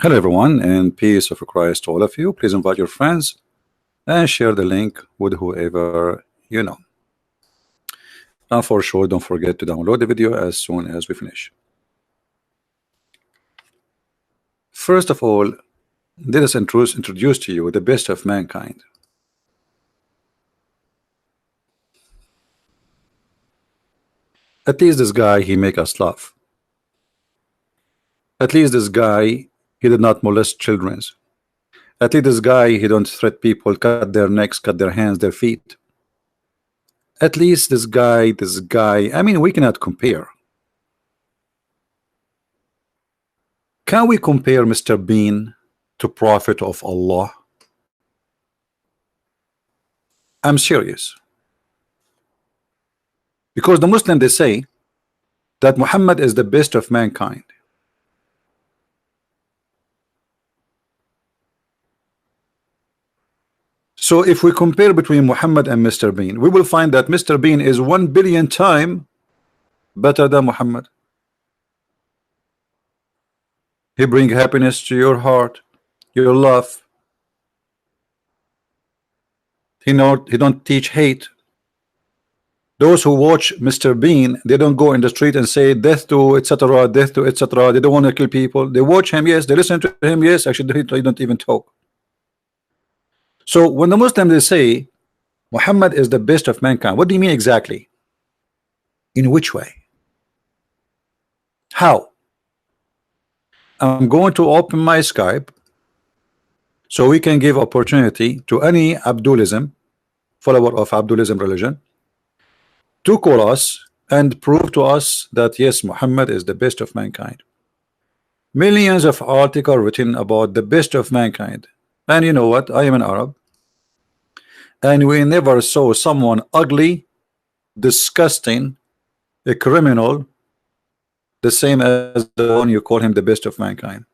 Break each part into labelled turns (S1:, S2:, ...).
S1: Hello everyone, and peace of Christ to all of you. Please invite your friends and share the link with whoever you know. And for sure, don't forget to download the video as soon as we finish. First of all, let us introduce to you the best of mankind. At least this guy, he make us laugh. At least this guy, he did not molest children. At least this guy, he don't threat people, cut their necks, cut their hands, their feet. At least this guy, I mean, we cannot compare. Can we compare Mr. Bean to Prophet of Allah? I'm serious. Because the Muslims, they say that Muhammad is the best of mankind. So if we compare between Muhammad and Mr. Bean, we will find that Mr. Bean is 1 billion times better than Muhammad. He brings happiness to your heart, your love. He don't teach hate. Those who watch Mr. Bean, they don't go in the street and say death to etc., death to etc. They don't want to kill people. They watch him, yes. They listen to him, yes. Actually, they don't even talk. So when the Muslims, they say Muhammad is the best of mankind, what do you mean exactly? In which way? How? I'm going to open my Skype so we can give opportunity to any Abdulism, follower of Abdulism religion, to call us and prove to us that yes, Muhammad is the best of mankind. Millions of articles written about the best of mankind. And you know what? I am an Arab, and we never saw someone ugly, disgusting, a criminal, the same as the one you call him the best of mankind.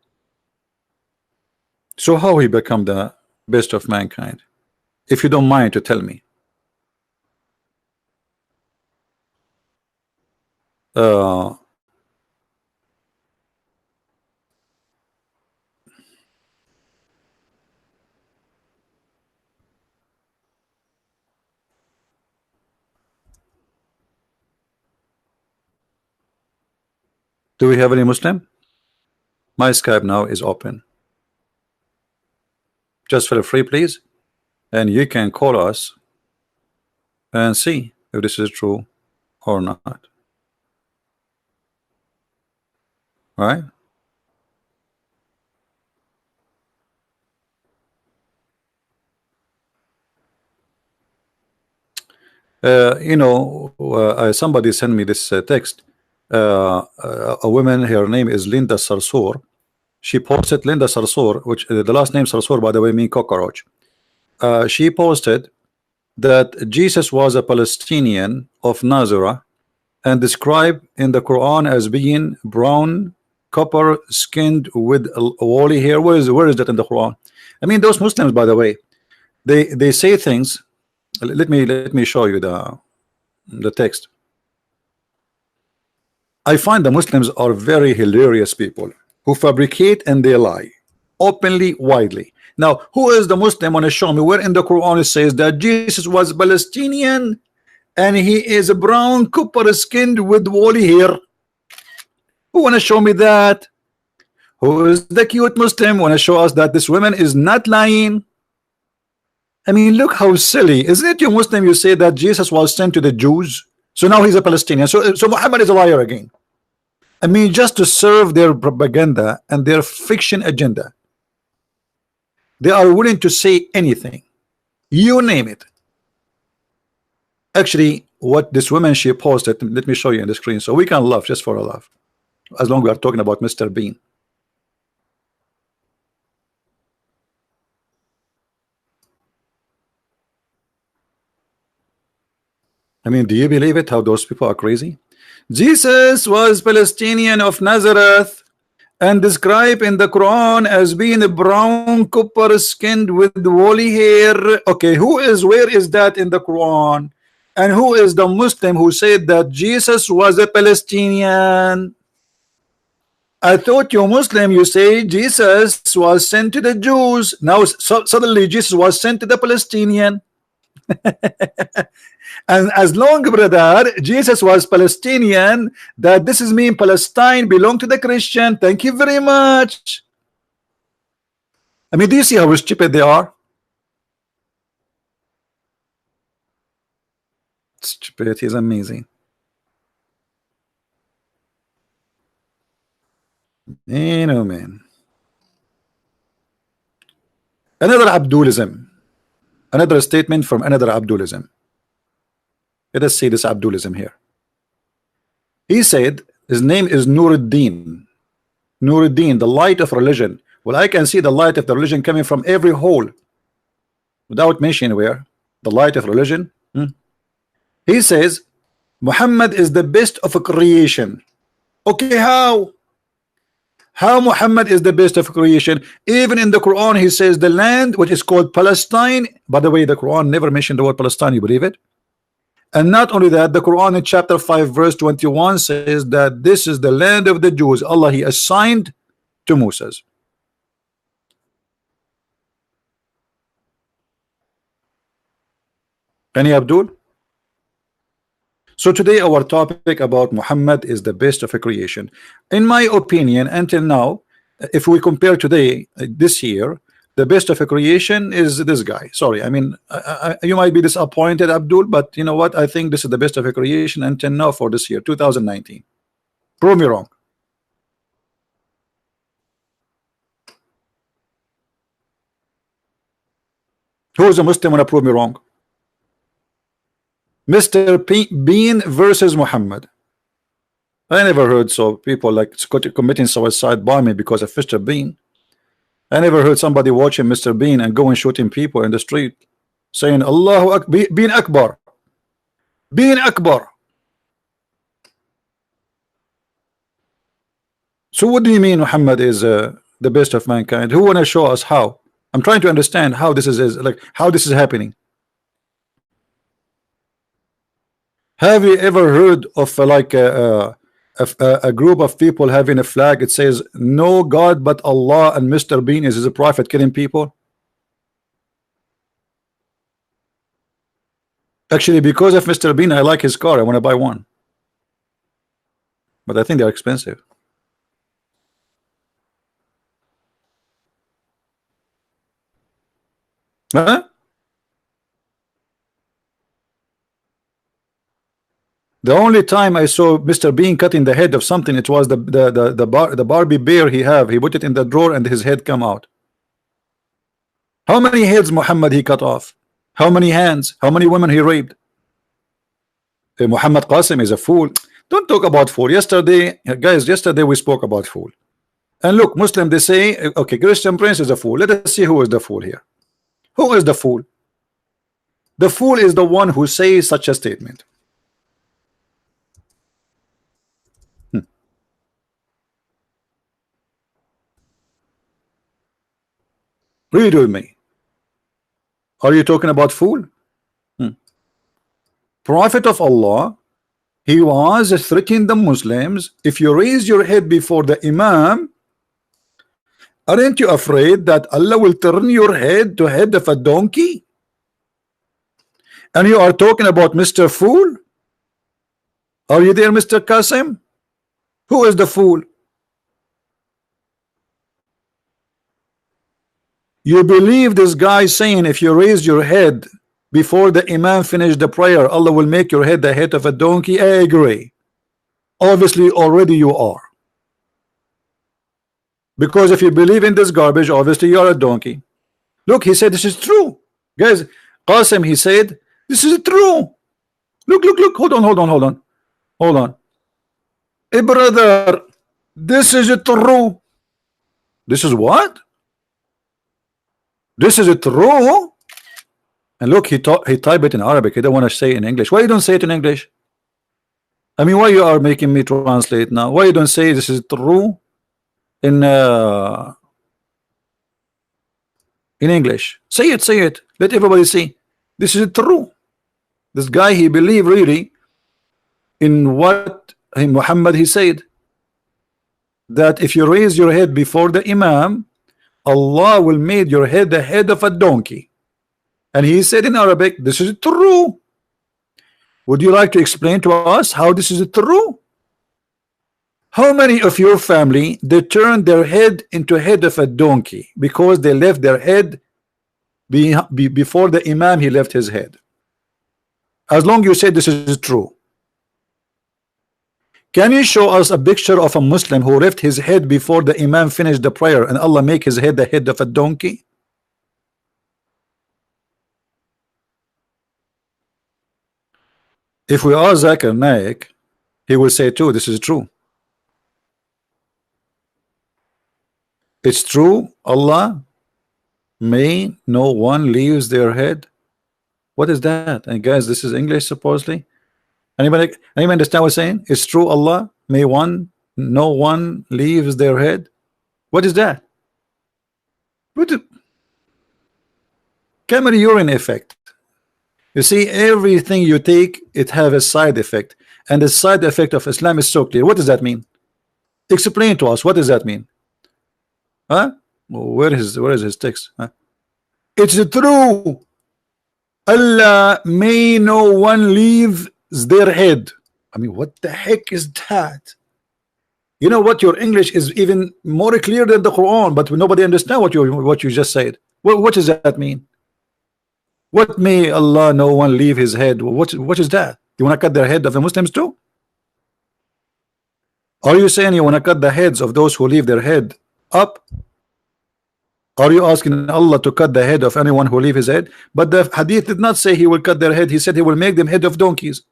S1: So how he become the best of mankind? If you don't mind to tell me. Do we have any Muslim? My Skype now is open. Just feel free, please, and you can call us and see if this is true or not. All right? Somebody sent me this text. A woman, her name is Linda Sarsour. She posted, Linda Sarsour, which the last name Sarsour, by the way, means cockroach. She posted that Jesus was a Palestinian of Nazareth and described in the Quran as being brown, copper skinned with woolly hair. Where is that in the Quran? I mean, those Muslims, by the way, they say things. Let me show you the text. I find the Muslims are very hilarious people who fabricate and they lie openly, widely. Now, who is the Muslim? Want to show me where in the Quran it says that Jesus was Palestinian and he is brown, copper skinned with woolly hair? Who want to show me that? Who is the cute Muslim? Want to show us that this woman is not lying? I mean, look how silly. Isn't it, you Muslim? You say that Jesus was sent to the Jews, so now he's a Palestinian. So Muhammad is a liar again. I mean, just to serve their propaganda and their fiction agenda, they are willing to say anything. You name it. Actually, what this woman she posted, let me show you on the screen so we can laugh just for a laugh, as long as we are talking about Mr. Bean. I mean, do you believe it, how those people are crazy? Jesus was Palestinian of Nazareth and described in the Quran as being a brown, copper skinned with woolly hair. Okay, where is that in the Quran? And who is the Muslim who said that Jesus was a Palestinian? I thought you Muslim, you say Jesus was sent to the Jews. Now suddenly Jesus was sent to the Palestinian. And as long, brother, Jesus was Palestinian, that this is mean Palestine belong to the Christian. Thank you very much. I mean, do you see how stupid they are? Stupidity is amazing. You know, man. Another Abdulism. Another statement from another Abdulism. Let us see this Abdulism here. He said his name is Nuruddin. Nuruddin, the light of religion. Well, I can see the light of the religion coming from every hole without mentioning where. The light of religion. He says Muhammad is the best of a creation. Okay, how? How Muhammad is the best of creation? Even in the Quran, he says the land which is called Palestine. By the way, the Quran never mentioned the word Palestine. You believe it? And not only that, the Quran in chapter 5 verse 21 says that this is the land of the Jews. Allah he assigned to Moses. Any Abdul? So today our topic about Muhammad is the best of a creation. In my opinion, until now, if we compare today, this year, the best of a creation is this guy. Sorry, I mean, you might be disappointed, Abdul, but you know what? I think this is the best of a creation until now for this year, 2019. Prove me wrong. Who is a Muslim when I prove me wrong? Mr. Bean versus Muhammad. I never heard so people like committing suicide bombing because of Mr. Bean. I never heard somebody watching Mr. Bean and going shooting people in the street saying Allahu Akbar, Bean Akbar, Bean Akbar. So what do you mean Muhammad is the best of mankind? Who wanna show us how? I'm trying to understand how this is like how this is happening. Have you ever heard of like a group of people having a flag? It says no God but Allah and Mr. Bean is a prophet killing people. Actually, because of Mr. Bean, I like his car. I want to buy one, but I think they're expensive. Huh? The only time I saw Mr. Bean cutting the head of something, it was the Barbie bear he have. He put it in the drawer and his head come out. How many heads Muhammad he cut off? How many hands? How many women he raped? Muhammad Qasim is a fool. Don't talk about fool. Yesterday, guys, yesterday we spoke about fool. And look, Muslim, they say, okay, Christian Prince is a fool. Let us see who is the fool here. Who is the fool? The fool is the one who says such a statement. Read with me. Are you talking about fool? Prophet of Allah, he was threatening the Muslims. If you raise your head before the Imam, aren't you afraid that Allah will turn your head to head of a donkey? And you are talking about Mr. Fool? Are you there, Mr. Qasim? Who is the fool? You believe this guy saying if you raise your head before the Imam finish the prayer, Allah will make your head the head of a donkey? I agree. Obviously, already you are. Because if you believe in this garbage, obviously you are a donkey. Look, he said this is true. Guys, Qasim, he said this is true. Look, look, look. Hold on. Hey, brother, this is true. This is what? This is true. And look, he typed it in Arabic. He don't want to say it in English. Why you don't say it in English? I mean, why you are making me translate now? Why you don't say this is true in English? Say it. Let everybody see. This is true. This guy, he believed really in what Muhammad he said. that if you raise your head before the Imam, Allah will make your head the head of a donkey. And he said in Arabic, this is true. Would you like to explain to us how this is true? How many of your family they turned their head into head of a donkey because they left their head before the Imam, he left his head? As long you say this is true. Can you show us a picture of a Muslim who left his head before the Imam finished the prayer and Allah make his head the head of a donkey? If we ask Zakir Naik, he will say too, this is true. It's true, Allah may no one leaves their head. What is that? And guys, this is English supposedly. Anybody understand what I'm saying? It's true, Allah may no one leaves their head. What is that? What is camera urine effect? You see, everything you take, it have a side effect, and the side effect of Islam is so clear. What does that mean? Explain to us. What does that mean? Huh? Where is his text? Huh? It's true. Allah may no one leave their head. I mean, what the heck is that? You know what? Your English is even more clear than the Quran, but nobody understand what you just said. What does that mean? What may Allah no one leave his head? What is that? You want to cut the head of the Muslims too? Are you saying you want to cut the heads of those who leave their head up? Are you asking Allah to cut the head of anyone who leave his head? But the hadith did not say he will cut their head. He said he will make them head of donkeys.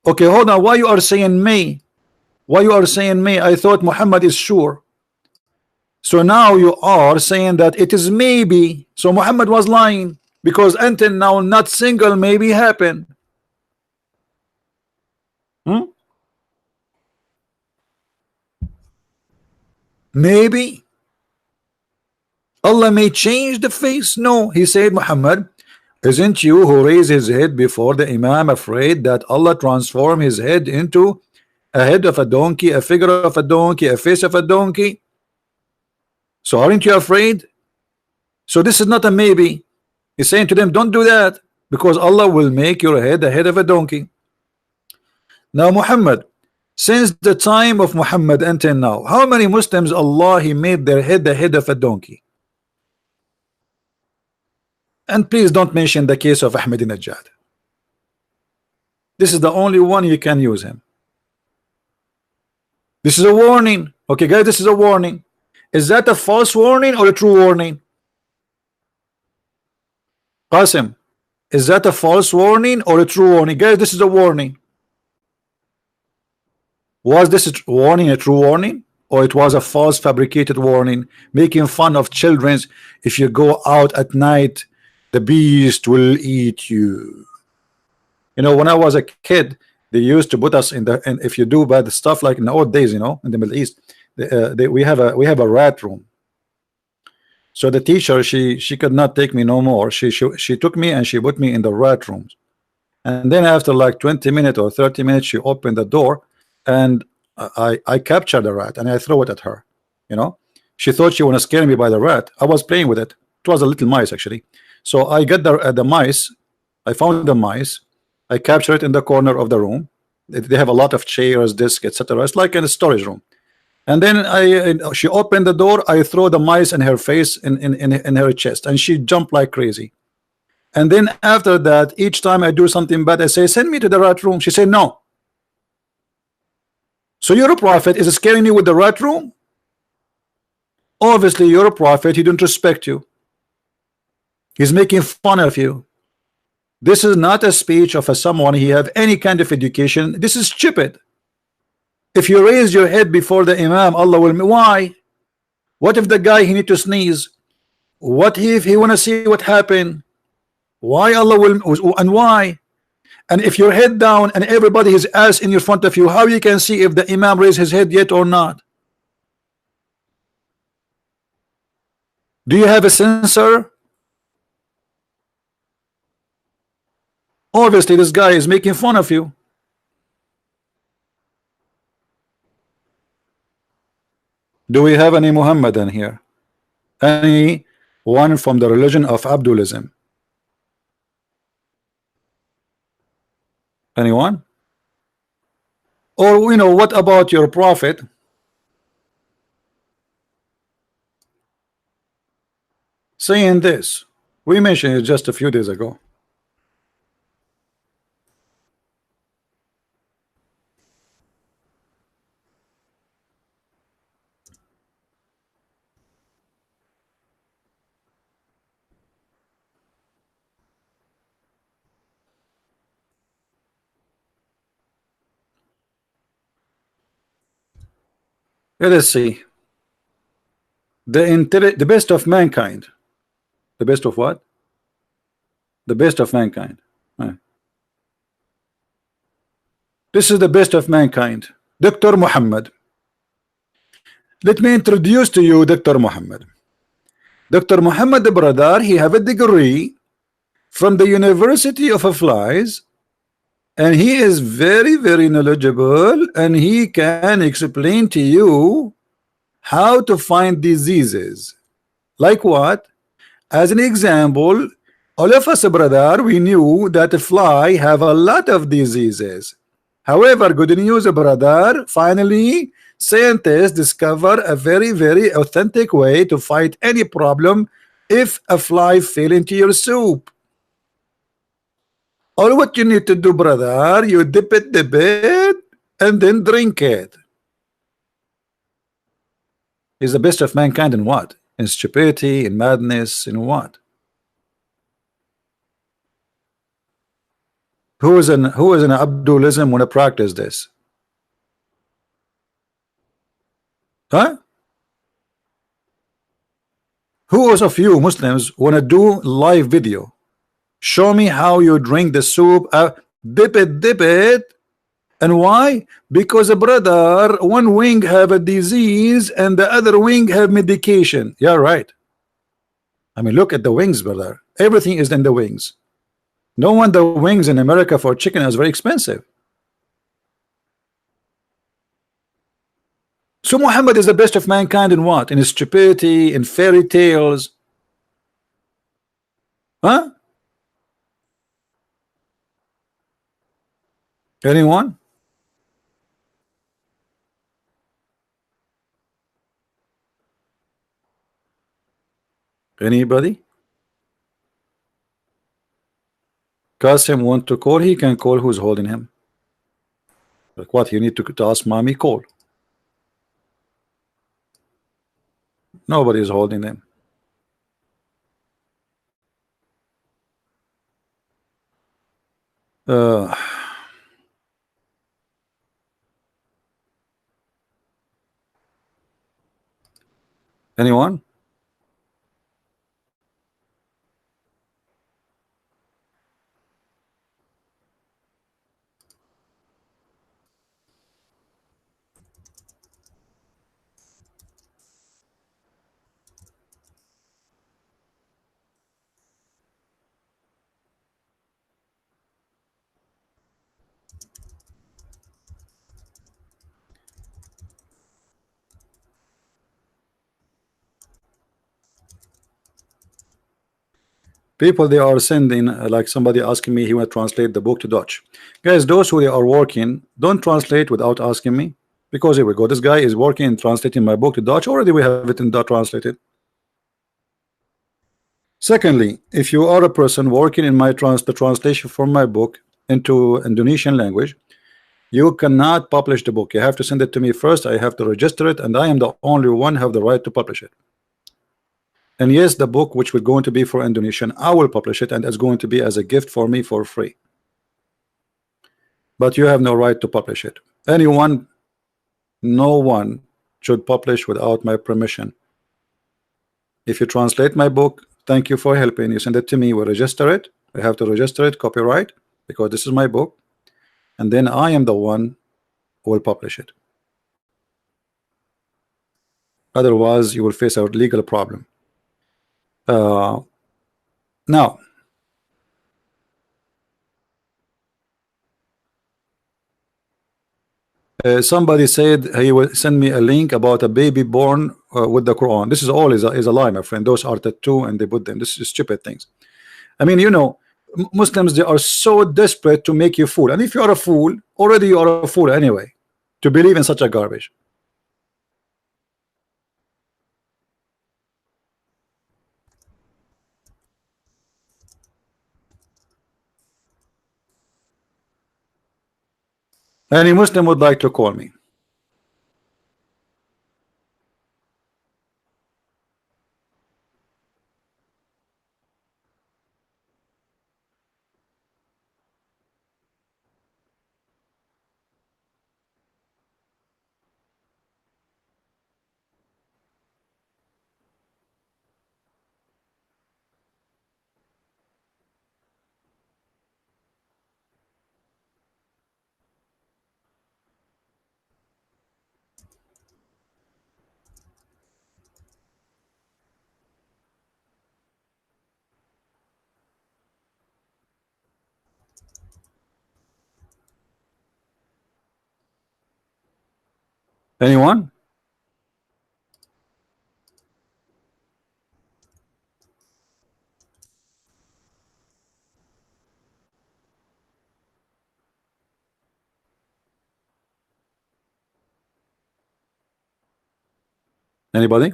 S1: Okay, hold on. Why you are saying may? Why you are saying may? I thought Muhammad is sure. So now you are saying that it is maybe. So Muhammad was lying because until now not single maybe happened. Maybe Allah may change the face. No, he said, Muhammad, isn't you who raised his head before the Imam afraid that Allah transform his head into a head of a donkey, a figure of a donkey, a face of a donkey? So aren't you afraid? So this is not a maybe. He's saying to them, don't do that, because Allah will make your head the head of a donkey. Now Muhammad, since the time of Muhammad until now, how many Muslims Allah he made their head the head of a donkey? And please don't mention the case of Ahmadinejad. This is the only one you can use him. This is a warning. Okay guys, this is a warning. Is that a false warning or a true warning? Qasim, is that a false warning or a true warning? Guys, this is a warning. Was this a warning a true warning, or it was a false fabricated warning making fun of children? If you go out at night, the beast will eat you. You know, when I was a kid, they used to put us in the, and if you do bad stuff, like in the old days, you know, in the Middle East, we have a rat room. So the teacher, she could not take me no more. She took me and she put me in the rat rooms. And then after like 20 minutes or 30 minutes, she opened the door, and I captured the rat and I throw it at her. You know, she thought she wanna scare me by the rat. I was playing with it. It was a little mice actually. So I got the mice. I found the mice. I captured it in the corner of the room. They have a lot of chairs, desks, etc. It's like in a storage room. And then she opened the door. I throw the mice in her face, in her chest, and she jumped like crazy. And then after that, each time I do something bad, I say, send me to the rat room. She said no. So you're a prophet, is scaring you with the rat room? Obviously you're a prophet, he don't respect you. He's making fun of you. This is not a speech of someone he have any kind of education. This is stupid. If you raise your head before the Imam, Allah will. Why? What if the guy he need to sneeze? What if he want to see what happened? Why Allah will, and why? And if your head down and everybody is ass in your front of you, how you can see if the Imam raised his head yet or not? Do you have a sensor? Obviously this guy is making fun of you. Do we have any Muhammadan here? Any one from the religion of Abdulism? Anyone? Or what about your prophet? Saying this, we mentioned it just a few days ago. Let us see. The best of mankind. The best of what? The best of mankind. This is the best of mankind, Dr. Muhammad. Let me introduce to you Dr. Muhammad. Dr. Muhammad brother, he have a degree from the University of Flies, and he is very knowledgeable, and he can explain to you how to find diseases. Like what? As an example, all of us brother, we knew that a fly have a lot of diseases. However, good news brother, finally scientists discover a very authentic way to fight any problem if a fly fell into your soup. All what you need to do brother, you dip it and then drink it. Is the best of mankind in what? In stupidity, in madness, in what? Who is an Abdulism when I practice this? Huh? Who of you Muslims want to do live video? Show me how you drink the soup, dip it. And why? Because brother, one wing have a disease and the other wing have medication. Yeah, right. I mean, look at the wings, brother. Everything is in the wings. No wonder wings in America for chicken is very expensive. So Muhammad is the best of mankind in what? In his stupidity, in fairy tales. Huh? Anyone? Anybody? Qasim want to call, he can call. Who's holding him? Like what? You need to ask mommy, call. Nobody is holding them. Anyone? People, they are sending like somebody asking me he want to translate the book to Dutch. Guys, those who are working, don't translate without asking me, because here we go. This guy is working and translating my book to Dutch. Already we have it in Dutch translated. Secondly, if you are a person working in my the translation from my book into Indonesian language, you cannot publish the book. You have to send it to me first. I have to register it, and I am the only one who have the right to publish it. And yes, the book which will going to be for Indonesian, I will publish it, and it's going to be as a gift for me for free. But you have no right to publish it. Anyone, no one should publish without my permission. If you translate my book, thank you for helping. You send it to me, we register it. I have to register it, copyright, because this is my book, and then I am the one who will publish it. Otherwise, you will face a legal problem. Now, Somebody said he will send me a link about a baby born with the Quran. This is all is a lie, my friend. Those are tattoo and they put them. This is stupid things. I mean, you know, Muslims, they are so desperate to make you fool, and if you are a fool, already you are a fool anyway, to believe in such a garbage. Any Muslim would like to call me? Anyone? Anybody?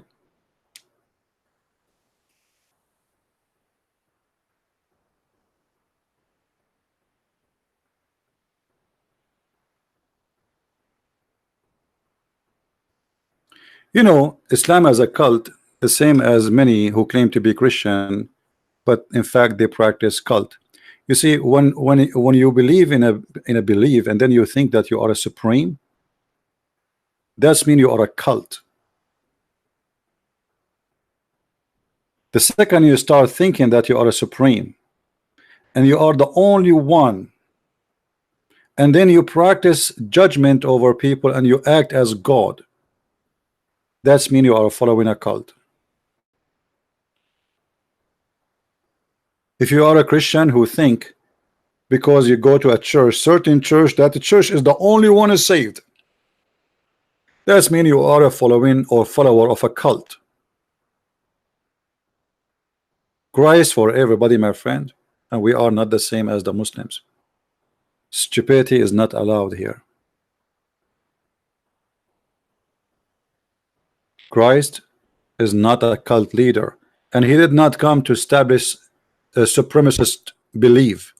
S1: You know, Islam as a cult, the same as many who claim to be Christian, but in fact they practice cult. You see, when you believe in a belief and then you think that you are a supreme, that's mean you are a cult. The second you start thinking that you are a supreme and you are the only one, and then you practice judgment over people and you act as God, that's mean you are following a cult. If you are a Christian who think because you go to a church, certain church, that the church is the only one is saved, that's mean you are a following or follower of a cult. Christ for everybody, my friend, and we are not the same as the Muslims. Stupidity is not allowed here. Christ is not a cult leader, and he did not come to establish a supremacist belief.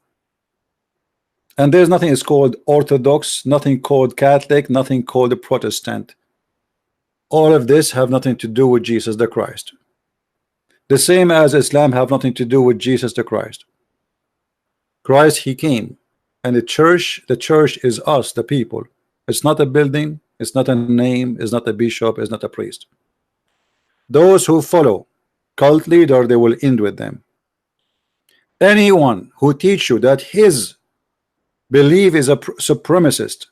S1: And there's nothing is called Orthodox, nothing called Catholic, nothing called Protestant. All of this have nothing to do with Jesus the Christ. The same as Islam have nothing to do with Jesus the Christ. Christ, he came, and the church is us, the people. It's not a building, it's not a name, it's not a bishop, it's not a priest. Those who follow cult leader, they will end with them. Anyone who teach you that his belief is a supremacist,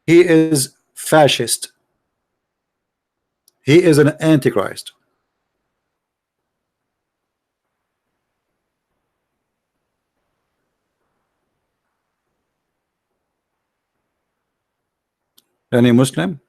S1: he is fascist, he is an antichrist. Any Muslim?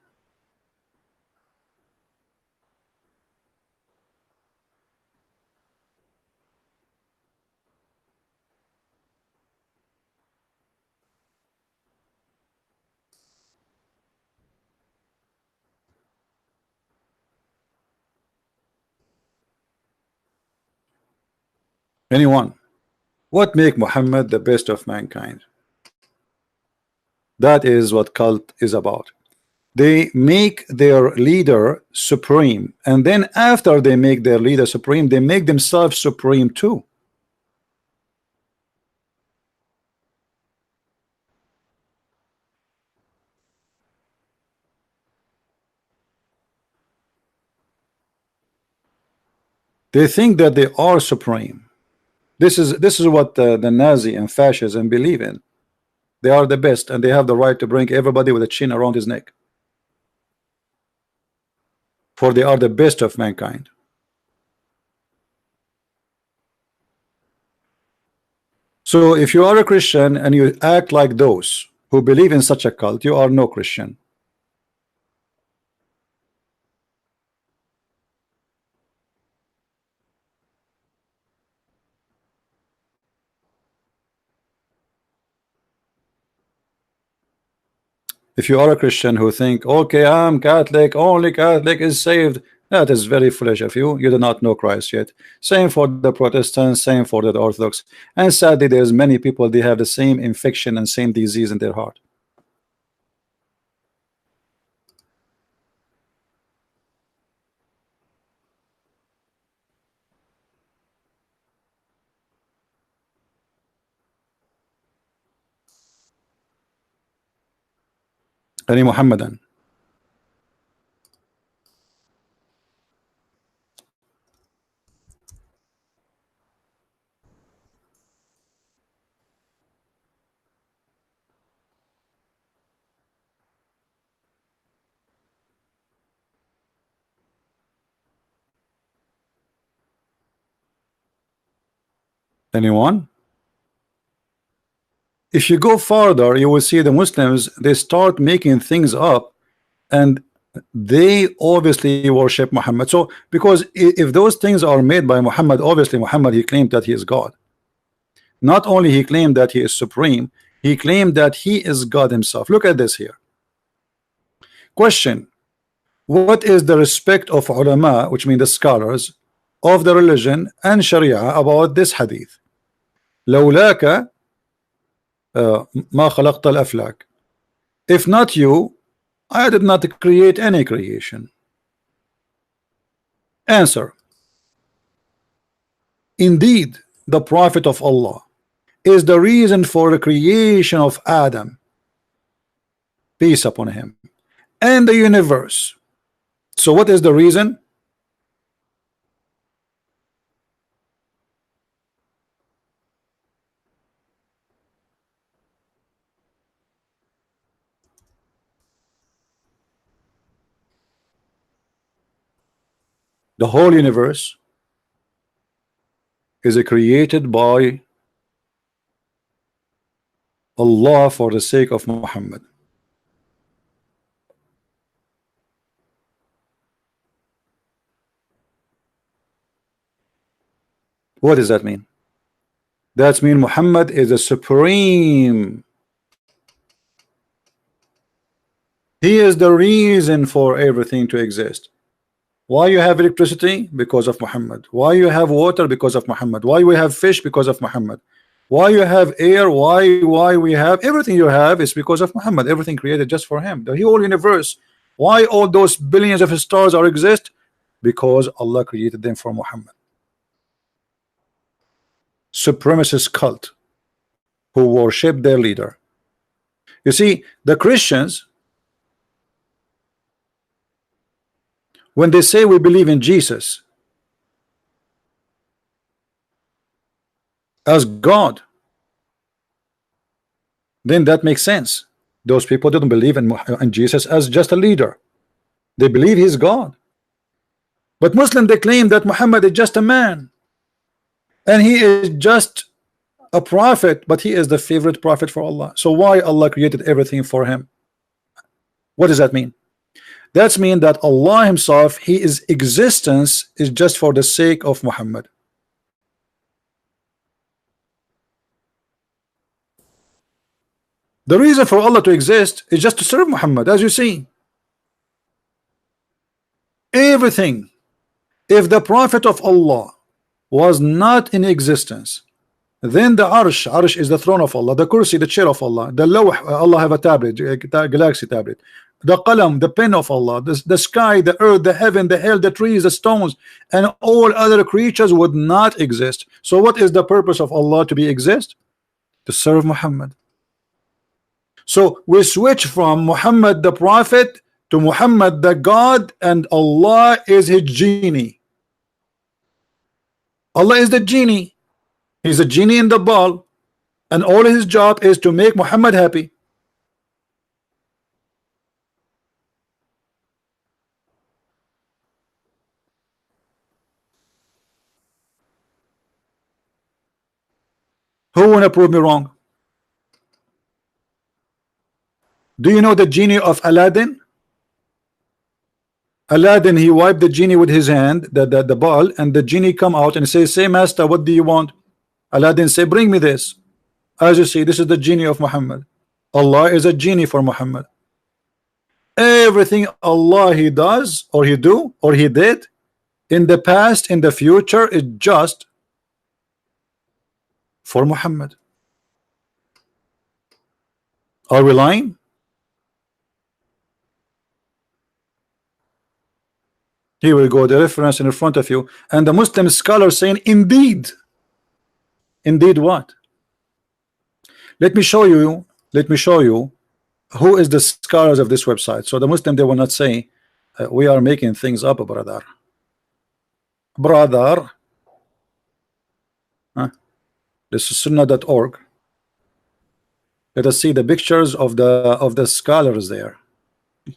S1: Anyone? What make Muhammad the best of mankind? That is what cult is about. They make their leader supreme, and then after they make their leader supreme, they make themselves supreme too. They think that they are supreme. This is what the Nazi and fascism believe in. They are the best, and they have the right to bring everybody with a chin around his neck, for they are the best of mankind. So if you are a Christian and you act like those, who believe in such a cult, you are no Christian. If you are a Christian who think, okay, I'm Catholic, only Catholic is saved, that is very foolish of you. You do not know Christ yet. Same for the Protestants, same for the Orthodox. And sadly, there's many people, they have the same infection and same disease in their heart. Any Muhammadan. Anyone? If you go farther, you will see the Muslims, they start making things up, and they obviously worship Muhammad. So because if those things are made by Muhammad, obviously Muhammad, he claimed that he is God. Not only he claimed that he is supreme, he claimed that he is God himself. Look at this here. Question: what is the respect of ulama, which mean the scholars of the religion and Sharia, about this hadith? لولاك ما خلقت الأفلاك. If not you, I did not create any creation. Answer: indeed, the Prophet of Allah is the reason for the creation of Adam, peace upon him, and the universe. So what is the reason? The whole universe is created by Allah for the sake of Muhammad. What does that mean? That means Muhammad is the supreme. He is the reason for everything to exist. Why you have electricity? Because of Muhammad. Why you have water? Because of Muhammad. Why we have fish? Because of Muhammad. Why you have air? Why we have everything you have is because of Muhammad. Everything created just for him. The whole universe. Why all those billions of stars are exist? Because Allah created them for Muhammad. Supremacist cult who worship their leader. You see, the Christians, when they say we believe in Jesus as God, then that makes sense. Those people didn't believe in Jesus as just a leader. They believe he's God. But Muslims, they claim that Muhammad is just a man, and he is just a prophet, but he is the favorite prophet for Allah. So why Allah created everything for him? What does that mean? That means that Allah himself, his existence is just for the sake of Muhammad. The reason for Allah to exist is just to serve Muhammad. As you see, everything, if the Prophet of Allah was not in existence, then the Arsh is the throne of Allah, the Kursi, the chair of Allah, the Lawh, Allah have a tablet, a galaxy tablet, the Qalam, the pen of Allah, the sky, the earth, the heaven, the hell, the trees, the stones, and all other creatures would not exist. So what is the purpose of Allah to be exist? To serve Muhammad. So we switch from Muhammad the Prophet to Muhammad the God, and Allah is his genie. Allah is the genie. He's a genie in the ball, and all his job is to make Muhammad happy. Who wanna prove me wrong? Do you know the genie of Aladdin? Aladdin, he wiped the genie with his hand, the ball, and the genie come out and says, say master, what do you want? Aladdin say, bring me this. As you see, this is the genie of Muhammad. Allah is a genie for Muhammad. Everything Allah he does or he do or he did in the past, in the future, is just for Muhammad. Are we lying? Here we go, the reference in front of you, and the Muslim scholar saying, indeed. Indeed what? Let me show you who is the scholars of this website. So the Muslim, they will not say we are making things up, brother. This is sunnah.org. Let us see the pictures of the scholars there.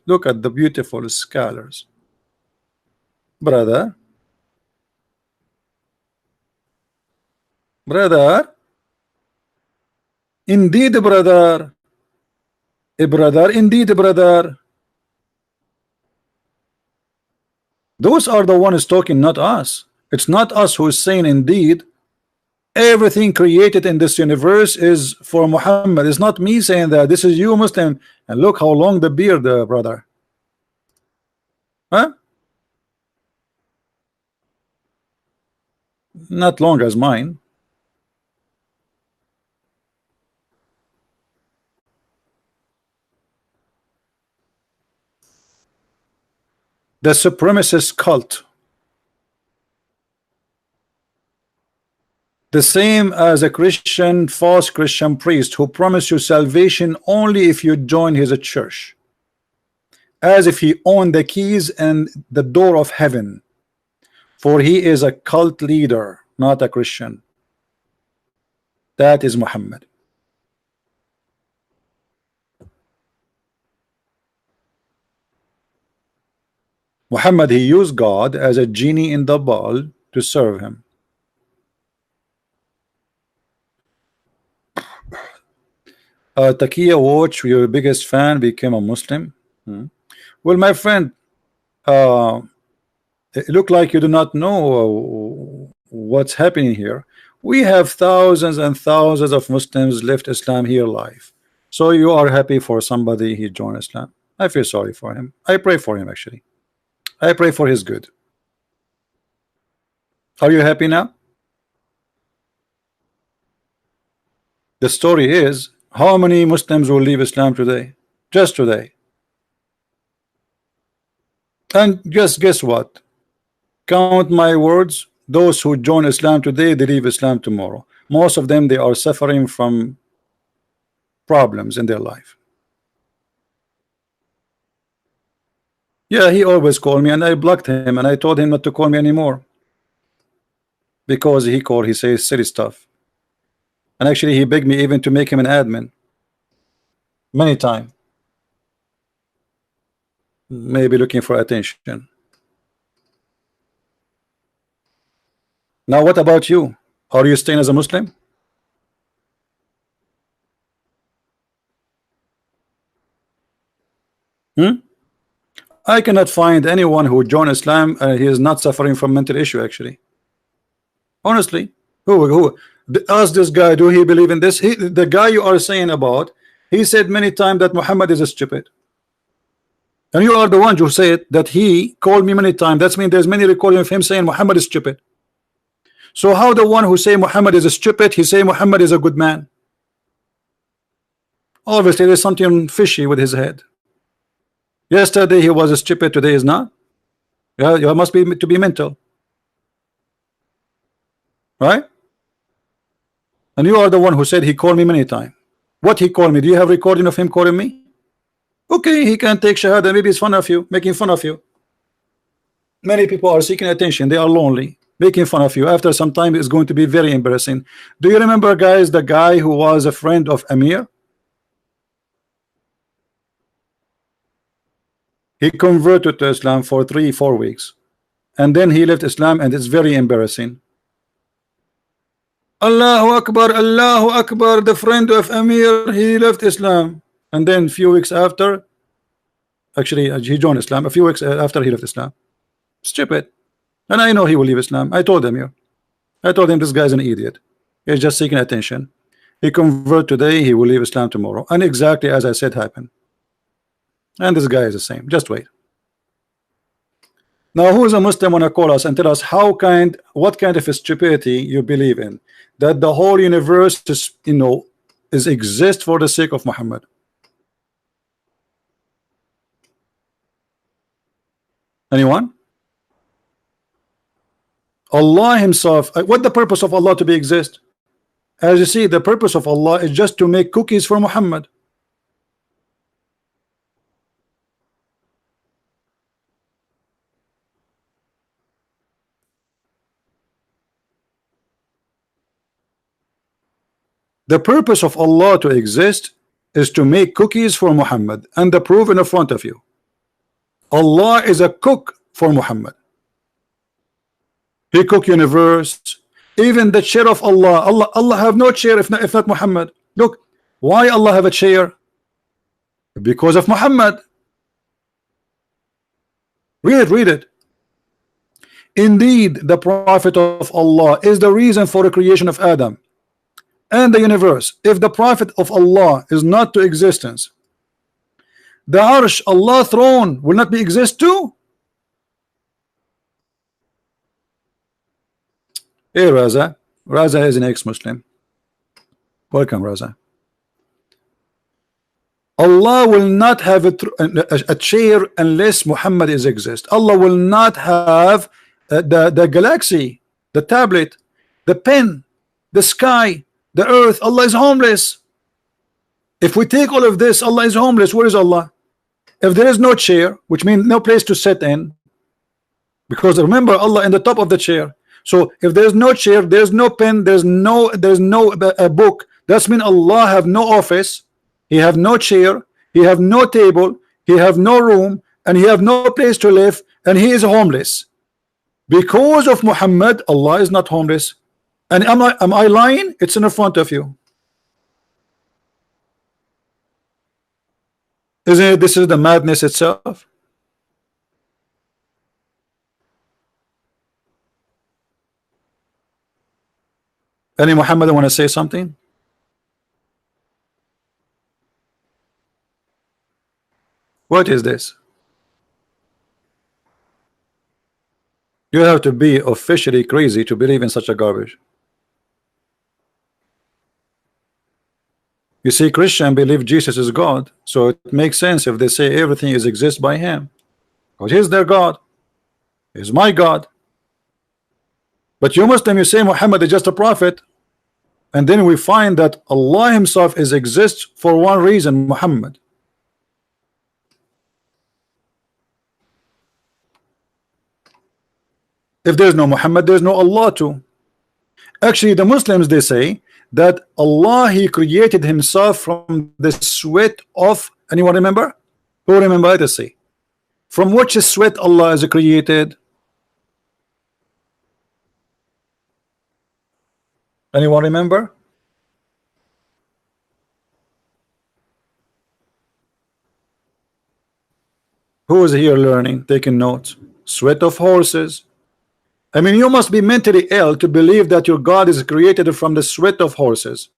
S1: Look at the beautiful scholars. Brother, indeed, brother, indeed, brother. Those are the ones talking, not us. It's not us who is saying indeed. Everything created in this universe is for Muhammad. It's not me saying that. This is you, Muslim. And look how long the beard, brother. Huh? Not long as mine. The supremacist cult, the same as a Christian, false Christian priest who promised you salvation only if you join his church, as if he owned the keys and the door of heaven. For he is a cult leader, not a Christian. That is Muhammad. Muhammad, he used God as a genie in the ball to serve him. Takia Watch, your biggest fan, became a Muslim. Well, my friend, it look like you do not know what's happening here. We have thousands and thousands of Muslims left Islam here alive. So you are happy for somebody he joined Islam. I feel sorry for him. I pray for him, actually. I pray for his good. Are you happy now? The story is, how many Muslims will leave Islam today? Just today. And just guess what? Count my words, those who join Islam today, they leave Islam tomorrow. Most of them, they are suffering from problems in their life. Yeah, he always called me and I blocked him and I told him not to call me anymore. Because he says silly stuff. And actually he begged me even to make him an admin. Many times. Maybe looking for attention. Now what about you? Are you staying as a Muslim? I cannot find anyone who joined Islam he is not suffering from mental issue, actually. Honestly. Who ask this guy, do he believe in this? The guy you are saying about, he said many times that Muhammad is a stupid. And you are the one who said that he called me many times. That means there's many recordings of him saying Muhammad is stupid. So how the one who say Muhammad is a stupid, he say Muhammad is a good man? Obviously there's something fishy with his head. Yesterday he was a stupid, today is not. Yeah, you must be to be mental. Right? And you are the one who said he called me many times. What he called me? Do you have recording of him calling me? Okay, he can take shahada. Maybe it's fun of you, making fun of you. Many people are seeking attention. They are lonely, making fun of you. After some time, it's going to be very embarrassing. Do you remember, guys, the guy who was a friend of Amir? He converted to Islam for 3-4 weeks. And then he left Islam, and it's very embarrassing. Allahu Akbar, Allahu Akbar, the friend of Amir, he left Islam. and then a few weeks after, actually he joined Islam. A few weeks after he left Islam. Stupid. And I know he will leave Islam. I told him you. I told him this guy's an idiot. He's just seeking attention. He convert today, he will leave Islam tomorrow. And exactly as I said happened. And this guy is the same. Just wait. Now, who is a Muslim wanna call us and tell us what kind of stupidity you believe in? That the whole universe is, is exist for the sake of Muhammad. Anyone? Allah himself, what the purpose of Allah to be exist? As you see, the purpose of Allah is just to make cookies for Muhammad. The purpose of Allah to exist is to make cookies for Muhammad, and the proof in front of you. Allah is a cook for Muhammad. He cook universe. Even the chair of Allah have no chair if not Muhammad. Look, why Allah have a chair? Because of Muhammad. Read it. Indeed, the Prophet of Allah is the reason for the creation of Adam and the universe. If the Prophet of Allah is not to existence, the Arsh, Allah throne, will not be exist too. Hey Raza. Raza is an ex-Muslim. Welcome, Raza. Allah will not have a chair unless Muhammad is exist. Allah will not have the galaxy, the tablet, the pen, the sky, the earth. Allah is homeless. If we take all of this, Allah is homeless. Where is Allah? If there is no chair, which means no place to sit in, because remember Allah in the top of the chair. So if there's no chair, there's no pen, there's no book, that's mean Allah have no office, he have no chair, he have no table, he have no room, and he have no place to live, and he is homeless. Because of Muhammad, Allah is not homeless. And am I lying? It's in front of you. Isn't it? This is the madness itself. Any Muhammad want to say something? What is this? You have to be officially crazy to believe in such a garbage. You see, Christian believe Jesus is God, so it makes sense if they say everything is exists by him. Because he's their God. He's my God. But you Muslim, you say Muhammad is just a prophet, and then we find that Allah himself is exists for one reason, Muhammad. If there's no Muhammad, there's no Allah too. Actually, the Muslims, they say that Allah, he created himself from the sweat of, anyone remember? Who remember? Let us see. From which sweat Allah is created? Anyone remember? Who is here learning, taking notes? Sweat of horses. I mean, you must be mentally ill to believe that your God is created from the sweat of horses.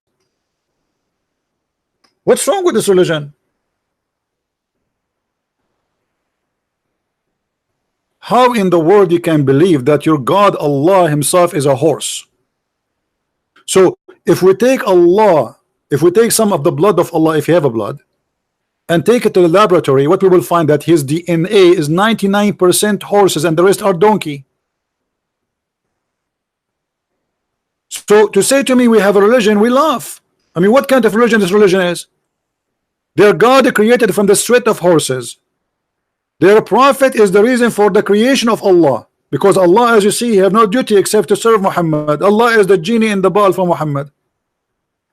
S1: What's wrong with this religion? How in the world you can believe that your God Allah himself is a horse? So if we take Allah, if we take some of the blood of Allah, if you have a blood, and take it to the laboratory, what we will find that his DNA is 99% horses and the rest are donkey. So to say to me we have a religion, we laugh. I mean, what kind of religion this religion is? Their God created from the sweat of horses. Their prophet is the reason for the creation of Allah, because Allah, as you see, have no duty except to serve Muhammad. Allah is the genie in the bottle for Muhammad,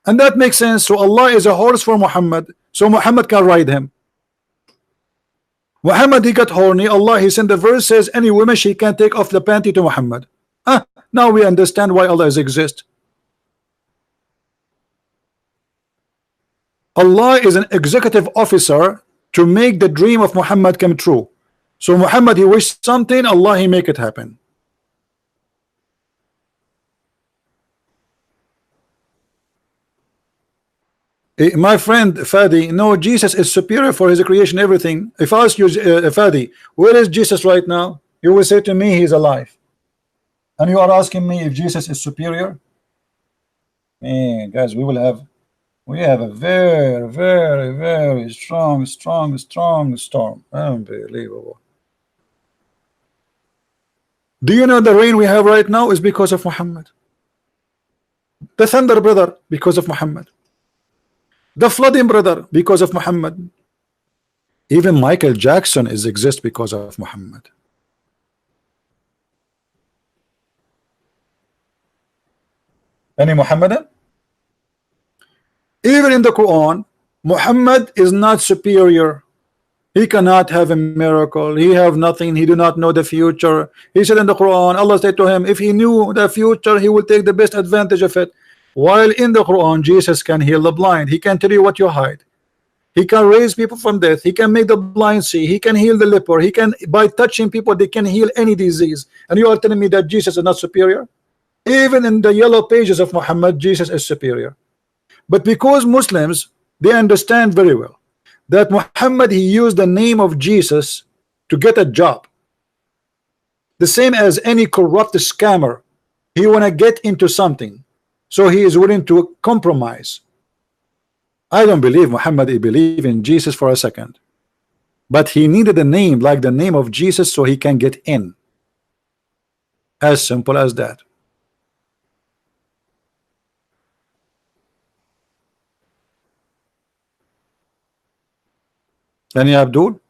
S1: and that makes sense. So Allah is a horse for Muhammad, so Muhammad can ride him. Muhammad, he got horny. Allah, he sent the verse, says any woman she can take off the panty to Muhammad. Now we understand why Allah is exist. Allah is an executive officer to make the dream of Muhammad come true. So Muhammad, he wished something, Allah, he make it happen. My friend Fadi, no, Jesus is superior for his creation, everything. If I ask you, Fadi, where is Jesus right now? You will say to me, he's alive. And you are asking me if Jesus is superior? Man, guys, we have a very, very, very strong storm. Unbelievable. Do you know the rain we have right now is because of Muhammad? The thunder, brother, because of Muhammad. The flooding, brother, because of Muhammad. Even Michael Jackson exists because of Muhammad. Any Muhammadan? Even in the Quran, Muhammad is not superior. He cannot have a miracle. He have nothing. He do not know the future. He said in the Quran, Allah said to him, if he knew the future, he would take the best advantage of it. While in the Quran, Jesus can heal the blind. He can tell you what you hide. He can raise people from death. He can make the blind see. He can heal the leper. He can, by touching people, they can heal any disease. And you are telling me that Jesus is not superior? Even in the yellow pages of Muhammad, Jesus is superior. But because Muslims, they understand very well that Muhammad, he used the name of Jesus to get a job. The same as any corrupt scammer. He want to get into something. So he is willing to compromise. I don't believe Muhammad, he believed in Jesus for a second. But he needed a name like the name of Jesus so he can get in. As simple as that. Any Abdul?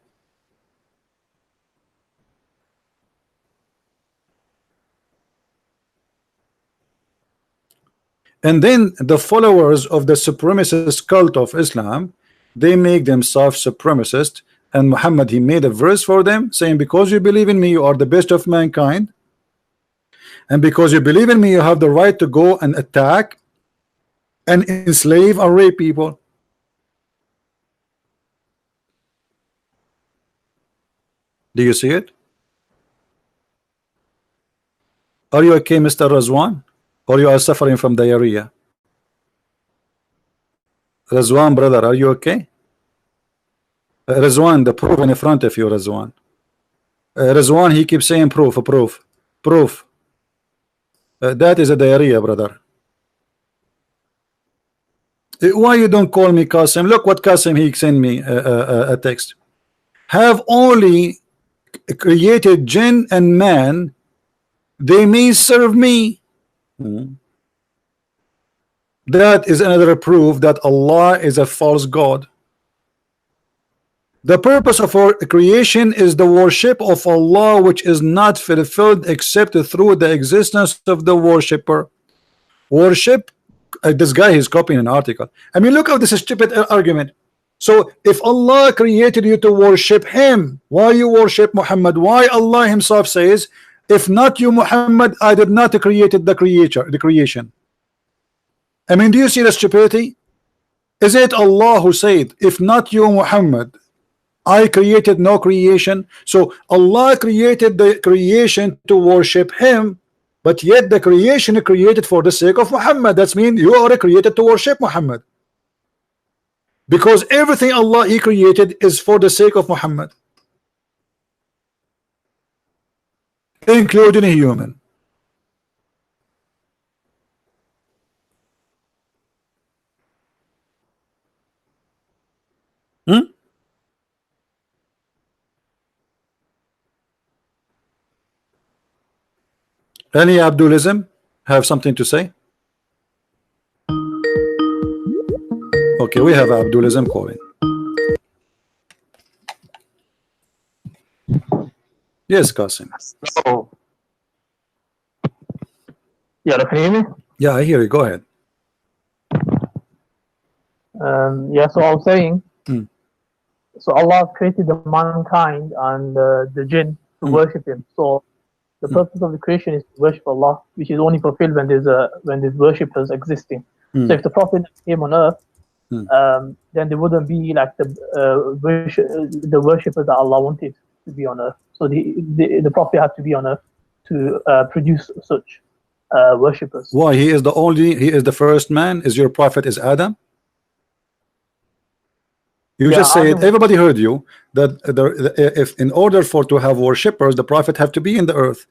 S1: And then the followers of the supremacist cult of Islam, they make themselves supremacist, and Muhammad, he made a verse for them saying, because you believe in me, you are the best of mankind, and because you believe in me, you have the right to go and attack and enslave and rape people. Do you see it? Are you okay, Mr. Razwan? Or you are suffering from diarrhea? Razwan, brother, are you okay? Razwan, the proof in front of you, Razwan. Razwan, he keeps saying proof. That is a diarrhea, brother. Why you don't call me Qasim? Look what Qasim, he sent me a text. Have only created jinn and man, they may serve me. That is another proof that Allah is a false God. The purpose of our creation is the worship of Allah, which is not fulfilled except through the existence of the worshipper. Worship, this guy is copying an article. I mean, look at this stupid argument. So if Allah created you to worship him, why you worship Muhammad? Why Allah himself says, if not you Muhammad, I did not created the creation. I mean, do you see the stupidity? Is it Allah who said, if not you Muhammad, I created no creation? So Allah created the creation to worship him, but yet the creation is created for the sake of Muhammad. That means you are created to worship Muhammad, because everything Allah he created is for the sake of Muhammad, including a human. Any Abdulism have something to say? Okay, we have Abdulism calling. Yes, Qasim.
S2: So, yeah, can you hear me?
S1: Yeah, I hear you. Go ahead.
S2: Yeah, so I was saying, so Allah created the mankind and the jinn to worship him. So the purpose of the creation is to worship Allah, which is only fulfilled when there's worshippers existing. So if the Prophet came on earth, then there wouldn't be like the worshippers that Allah wanted to be on earth. So the prophet had to be on earth to produce such worshippers.
S1: Why? He is the first man. Is your prophet is Adam? You just said, everybody heard you, that if in order to have worshippers, the prophet have to be in the earth.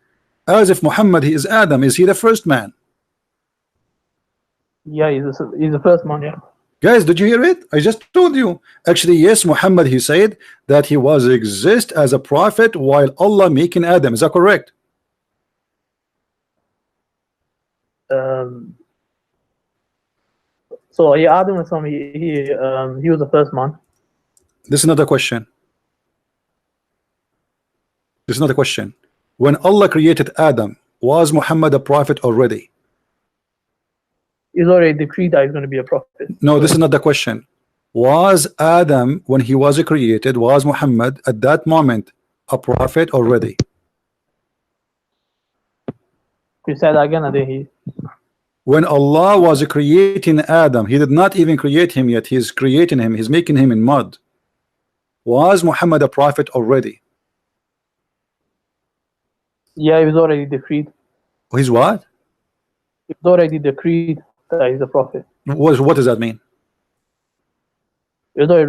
S1: As if Muhammad, he is Adam. Is he the first man?
S2: Yeah, he's the first man, yeah.
S1: Guys, did you hear it? I just told you. Actually, yes, Muhammad, he said that he was exist as a prophet while Allah making Adam. Is that correct?
S2: So yeah, Adam was he was the first man.
S1: This is not a question. This is not a question. When Allah created Adam, was Muhammad a prophet already?
S2: He's already decreed that he's going to be a prophet.
S1: No, this is not the question. Was Adam, when he was created, was Muhammad at that moment a prophet already?
S2: You said that again, I didn't hear.
S1: When Allah was creating Adam, he did not even create him yet. He's creating him. He's making him in mud. Was Muhammad a prophet already?
S2: Yeah, he was already decreed.
S1: He's what?
S2: He was already decreed that he's a prophet.
S1: What does that mean?
S2: It was already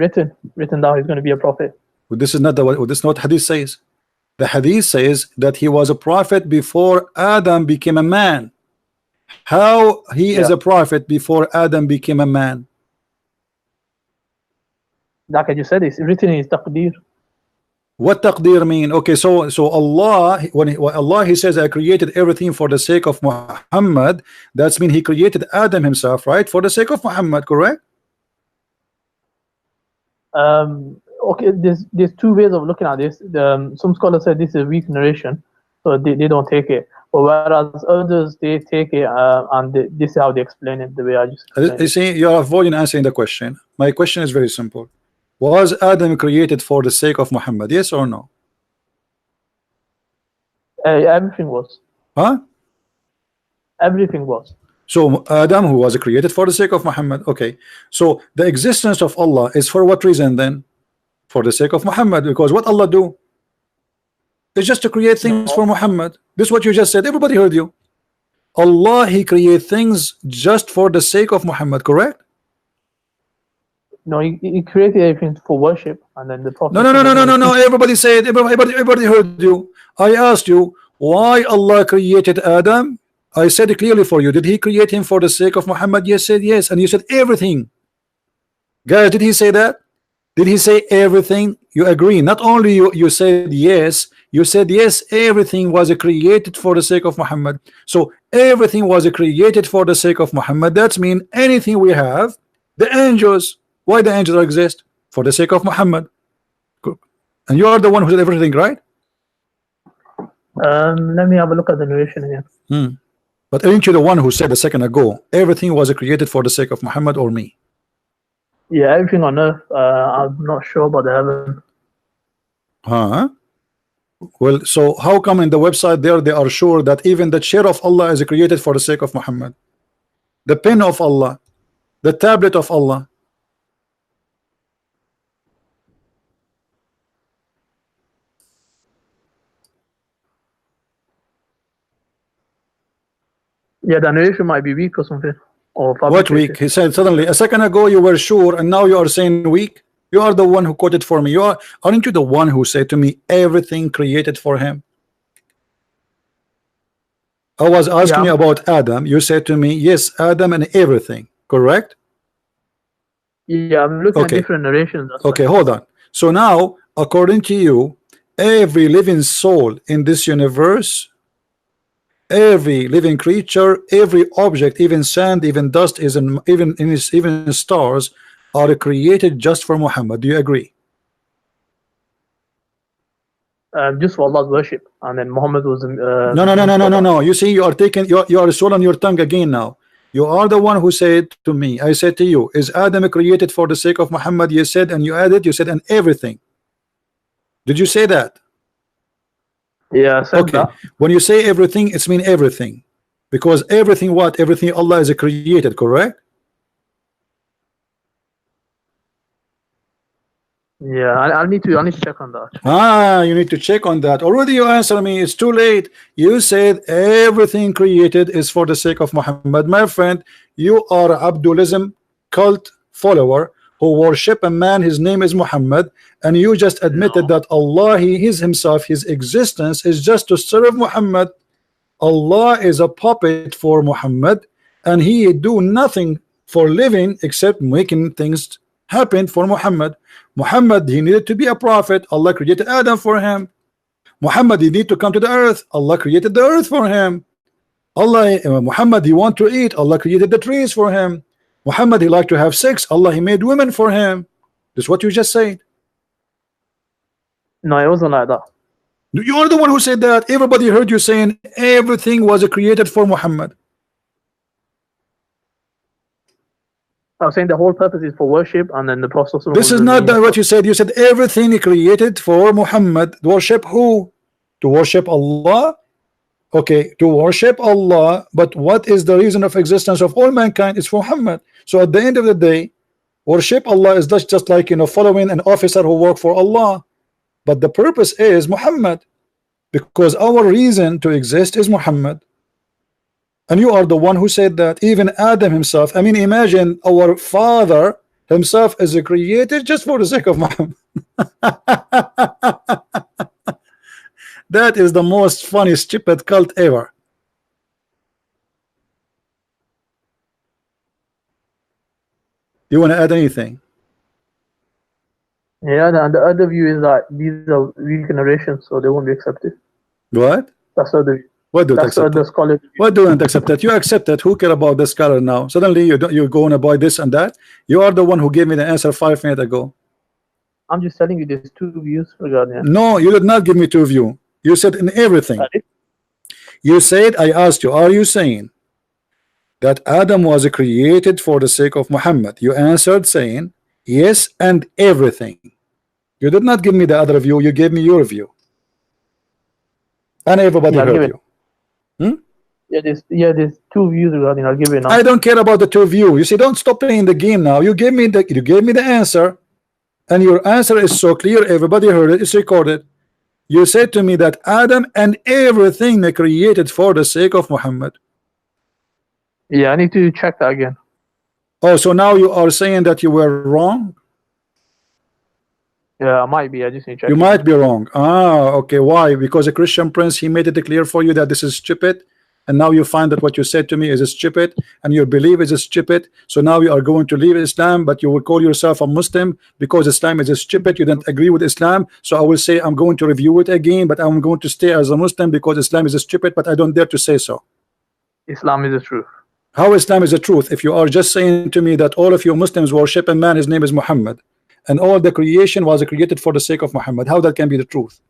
S2: written down he's going to be a prophet.
S1: Well, this is not what Hadith says. The Hadith says that he was a prophet before Adam became a man. How he is a prophet before Adam became a man?
S2: Like I just said, it's written in his taqdeer.
S1: What taqdeer mean? Okay, so Allah, when Allah he says I created everything for the sake of Muhammad, that's mean he created Adam himself, right? For the sake of Muhammad, correct?
S2: Okay, there's two ways of looking at this. Some scholars say this is a weak narration, so they don't take it. But whereas others they take it and this is how they explain it, the way I just explained it.
S1: You see, you're avoiding answering the question. My question is very simple. Was Adam created for the sake of Muhammad? Yes or no?
S2: Everything was.
S1: Huh?
S2: Everything was.
S1: So Adam, who was created for the sake of Muhammad. Okay. So the existence of Allah is for what reason then? For the sake of Muhammad. Because what Allah do? It's just to create things for Muhammad. This is what you just said. Everybody heard you. Allah, he create things just for the sake of Muhammad, correct?
S2: No, he created everything for worship, and then the prophet.
S1: No. Everybody said. Everybody heard you. I asked you why Allah created Adam. I said it clearly for you. Did he create him for the sake of Muhammad? Yes, said yes, and you said everything. Guys, did he say that? Did he say everything? You agree? Not only you said yes. You said yes. Everything was created for the sake of Muhammad. So everything was created for the sake of Muhammad. That means anything we have, the angels. Why the angels exist? For the sake of Muhammad. And you are the one who did everything, right?
S2: Let me have a look at the narration again.
S1: But aren't you the one who said a second ago everything was created for the sake of Muhammad or me?
S2: Yeah, everything on earth. I'm not sure about the heaven.
S1: Huh? Well, so how come in the website there they are sure that even the chair of Allah is created for the sake of Muhammad? The pen of Allah, the tablet of Allah.
S2: Yeah, the narration might be weak or something. Or
S1: what weak? He said suddenly a second ago you were sure and now you are saying weak. You are the one who quoted for me. Aren't you the one who said to me everything created for him? I was asking you about Adam. You said to me yes, Adam and everything, correct?
S2: Yeah, I'm looking at different narrations.
S1: Okay, hold on. So now according to you, every living soul in this universe, every living creature, every object, even sand, even dust, even stars are created just for Muhammad. Do you agree?
S2: Just for Allah's worship, and then Muhammad was.
S1: No. You see, you are taking you are soul on your tongue again now. You are the one who said to me. I said to you, is Adam created for the sake of Muhammad? You said, and you added. You said, and everything. Did you say that?
S2: Yeah, I said that.
S1: When you say everything, it's mean everything, because everything what? Everything Allah is created, correct?
S2: Yeah, I need to check on that.
S1: Ah, you need to check on that. Already you answered me. It's too late. You said everything created is for the sake of Muhammad. My friend, you are Abdulism cult follower who worship a man, his name is Muhammad, and you just admitted that Allah, he is himself, his existence is just to serve Muhammad. Allah is a puppet for Muhammad, and he do nothing for living except making things happen for Muhammad. Muhammad, he needed to be a prophet. Allah created Adam for him. Muhammad, he need to come to the earth. Allah created the earth for him. Muhammad, he want to eat. Allah created the trees for him. Muhammad, he like to have sex. Allah, he made women for him. This is what you just said.
S2: No, it wasn't like that.
S1: You're the one who said that. Everybody heard you saying everything was created for Muhammad.
S2: I was saying the whole purpose is for worship, and then the Prophet.
S1: This is not what you said. You said everything created for Muhammad. Worship who? To worship Allah. Okay, to worship Allah. But what is the reason of existence of all mankind? It's for Muhammad. So at the end of the day, worship Allah is just like, you know, following an officer who work for Allah. But the purpose is Muhammad, because our reason to exist is Muhammad. And you are the one who said that. Even Adam himself, I mean, imagine our father himself is created just for the sake of Muhammad. That is the most funny stupid cult ever. You want to add anything?
S2: Yeah, and the other view is that these are weak narrations, so they won't be accepted.
S1: What?
S2: That's the other view.
S1: What do you accept? What do you accept that? You accept that. Who care about the scholar now? Suddenly you're going about this and that. You are the one who gave me the answer 5 minutes ago.
S2: I'm just telling you there's two views regarding it.
S1: No, you did not give me two views. You said in everything. You said, I asked you, are you saying that Adam was created for the sake of Muhammad? You answered saying yes, and everything. You did not give me the other view. You gave me your view, and everybody heard you.
S2: Yeah, there's two views regarding. I'll give you now.
S1: I don't care about the two views. You see, don't stop playing the game now. You gave me the answer, and your answer is so clear. Everybody heard it. It's recorded. You said to me that Adam and everything they created for the sake of Muhammad.
S2: Yeah, I need to check that again.
S1: Oh, so now you are saying that you were wrong?
S2: Yeah, I might be. I just need to check.
S1: You might be wrong. Ah, okay. Why? Because a Christian prince, he made it clear for you that this is stupid, and now you find that what you said to me is stupid, and your belief is stupid. So now you are going to leave Islam, but you will call yourself a Muslim because Islam is stupid. You don't agree with Islam, so I will say I'm going to review it again, but I'm going to stay as a Muslim because Islam is stupid, but I don't dare to say so.
S2: Islam is the truth.
S1: How Islam is the truth? If you are just saying to me that all of you Muslims worship a man, his name is Muhammad, and all the creation was created for the sake of Muhammad, how that can be the truth?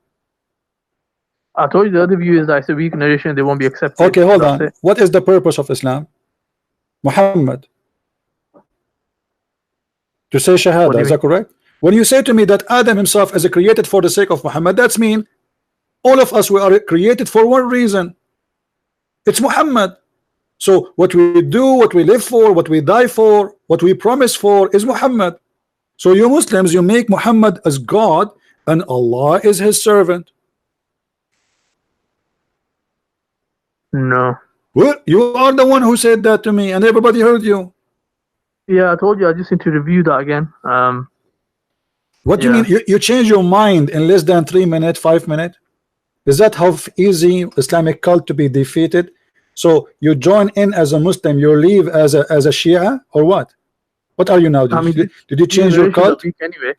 S2: I told you the other view is that it's a weak narration, they won't be accepted.
S1: Okay, hold on. What is the purpose of Islam? Muhammad. To say Shahada, is that correct? When you say to me that Adam himself is created for the sake of Muhammad, that's mean all of us, we are created for one reason. It's Muhammad. So what we do, what we live for, what we die for, what we promise for is Muhammad. So you Muslims, you make Muhammad as God and Allah is his servant.
S2: No.
S1: Well, you are the one who said that to me and everybody heard you.
S2: Yeah, I told you I just need to review that again.
S1: What do you mean? You change your mind in less than 3 minutes, 5 minutes? Is that how easy Islamic cult to be defeated? So you join in as a Muslim, you leave as a Shia, or what? What are you now? Did you change your cult?
S2: Anyway.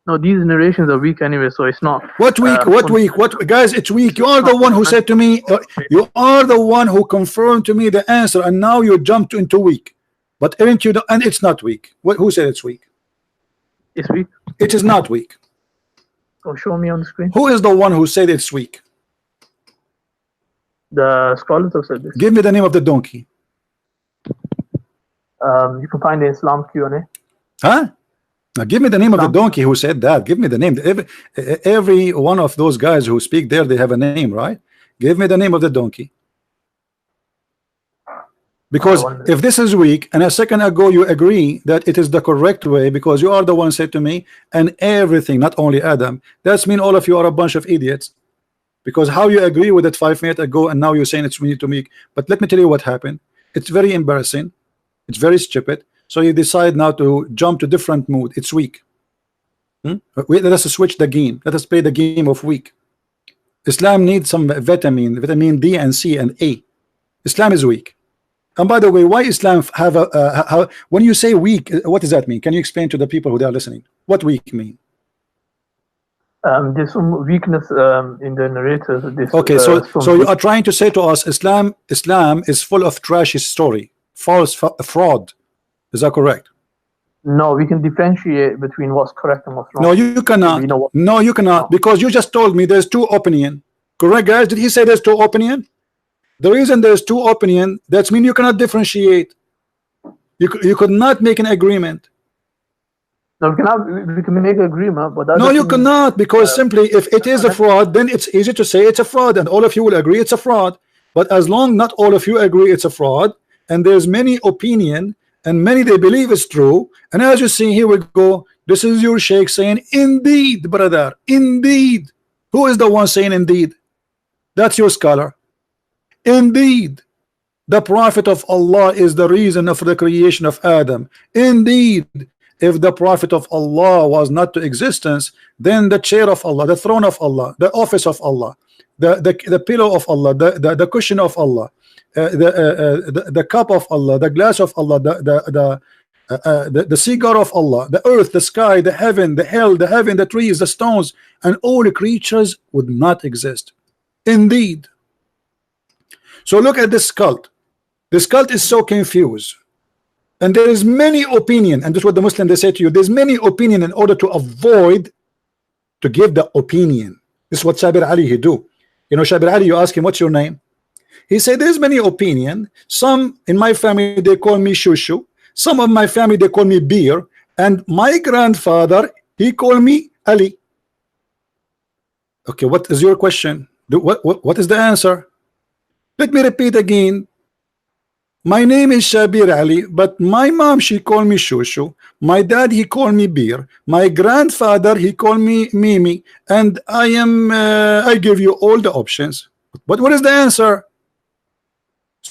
S2: No, these narrations are weak anyway, so it's not.
S1: What weak? What weak? What, guys? It's weak. You are the one who said to me. You are the one who confirmed to me the answer, and now you jumped into weak. But aren't you? And it's not weak. Who said it's weak?
S2: It's weak.
S1: It is not weak.
S2: Oh, show me on the screen.
S1: Who is the one who said it's weak?
S2: The scholars have said this.
S1: Give me the name of the donkey.
S2: You can find the Islam Q&A.
S1: Huh? Now give me the name of the donkey who said that. Give me the name. Every one of those guys who speak there, they have a name, right? Give me the name of the donkey. Because if this is weak, and a second ago you agree that it is the correct way because you are the one said to me, and everything, not only Adam, that's mean all of you are a bunch of idiots. Because how you agree with it 5 minutes ago and now you're saying it's we need to make. But let me tell you what happened. It's very embarrassing. It's very stupid. So you decide now to jump to different mood. It's weak. Let us switch the game. Let us play the game of weak. Islam needs some vitamin D and C and A. Islam is weak. And by the way, why Islam have a when you say weak, what does that mean? Can you explain to the people who are listening what weak mean?
S2: There's some weakness in the narrators.
S1: Okay, so you are trying to say to us Islam is full of trashy story, false fraud. Is that correct?
S2: No, we can differentiate between what's correct and what's wrong.
S1: No, you cannot. No, you cannot, because you just told me there's two opinion. Correct, guys? Did he say there's two opinion? The reason there's two opinion, that means you cannot differentiate. You could not make an agreement.
S2: No, we can make an agreement, but
S1: no, you cannot, because simply if it is a fraud, then it's easy to say it's a fraud, and all of you will agree it's a fraud. But as long not all of you agree it's a fraud, and there's many opinion, and many they believe it's true, and as you see here we go, this is your sheikh saying indeed, brother, indeed. Who is the one saying indeed? That's your scholar. Indeed, the prophet of Allah is the reason of the creation of Adam. Indeed, if the prophet of Allah was not to existence, then the chair of Allah, the throne of Allah, the office of Allah, the pillow of Allah, the cushion of Allah, the cup of Allah, the glass of Allah, the cigar of Allah, the earth, the sky, the heaven, the hell, the heaven, the trees, the stones, and all the creatures would not exist. Indeed. So look at this cult. This cult is so confused. And there is many opinion, and this is what the Muslim they say to you, there's many opinion in order to avoid to give the opinion. This is what Shabir Ali he do. You know, Shabir Ali, you ask him, what's your name? He said, there's many opinion. Some in my family, they call me Shushu. Some of my family, they call me Beer. And my grandfather, he called me Ali. Okay, what is your question? What is the answer? Let me repeat again. My name is Shabir Ali, but my mom, she called me Shushu. My dad, he called me Beer. My grandfather, he called me Mimi. And I give you all the options. But what is the answer?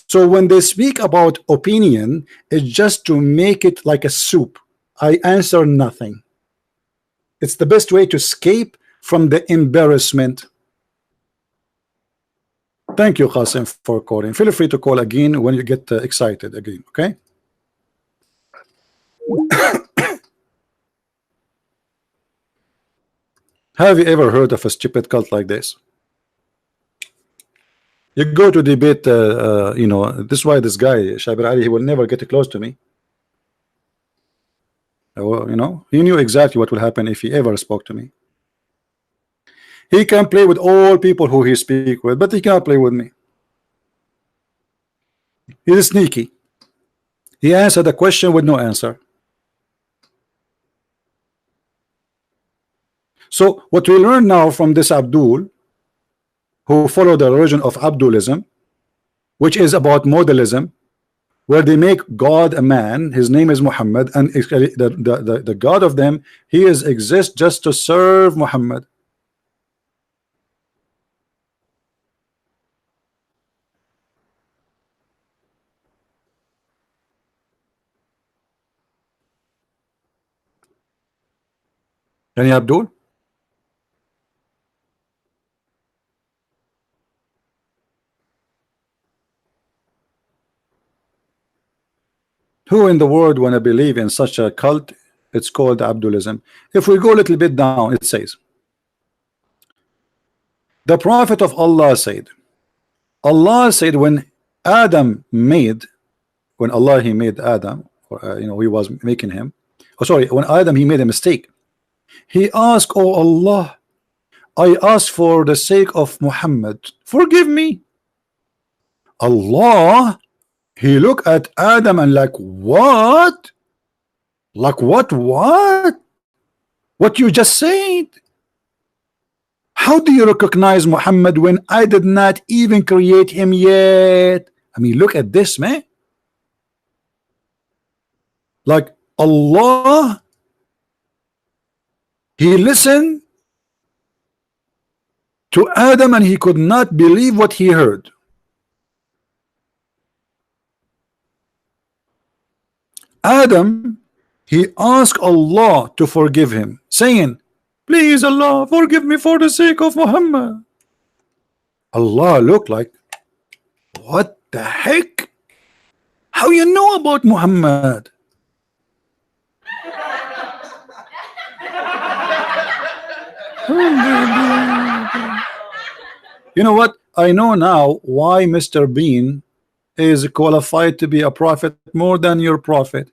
S1: So when they speak about opinion, it's just to make it like a soup. I answer nothing. It's the best way to escape from the embarrassment. Thank you, Qasim, for calling. Feel free to call again when you get excited again, okay? Have you ever heard of a stupid cult like this? You go to debate, you know, this is why this guy, Shabir Ali, he will never get close to me. You know, he knew exactly what will happen if he ever spoke to me. He can play with all people who he speak with, but he cannot play with me. He's sneaky. He answered the question with no answer. So what we learn now from this Abdul, who follow the religion of Abdulism, which is about modalism, where they make God a man, his name is Muhammad, and the God of them, he exists just to serve Muhammad. Any Abdul? Who in the world want to believe in such a cult? It's called Abdulism. If we go a little bit down, it says, the Prophet of Allah said when Adam made, when Allah he made Adam, or, you know, he was making him, oh sorry, when Adam he made a mistake, he asked, oh Allah, I ask for the sake of Muhammad, forgive me. Allah, he looked at Adam and like, what? Like what? What you just said? How do you recognize Muhammad when I did not even create him yet? I mean, look at this, man. Like Allah, he listened to Adam and he could not believe what he heard. Adam, he asked Allah to forgive him, saying, please Allah, forgive me for the sake of Muhammad. Allah looked like, what the heck? How you know about Muhammad? You know what? I know now why Mr. Bean is qualified to be a prophet more than your prophet.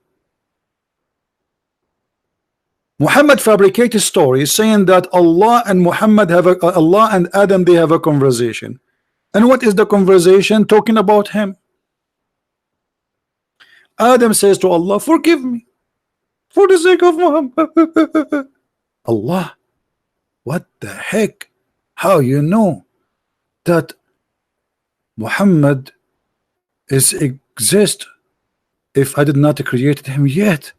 S1: Muhammad fabricated stories saying that Allah and Muhammad have Allah and Adam, they have a conversation. And what is the conversation? Talking about him. Adam says to Allah, forgive me for the sake of Muhammad. Allah, what the heck? How you know that Muhammad exists if I did not create him yet?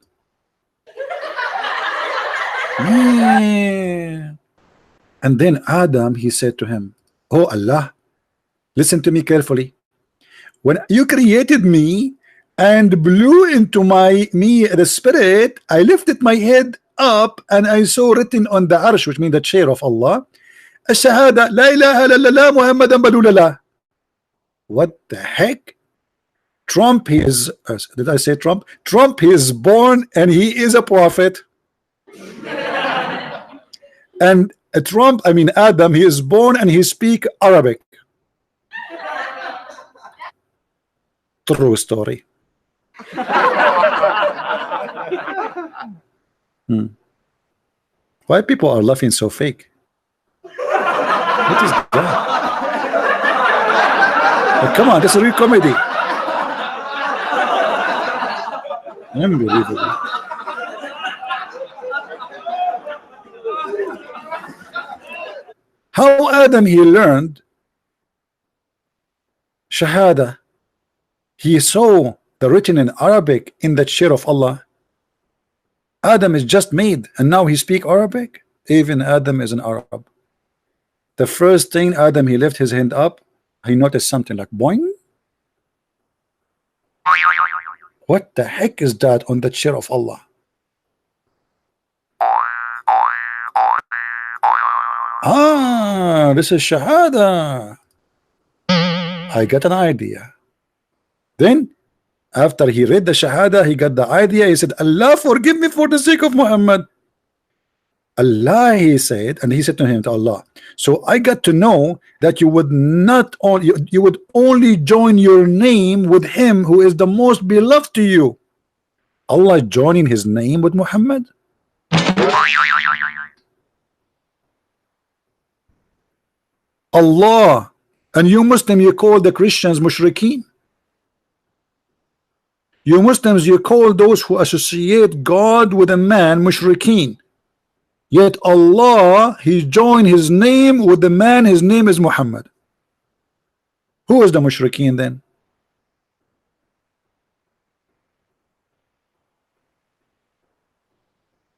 S1: Yeah. And then Adam, he said to him, oh Allah, listen to me carefully. When you created me and blew into me the spirit, I lifted my head up and I saw written on the arsh, which means the chair of Allah, Shahada, La ilaha illallah Muhammadan Rasulullah. What the heck? Trump, he is, did I say Trump? Trump, he is born and he is a prophet. And Trump, I mean Adam, he is born and he speak Arabic. True story. Why people are laughing so fake? What is that? Like, come on, this is a real comedy. Unbelievable. How Adam he learned Shahada? He saw the written in Arabic in the chair of Allah. Adam is just made and now he speak Arabic. Even Adam is an Arab. The first thing Adam, he left his hand up, he noticed something like boing. What the heck is that on the chair of Allah? Ah, this is Shahada. I got an idea. Then after he read the Shahada, he got the idea. He said, Allah, forgive me for the sake of Muhammad. Allah, he said, and he said to him, to Allah, so I got to know that you would not only, you would only join your name with him who is the most beloved to you. Allah joining his name with Muhammad? Allah, and you Muslim, you call the Christians mushrikeen. You Muslims, you call those who associate God with a man mushrikeen. Yet Allah, he joined his name with the man, his name is Muhammad. Who is the mushrikeen then?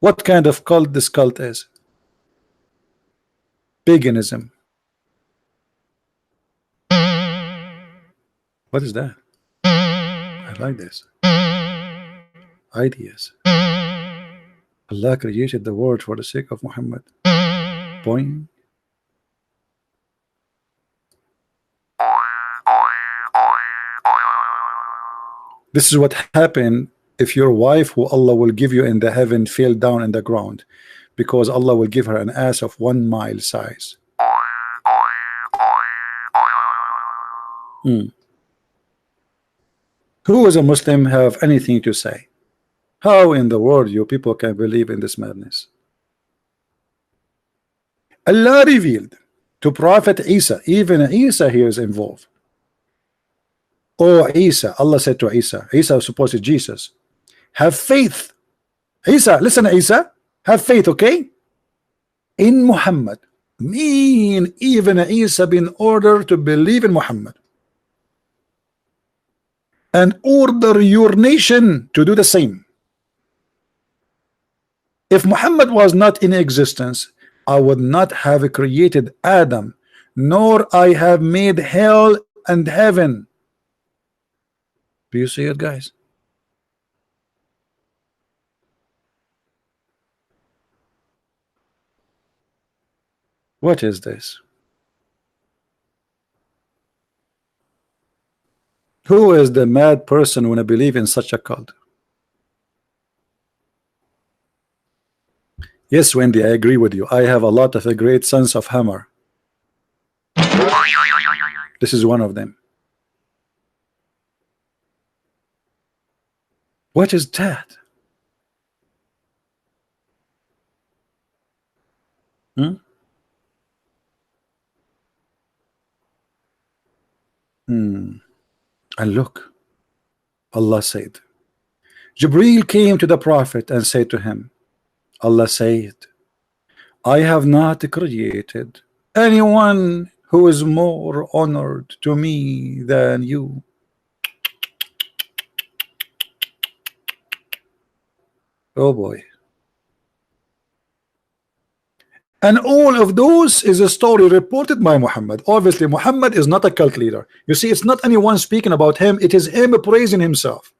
S1: What kind of cult this cult is? Paganism. What is that? I like this. Ideas. Allah created the world for the sake of Muhammad. Point. This is what happened if your wife, who Allah will give you in the heaven, fell down in the ground, because Allah will give her an ass of 1 mile size. Who as a Muslim have anything to say? How in the world you people can believe in this madness? Allah revealed to Prophet Isa, even Isa here is involved. Oh Isa, Allah said to Isa, Isa was supposed to Jesus, have faith. Isa, listen Isa, have faith, okay? In Muhammad. Mean even Isa been ordered to believe in Muhammad. And order your nation to do the same. If Muhammad was not in existence, I would not have created Adam, nor I have made hell and heaven. Do you see it, guys? What is this? Who is the mad person when I believe in such a cult? Yes, Wendy, I agree with you. I have a lot of a great sense of humor. This is one of them. What is that? And look, Allah said, Jibreel came to the Prophet and said to him, Allah said, I have not created anyone who is more honored to me than you. Oh boy. And all of those is a story reported by Muhammad. Obviously, Muhammad is not a cult leader. You see, it's not anyone speaking about him. It is him praising himself.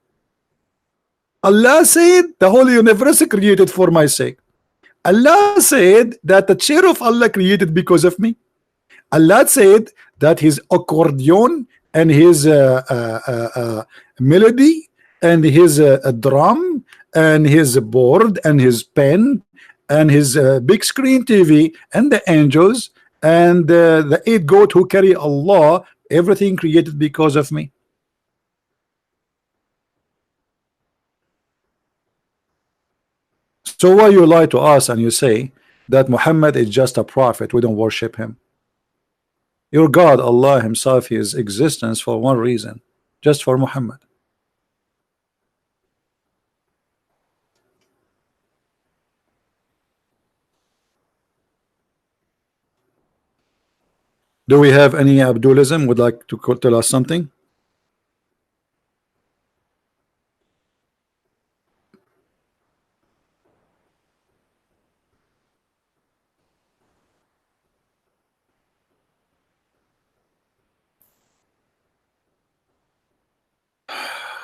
S1: Allah said, the whole universe created for my sake. Allah said that the chair of Allah created because of me. Allah said that his accordion and his melody and his drum and his board and his pen and his big screen TV and the angels and the 8 goat who carry Allah, everything created because of me. So why you lie to us and you say that Muhammad is just a prophet, we don't worship him? Your God, Allah himself, his existence for one reason, just for Muhammad. Do we have any Abdulism would like to tell us something?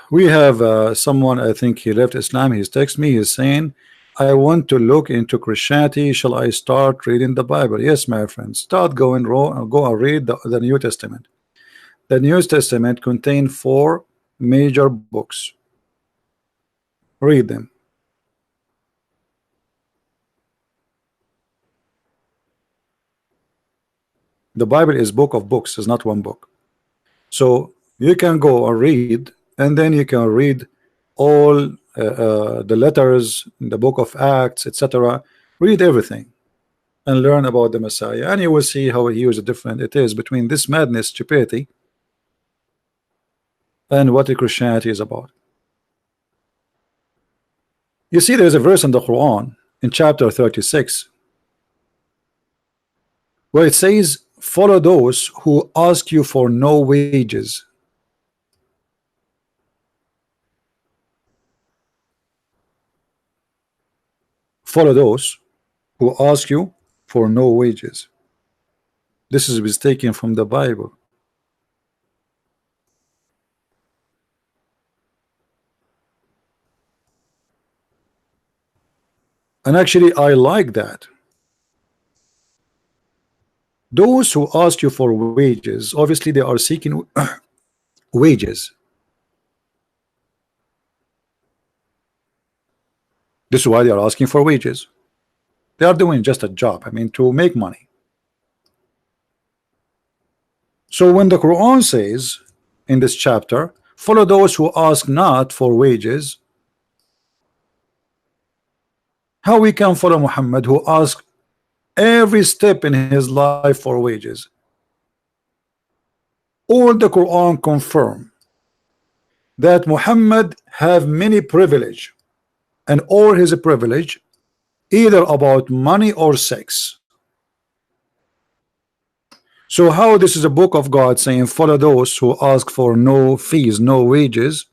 S1: We have someone, I think he left Islam, he's texted me, he's saying, I want to look into Christianity, shall I start reading the Bible? Yes, my friend, start going, go and read the New Testament. The New Testament contains 4 major books. Read them. The Bible is book of books, it's not one book. So you can go and read, and then you can read all the letters in the book of Acts, etc. Read everything and learn about the Messiah, and you will see how huge a difference it is between this madness, stupidity, and what the Christianity is about. You see, there is a verse in the Quran in chapter 36 where it says, follow those who ask you for no wages. Follow those who ask you for no wages. This is taken from the Bible. And actually, I like that. Those who ask you for wages, obviously they are seeking wages. This is why they are asking for wages. They are doing just a job, I mean, to make money. So when the Quran says in this chapter, follow those who ask not for wages, how we can follow Muhammad who asks every step in his life for wages? All the Quran confirm that Muhammad have many privilege, and all his privilege either about money or sex. So how this is a book of God saying follow those who ask for no fees, no wages,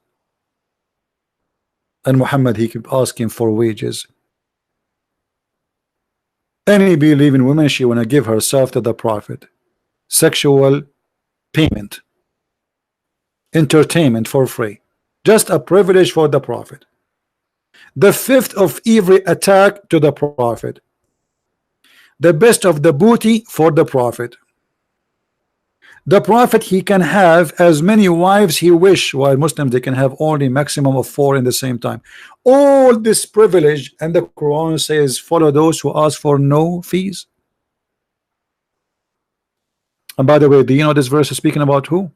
S1: and Muhammad he keep asking for wages? Any believing woman, she wanna give herself to the prophet. Sexual payment, entertainment for free, just a privilege for the prophet. The fifth of every attack to the prophet. The best of the booty for the prophet. The prophet, he can have as many wives he wish, while Muslims they can have only maximum of 4 in the same time. All this privilege, and the Quran says follow those who ask for no fees. And by the way, do you know this verse is speaking about who?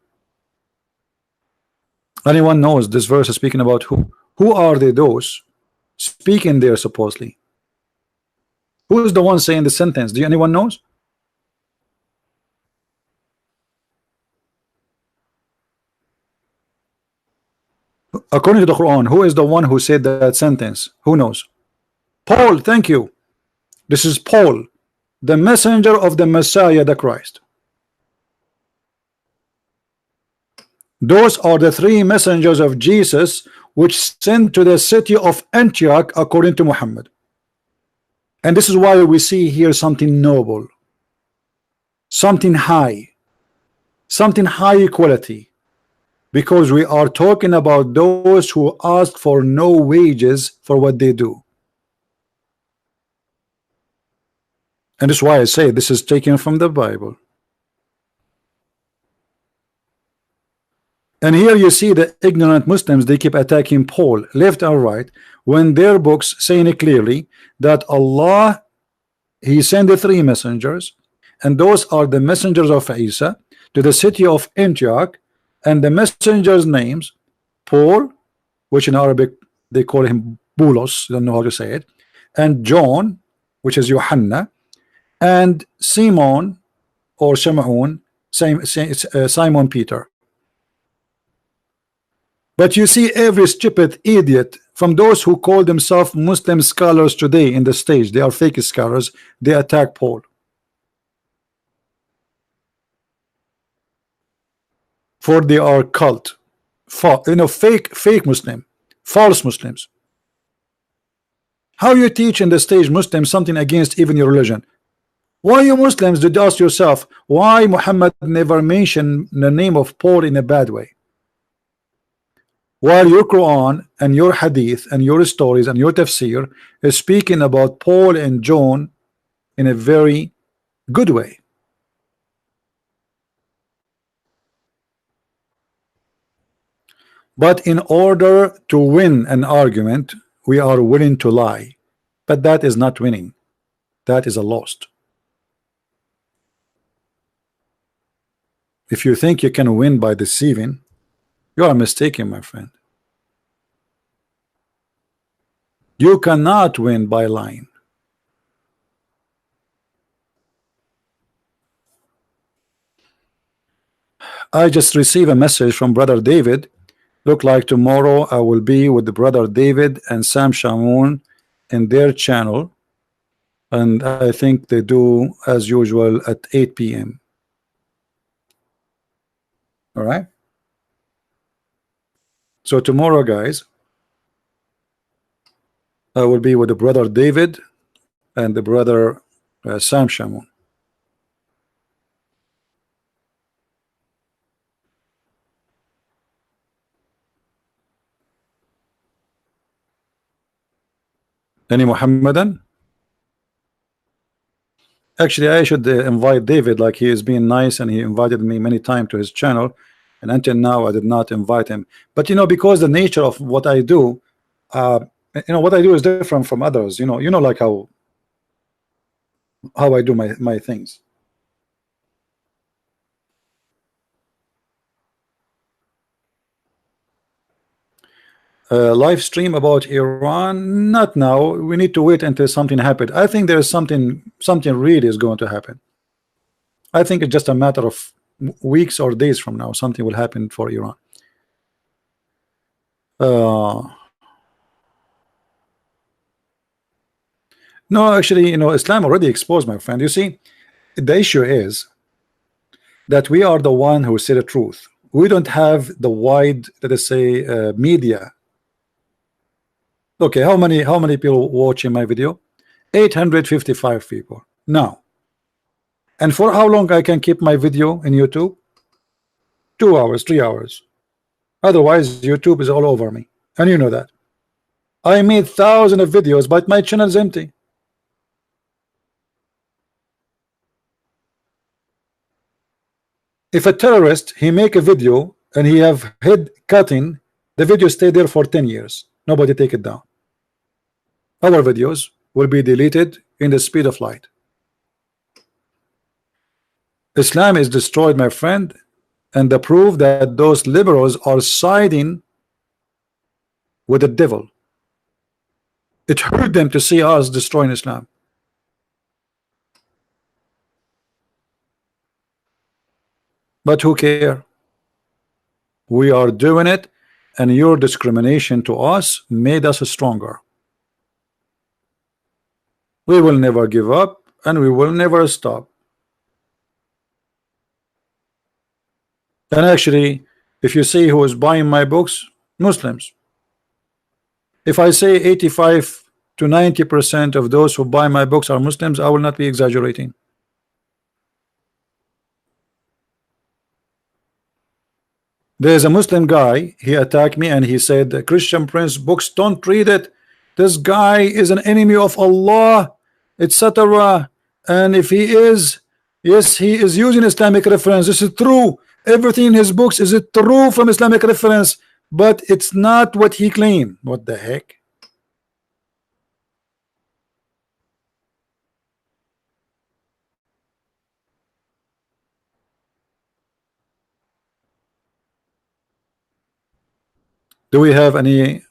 S1: Anyone knows this verse is speaking about who? Who are they, those speaking there supposedly? Who is the one saying the sentence? Do anyone knows? According to the Quran, who is the one who said that sentence? Who knows? Paul, thank you. This is Paul, the messenger of the Messiah, the Christ. Those are the 3 messengers of Jesus which sent to the city of Antioch according to Muhammad. And this is why we see here something noble, something high quality, because we are talking about those who ask for no wages for what they do. And that's why I say this is taken from the Bible. And here you see the ignorant Muslims, they keep attacking Paul left and right, when their books saying it clearly that Allah, he sent the 3 messengers, and those are the messengers of Isa to the city of Antioch, and the messengers names Paul, which in Arabic they call him Bulos, don't know how to say it, and John, which is Yohanna, and Simon or Shamaun, Simon Peter. But you see every stupid idiot from those who call themselves Muslim scholars today in the stage, they are fake scholars, they attack Paul. For they are cult, fake Muslim, false Muslims. How you teach in the stage Muslims something against even your religion? Why you Muslims did ask yourself why Muhammad never mentioned the name of Paul in a bad way? While your Quran and your Hadith and your stories and your tafsir is speaking about Paul and John in a very good way. But in order to win an argument, we are willing to lie. But that is not winning. That is a lost. If you think you can win by deceiving, you are mistaken, my friend. You cannot win by lying. I just received a message from Brother David. Look like tomorrow I will be with the Brother David and Sam Shamoun in their channel, and I think they do as usual at 8 p.m. All right. So tomorrow, guys, I will be with the Brother David and the Brother Sam Shamoun. Any Muhammadan? Actually, I should invite David, like he is being nice and he invited me many times to his channel, and until now I did not invite him. But you know, because the nature of what I do, what I do is different from others. Like how I do my things. Live stream about Iran? Not now. We need to wait until something happens. I think there is something really is going to happen. I think it's just a matter of weeks or days from now. Something will happen for Iran. No, actually, Islam already exposed, my friend. You see, the issue is that we are the one who say the truth. We don't have the wide, let us say, media. Okay, how many people watching my video? 855 people now. And for how long I can keep my video in YouTube? 2 hours, 3 hours. Otherwise YouTube is all over me, and you know that. I made thousands of videos, but my channel is empty. If a terrorist, he make a video and he have head cutting, the video stay there for 10 years. Nobody take it down. Our videos will be deleted in the speed of light. Islam is destroyed, my friend, and the proof that those liberals are siding with the devil. It hurt them to see us destroying Islam. But who care? We are doing it, and your discrimination to us made us stronger. We will never give up, and we will never stop. And actually, if you see who is buying my books, Muslims. If I say 85 to 90% of those who buy my books are Muslims, I will not be exaggerating. There's a Muslim guy, he attacked me and he said, the Christian Prince books, don't read it. This guy is an enemy of Allah, etc. And if he is, yes, he is using Islamic reference. This is true. Everything in his books is it true from Islamic reference, but it's not what he claimed. What the heck? Do we have any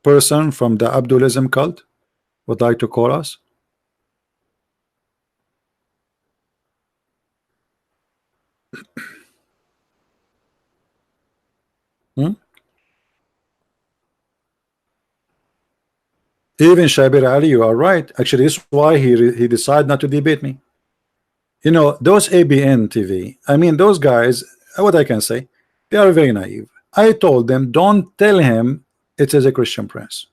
S1: person from the Abdulism cult would like to call us? Even Shabir Ali, you are right. Actually, this is why he decided not to debate me. You know, those ABN TV, I mean, those guys, what I can say, they are very naive. I told them, don't tell him it is a Christian Prince.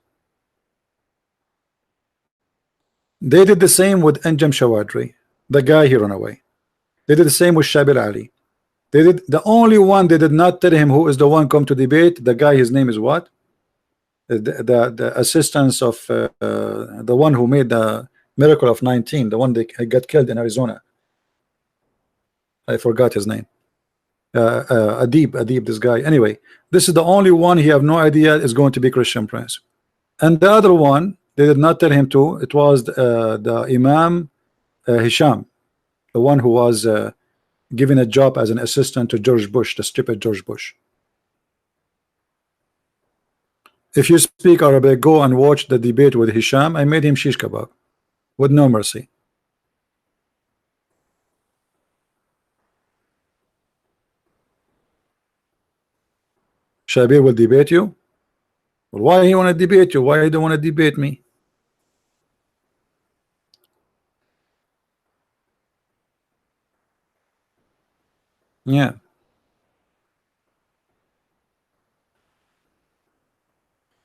S1: They did the same with Anjam Shawadri, the guy he ran away. They did the same with Shabir Ali. They did. The only one they did not tell him who is the one come to debate, the guy, his name is what? The assistants of the one who made the miracle of 19, the one that got killed in Arizona. I forgot his name. Adib, this guy. Anyway, this is the only one he have no idea is going to be Christian Prince. And the other one, they did not tell him to. It was the Imam Hisham, the one who was given a job as an assistant to George Bush, the stupid George Bush. If you speak Arabic, go and watch the debate with Hisham. I made him shish kebab with no mercy. Shabir will debate you. Well, why he want to debate you? Why he don't want to debate me? Yeah.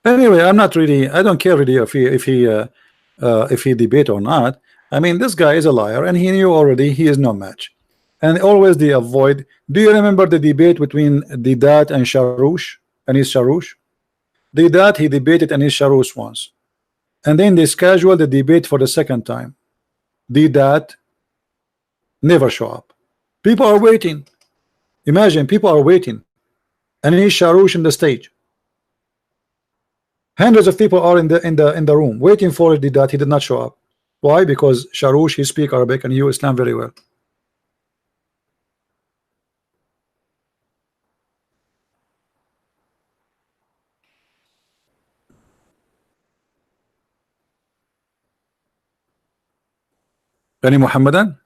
S1: Anyway, I'm not really. I don't care really if he debate or not. I mean, this guy is a liar, and he knew already he is no match. And always they avoid. Do you remember the debate between Didat and Sharoush? Anis Sharoush? Didat, he debated Anis Sharoush once, and then they scheduled the debate for the second time. Didat never show up. People are waiting. Imagine, people are waiting. Anis Sharoush in the stage. Hundreds of people are in the room waiting for Didat. He did not show up. Why? Because Sharoush, he speak Arabic and knew Islam very well. Any Muhammadan?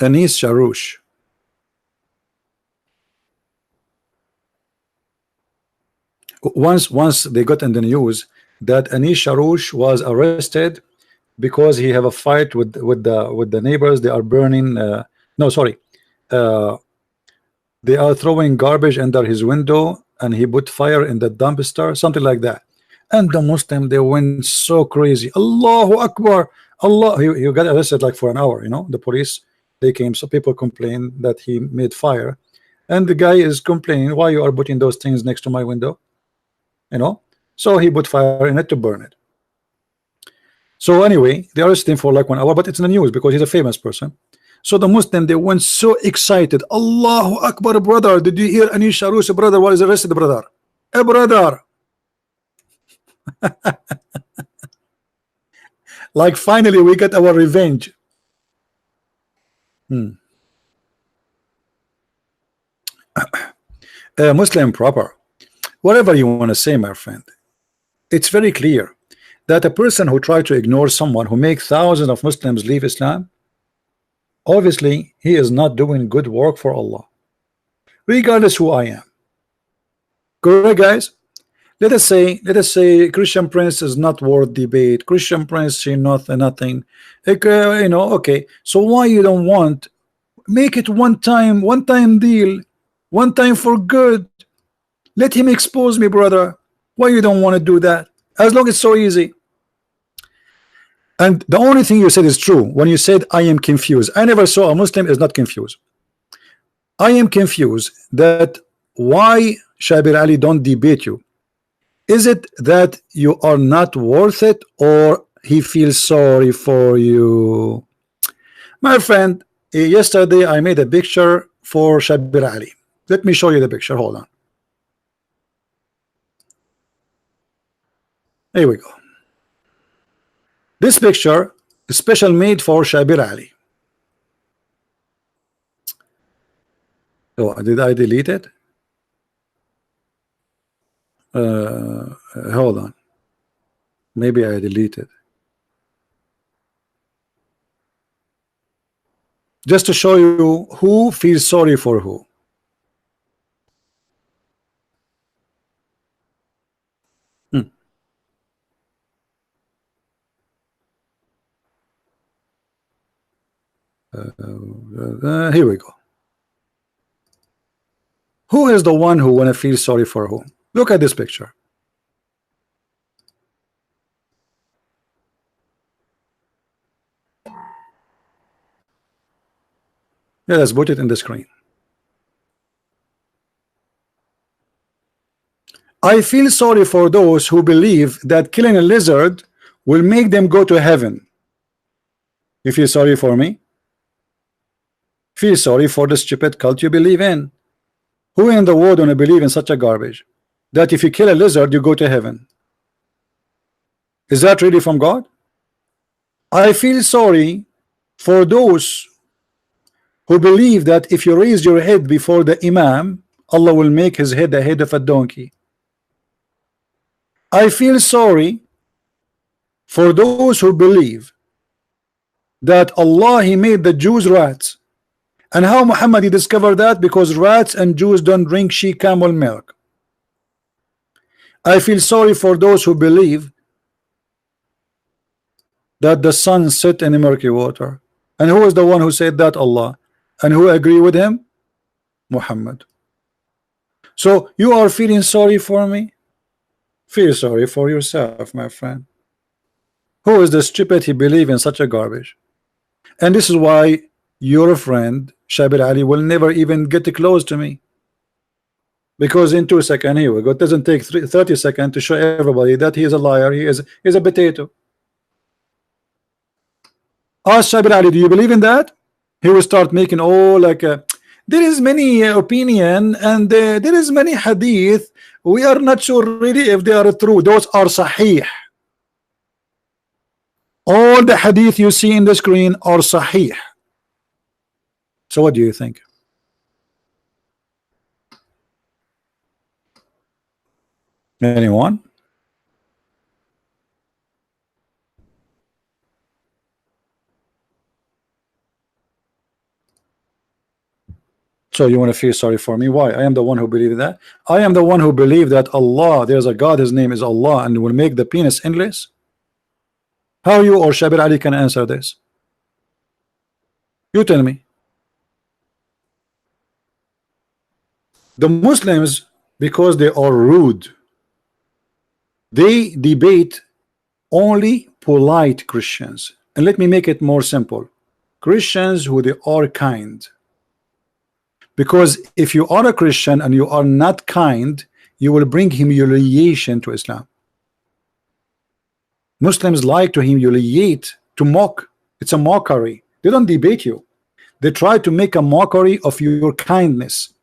S1: Anis Sharoush. Once they got in the news that Anis Sharoush was arrested because he have a fight with the neighbors. They are burning. No, sorry. They are throwing garbage under his window, and he put fire in the dumpster, something like that. And the Muslim, they went so crazy. Allahu Akbar, Allah. He got arrested like for an hour. You know, the police, they came, so people complained that he made fire, and the guy is complaining, why you are putting those things next to my window, you know. So he put fire in it to burn it. So anyway, they arrested him for like 1 hour, but it's in the news because he's a famous person. So the Muslim, they went so excited. Allahu Akbar, brother. Did you hear Anisha Rus, brother was arrested, brother? Hey, brother. Like finally we got our revenge. Muslim proper. Whatever you want to say, my friend, it's very clear that a person who try to ignore someone who makes thousands of Muslims leave Islam, obviously he is not doing good work for Allah, regardless who I am. Correct, guys? Let us say Christian Prince is not worth debate. Christian Prince, she nothing. You know, okay. So why you don't want make it one time deal, one time for good? Let him expose me, brother. Why you don't want to do that? As long as it's so easy. And the only thing you said is true when you said I am confused. I never saw a Muslim is not confused. I am confused that why Shabir Ali don't debate you. Is it that you are not worth it, or he feels sorry for you? My friend, yesterday I made a picture for Shabir Ali. Let me show you the picture. Hold on. Here we go. This picture is special made for Shabir Ali. Oh, did I delete it? Hold on. Maybe I deleted. Just to show you who feels sorry for who. Here we go. Who is the one who wanna feel sorry for who? Look at this picture. Yeah, let's put it in the screen. I feel sorry for those who believe that killing a lizard will make them go to heaven. You feel sorry for me? Feel sorry for the stupid cult you believe in. Who in the world wanna believe in such a garbage? That if you kill a lizard, you go to heaven. Is that really from God? I feel sorry for those who believe that if you raise your head before the Imam, Allah will make his head the head of a donkey. I feel sorry for those who believe that Allah, he made the Jews rats. And how Muhammad he discovered that? Because rats and Jews don't drink she camel milk. I feel sorry for those who believe that the sun set in the murky water. And who is the one who said that? Allah. And who agree with him? Muhammad. So you are feeling sorry for me? Feel sorry for yourself, my friend. Who is the stupid he believe in such a garbage? And this is why your friend Shabir Ali will never even get close to me, because in 2 seconds, here we go, it doesn't take 30 seconds to show everybody that he is a liar, he is a potato. Ask Shabir Ali, do you believe in that? He will start making there is many opinion, and there is many hadith, we are not sure really if they are true. Those are sahih. All the hadith you see in the screen are sahih. So what do you think? Anyone? So you want to feel sorry for me? Why? I am the one who believe that. I am the one who believe that Allah, there's a God, his name is Allah, and will make the penis endless. How you or Shabir Ali can answer this? You tell me. The Muslims, Because they are rude. They debate only polite Christians. And let me make it more simple. Christians who they are kind. Because if you are a Christian and you are not kind, you will bring humiliation to Islam. Muslims like to humiliate, to mock. It's a mockery. They don't debate you. They try to make a mockery of your kindness.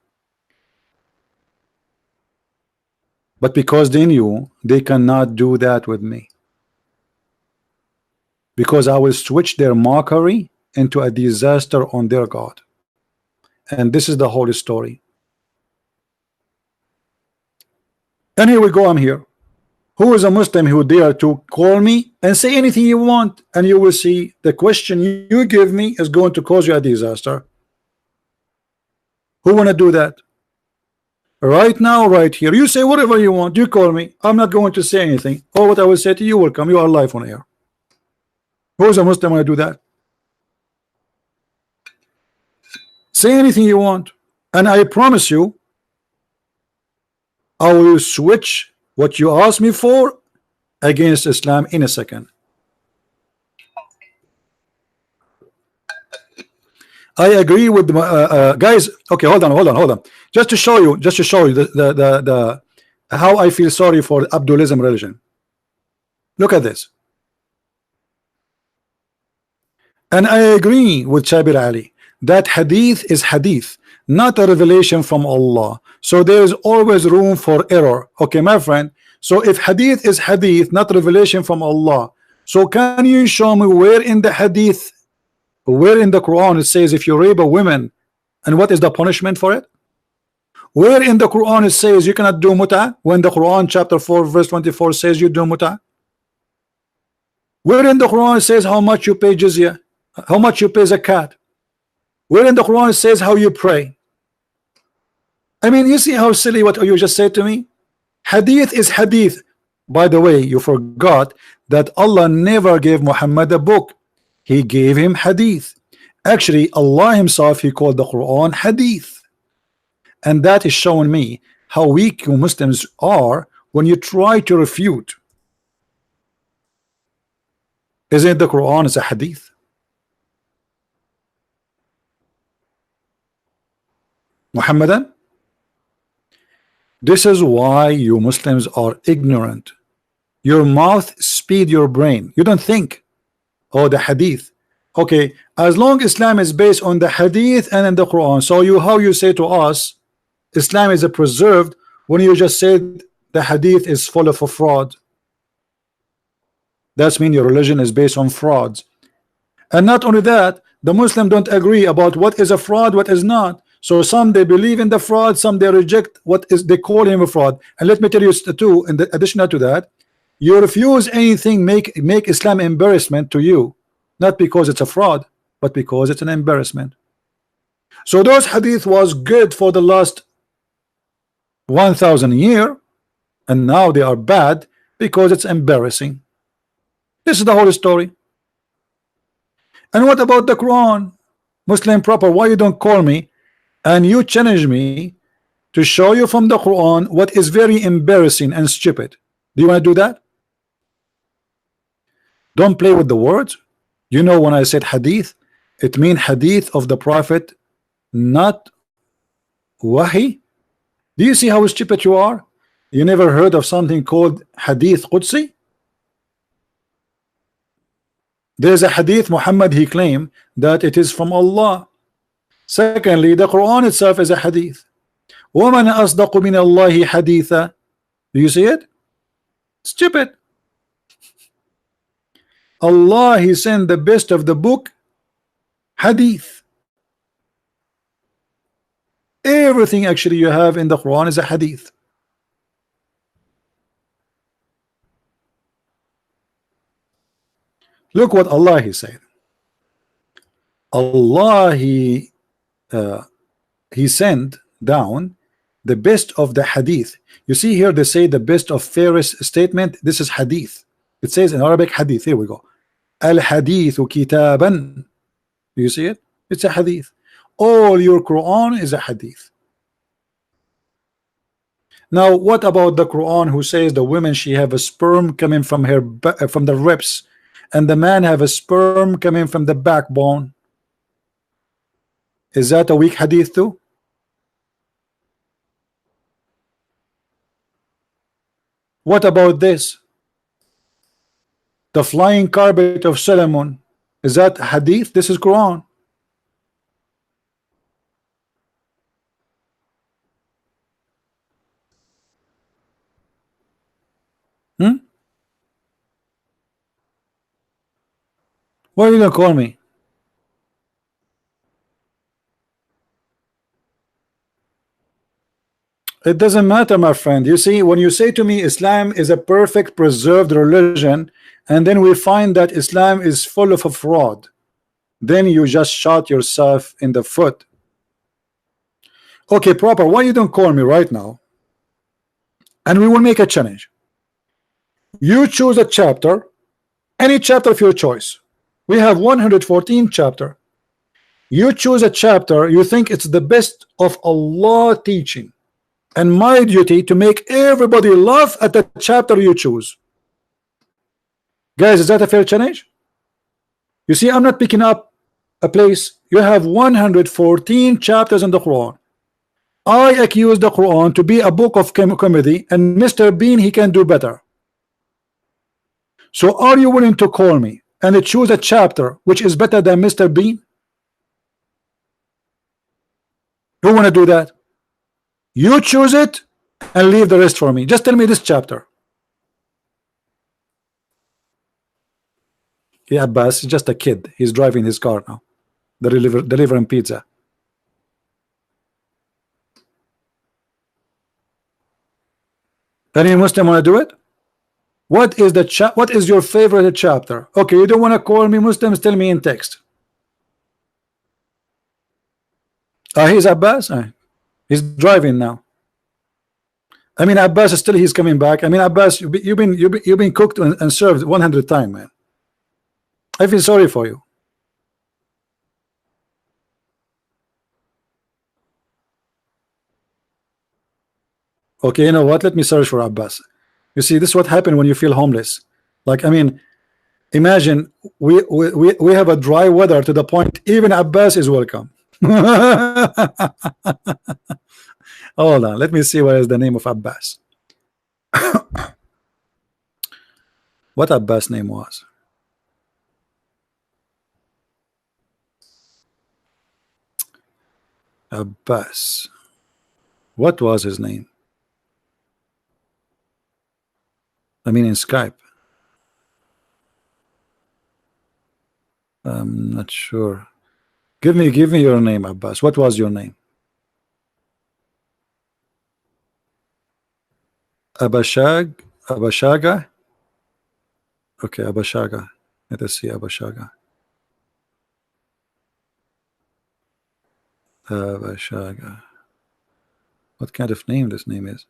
S1: But because they knew they cannot do that with me. Because I will switch their mockery into a disaster on their God. And this is the whole story. And here we go, I'm here. Who is a Muslim who dare to call me and say anything you want, and you will see the question you give me is going to cause you a disaster. Who want to do that? Right now, right here, you say whatever you want, you call me, I'm not going to say anything. Or what I will say to you will come, you are live on air. Who is a Muslim want to do that? Say anything you want, and I promise you I will switch what you asked me for against Islam in a second. I agree with guys. Okay, hold on. Just to show you the how I feel sorry for Abdulism religion. Look at this. And I agree with Shabir Ali that hadith is hadith, not a revelation from Allah. So there is always room for error. Okay, my friend. So if hadith is hadith, not revelation from Allah, so can you show me where in the hadith, where in the Quran it says if you rape a woman, and what is the punishment for it? Where in the Quran it says you cannot do muta, when the Quran chapter 4 verse 24 says you do muta? Where in the Quran it says how much you pay jizya, how much you pay zakat? Where in the Quran it says how you pray? I mean, you see how silly what you just said to me? Hadith is hadith. By the way, you forgot that Allah never gave Muhammad a book. He gave him hadith. Actually, Allah himself, he called the Quran hadith. And that is showing me how weak you Muslims are when you try to refute. Isn't the Quran is a hadith? Muhammadan? This is why you Muslims are ignorant. Your mouth speed your brain. You don't think. Oh, the hadith. Okay, as long Islam is based on the hadith and in the Quran, so you how you say to us Islam is a preserved when you just said the hadith is full of a fraud. That's mean your religion is based on frauds. And not only that, the Muslim don't agree about what is a fraud, what is not. So some they believe in the fraud, some they reject what is they call him a fraud. And let me tell you too, in addition to that, you refuse anything make Islam embarrassment to you, not because it's a fraud, but because it's an embarrassment. So those hadith was good for the last 1,000 years, and now they are bad because it's embarrassing. This is the whole story. And what about the Quran? Muslim proper, why you don't call me and you challenge me to show you from the Quran what is very embarrassing and stupid? Do you want to do that? Don't play with the words. You know, when I said hadith, it means hadith of the Prophet, not wahi. Do you see how stupid you are? You never heard of something called hadith Qudsi? There's a hadith Muhammad, he claimed that it is from Allah. Secondly, the Quran itself is a hadith. وَمَنْ أَصْدَقُ مِنَ اللَّهِ حَدِيثًا. Do you see it? Stupid. Allah, he sent the best of the book, hadith. Everything actually you have in the Quran is a hadith. Look what Allah he said. Allah he sent down the best of the hadith. You see here they say the best of fairest statement. This is hadith. It says in Arabic hadith. Here we go. Al hadithu kitaban. Do you see it? It's a hadith. All your Quran is a hadith. Now, what about the Quran, who says the woman, she have a sperm coming from her from the ribs, and the man have a sperm coming from the backbone? Is that a weak hadith too? What about this? The flying carpet of Solomon. Is that hadith? This is Quran. Why are you gonna call me? It doesn't matter, my friend. You see, when you say to me Islam is a perfect preserved religion, and then we find that Islam is full of a fraud, then you just shot yourself in the foot. Okay, proper. Why you don't call me right now? And we will make a challenge. You choose a chapter, any chapter of your choice. We have 114 chapter. You choose a chapter you think it's the best of Allah teaching, and my duty to make everybody laugh at the chapter you choose. Guys, is that a fair challenge? You see, I'm not picking up a place. You have 114 chapters in the Quran. I accuse the Quran to be a book of comedy, and Mr. Bean, he can do better. So are you willing to call me and choose a chapter which is better than Mr. Bean? Who want to do that? You choose it and leave the rest for me. Just tell me this chapter. Yeah, Abbas is just a kid. He's driving his car now. Delivering pizza. Any Muslim want to do it? What is the what is your favorite chapter? Okay, you don't want to call me Muslims, tell me in text. He's Abbas. He's driving now. I mean, Abbas still, he's coming back. I mean, Abbas, you've been cooked and served 100 times, man. I feel sorry for you. Okay, you know what? Let me search for Abbas. You see, this is what happened when you feel homeless. Like, I mean, imagine we have a dry weather to the point even Abbas is welcome. Hold on, let me see what is the name of Abbas. What Abbas' name was? Abbas. What was his name? I mean, in Skype. I'm not sure. Give me your name, Abbas. What was your name? Abashaga? Okay, Abashaga. Let us see Abashaga. Abashaga. What kind of name this name is?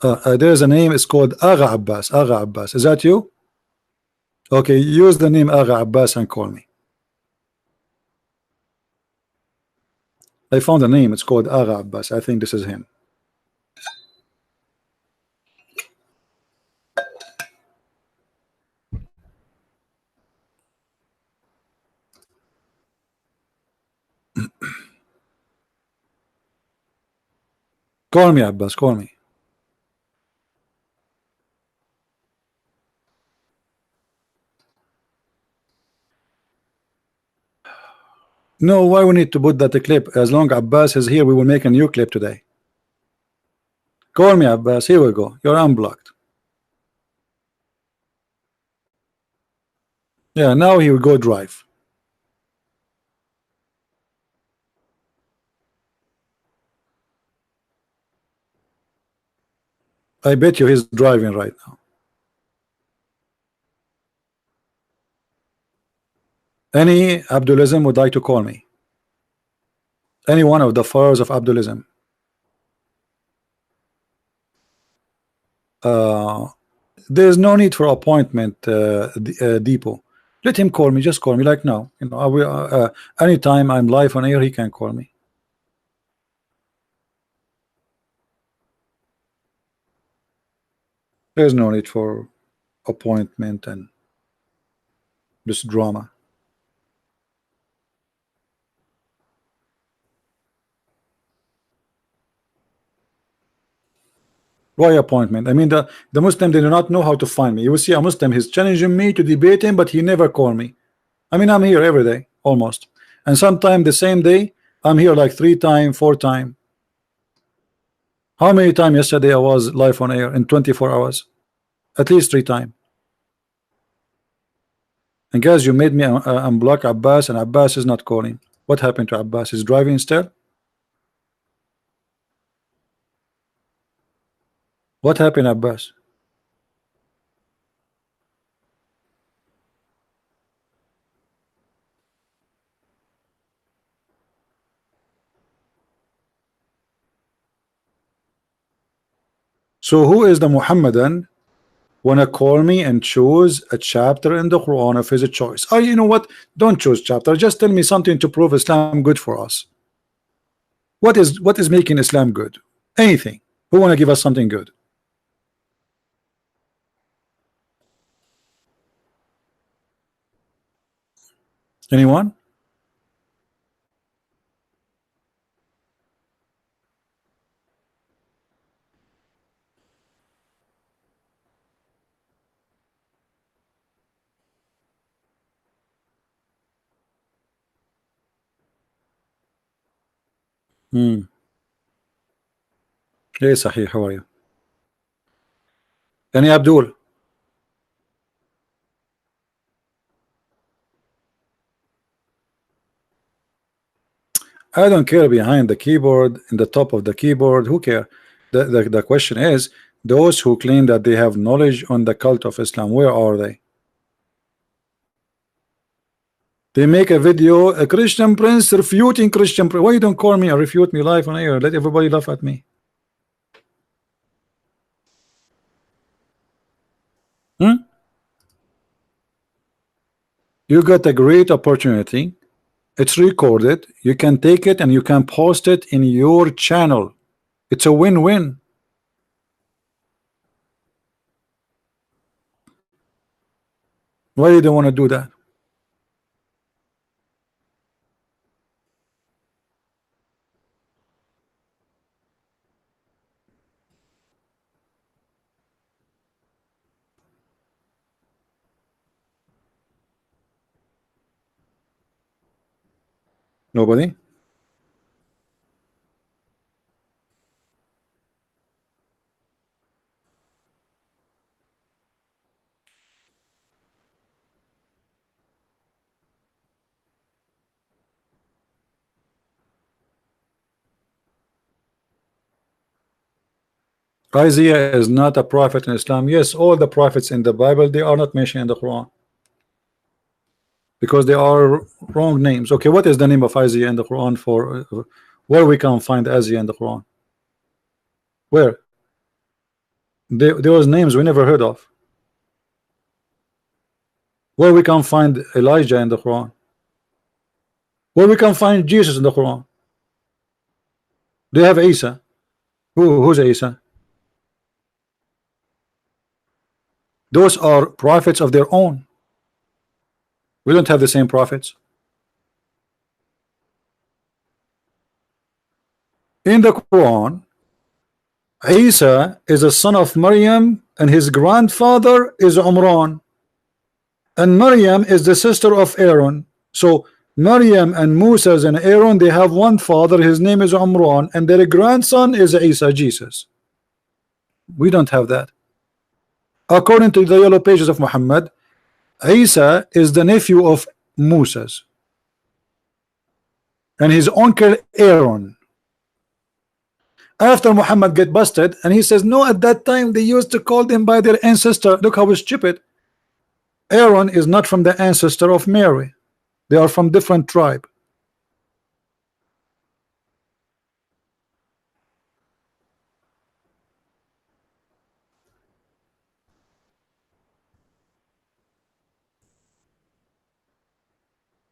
S1: There's a name, it's called Agha Abbas. Agha Abbas. Is that you? Okay, use the name Agha Abbas and call me. I found a name, it's called Agha Abbas. I think this is him. Call me, Abbas, call me. No, why we need to put that clip? As long as Abbas is here, we will make a new clip today. Call me, Abbas. Here we go. You're unblocked. Yeah, now he will go drive. I bet you he's driving right now. Any Abdulism would like to call me? Any one of the followers of Abdulism? There's no need for appointment, Depot. Let him call me. Just call me like now. You know, I will, anytime I'm live on air, he can call me. There's no need for appointment and this drama. Why appointment? I mean, the Muslim, they do not know how to find me. You will see a Muslim, he's challenging me to debate him, but he never call me. I mean, I'm here every day almost, and sometimes the same day I'm here like 3 times, 4 times. How many times yesterday I was live on air in 24 hours? At least 3 times. And guys, you made me unblock Abbas, and Abbas is not calling. What happened to Abbas? Is driving still? What happened, Abbas? So who is the Muhammadan wanna call me and choose a chapter in the Quran of his choice? Oh, you know what? Don't choose chapter. Just tell me something to prove Islam good for us. What is making Islam good? Anything. Who wanna give us something good? Anyone? Hey, Sahih, how are you? Any Abdul? I don't care behind the keyboard, in the top of the keyboard. Who care? The question is, those who claim that they have knowledge on the cult of Islam, where are they? They make a video, a Christian prince refuting Christian prince. Why you don't call me or refute me live on air? Let everybody laugh at me. You got a great opportunity. It's recorded. You can take it and you can post it in your channel. It's a win-win. Why you don't want to do that? Nobody? Isaiah is not a prophet in Islam. Yes, all the prophets in the Bible, they are not mentioned in the Quran because they are wrong names. Okay, what is the name of Isaiah in the Quran for where we can find Isaiah in the Quran? Where? There was names we never heard of. Where we can find Elijah in the Quran? Where we can find Jesus in the Quran? They have Isa. Who's Isa? Those are prophets of their own. We don't have the same prophets. In the Quran, Isa is a son of Maryam and his grandfather is Umran, and Maryam is the sister of Aaron. So Maryam and Moses and Aaron, they have one father, his name is Umran, and their grandson is Isa, Jesus. We don't have that. According to the yellow pages of Muhammad, Isa is the nephew of Moses and his uncle Aaron. After Muhammad get busted, and he says, no, at that time they used to call them by their ancestor. Look how stupid. Aaron is not from the ancestor of Mary. They are from different tribe.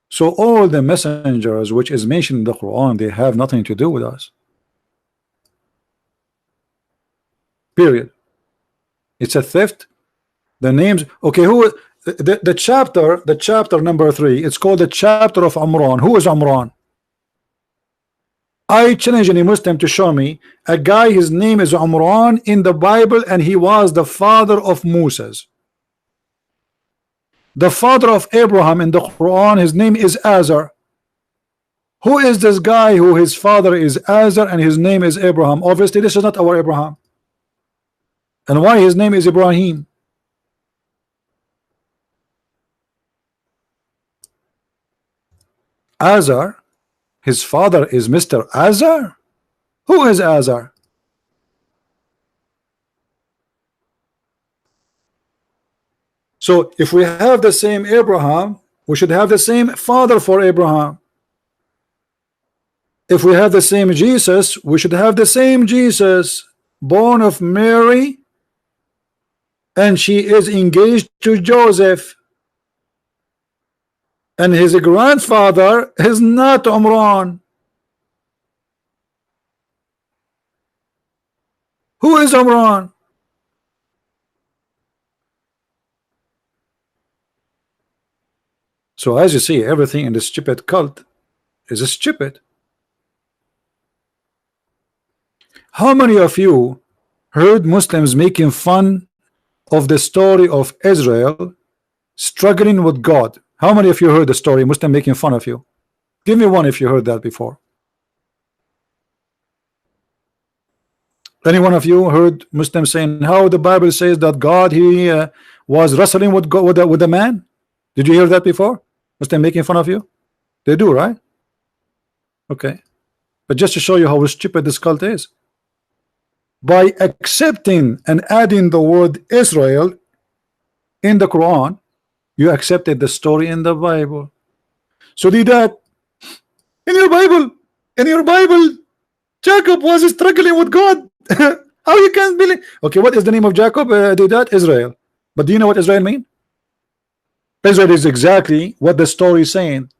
S1: So all the messengers which is mentioned in the Quran, they have nothing to do with us. Period. It's a theft. The names. Okay, who the chapter number 3? It's called the chapter of Amran. Who is Amran? I challenge any Muslim to show me a guy, his name is Amran in the Bible, and he was the father of Moses. The father of Abraham in the Quran, his name is Azar. Who is this guy who his father is Azar and his name is Abraham? Obviously this is not our Abraham. And why his name is Ibrahim? Azar, his father is Mr. Azar. Who is Azar? So if we have the same Abraham, we should have the same father for Abraham. If we have the same Jesus, we should have the same Jesus, born of Mary, and she is engaged to Joseph, and his grandfather is not Umran. Who is Umran? So as you see, everything in the stupid cult is stupid. How many of you heard Muslims making fun of the story of Israel struggling with God? How many of you heard the story, Muslim making fun of you? Give me one if you heard that before. Any one of you heard Muslims saying how the Bible says that God was wrestling with God, with a man? Did you hear that before? Muslim making fun of you? They do, right? Okay, but just to show you how stupid this cult is, by accepting and adding the word Israel in the Quran, you accepted the story in the Bible. So did that in your Bible, Jacob was struggling with God. How you can believe? Okay, what is the name of Jacob? Did that Israel? But do you know what Israel mean? Israel is exactly what the story is saying.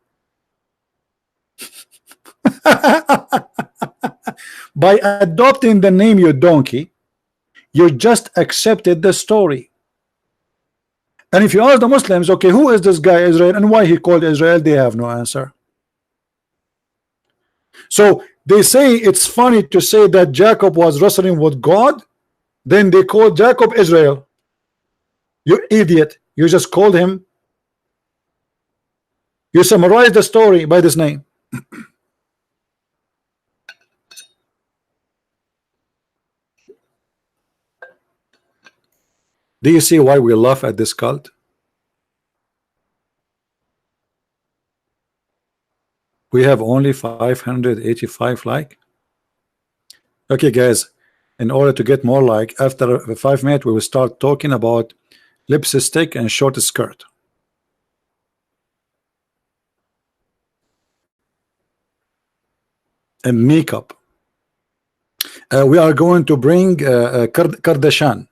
S1: By adopting the name, you donkey, you just accepted the story. And if you ask the Muslims, okay, who is this guy Israel and why he called Israel, they have no answer. So they say it's funny to say that Jacob was wrestling with God, then they called Jacob Israel. You idiot, you just called him, you summarized the story by this name. Do you see why we laugh at this cult? We have only 585 like. Okay guys, in order to get more like, after 5 minutes we will start talking about lipstick and short skirt. And makeup. We are going to bring Kardashian.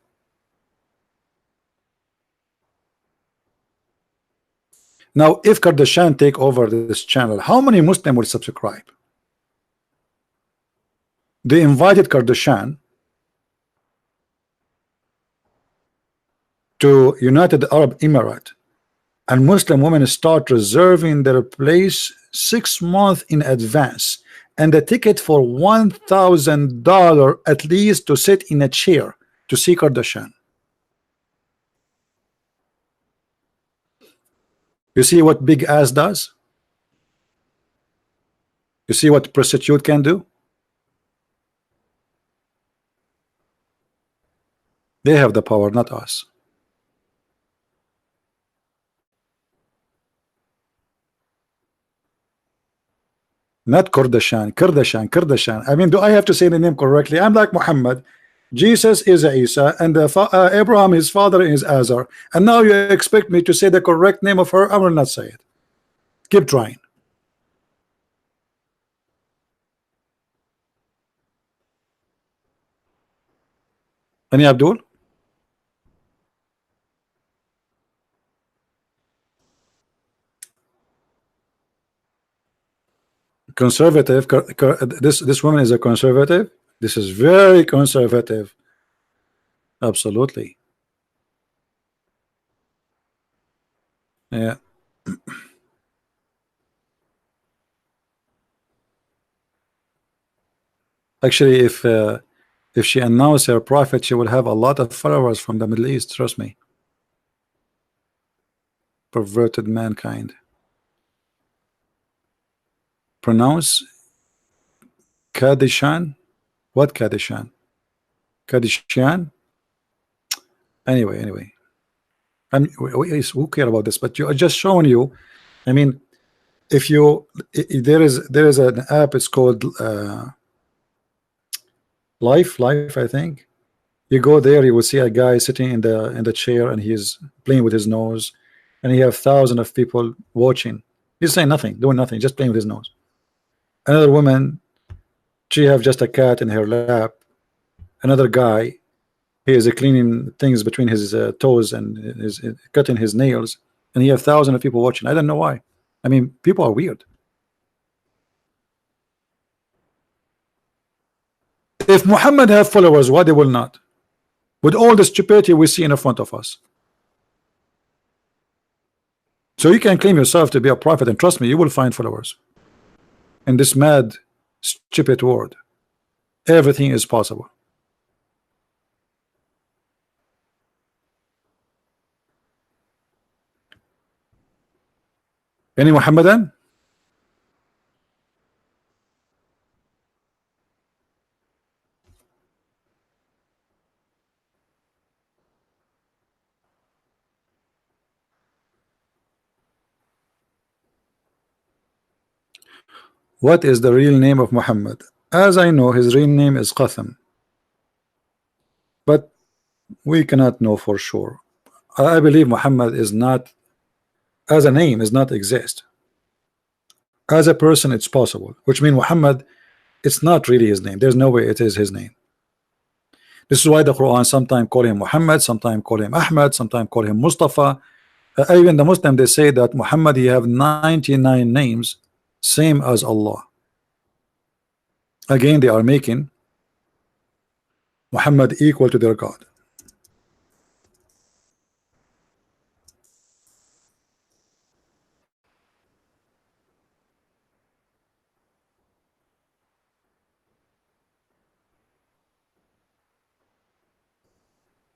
S1: Now, if Kardashian take over this channel, how many Muslims will subscribe? They invited Kardashian to United Arab Emirates, and Muslim women start reserving their place 6 months in advance, and the ticket for $1,000 at least to sit in a chair to see Kardashian. You see what big ass does? You see what prostitute can do? They have the power, not us. Not Kardashian, Kardashian. I mean, do I have to say the name correctly? I'm like Muhammad. Jesus is Isa, and Abraham, his father, is Azar. And now you expect me to say the correct name of her? I will not say it. Keep trying. Any Abdul? Conservative. This woman is a conservative. This is very conservative. Absolutely. Yeah. Actually, if she announced her prophet, she will have a lot of followers from the Middle East. Trust me. Perverted mankind. Pronounce Kadishan. What Kadishan? Kadishan. Anyway. Who care about this? But you are just showing you. I mean, if you there is an app. It's called Life. I think. You go there, you will see a guy sitting in the chair, and he's playing with his nose, and he have thousands of people watching. He's saying nothing, doing nothing, just playing with his nose. Another woman, she have just a cat in her lap. Another guy, he is cleaning things between his toes and is cutting his nails, and he have thousands of people watching. I don't know why. I mean, people are weird. If Muhammad have followers, why they will not? With all the stupidity we see in front of us. So you can claim yourself to be a prophet, and trust me, you will find followers. In this mad, stupid world, everything is possible. Any Muhammadan? What is the real name of Muhammad? As I know, his real name is Qatham, but we cannot know for sure. I believe Muhammad is not, as a name, is not exist. As a person, it's possible, which means Muhammad, it's not really his name. There's no way it is his name. This is why the Quran sometimes call him Muhammad, sometimes call him Ahmad, sometimes call him Mustafa. Even the Muslim, they say that Muhammad, he have 99 names, same as Allah. Again, they are making Muhammad equal to their God.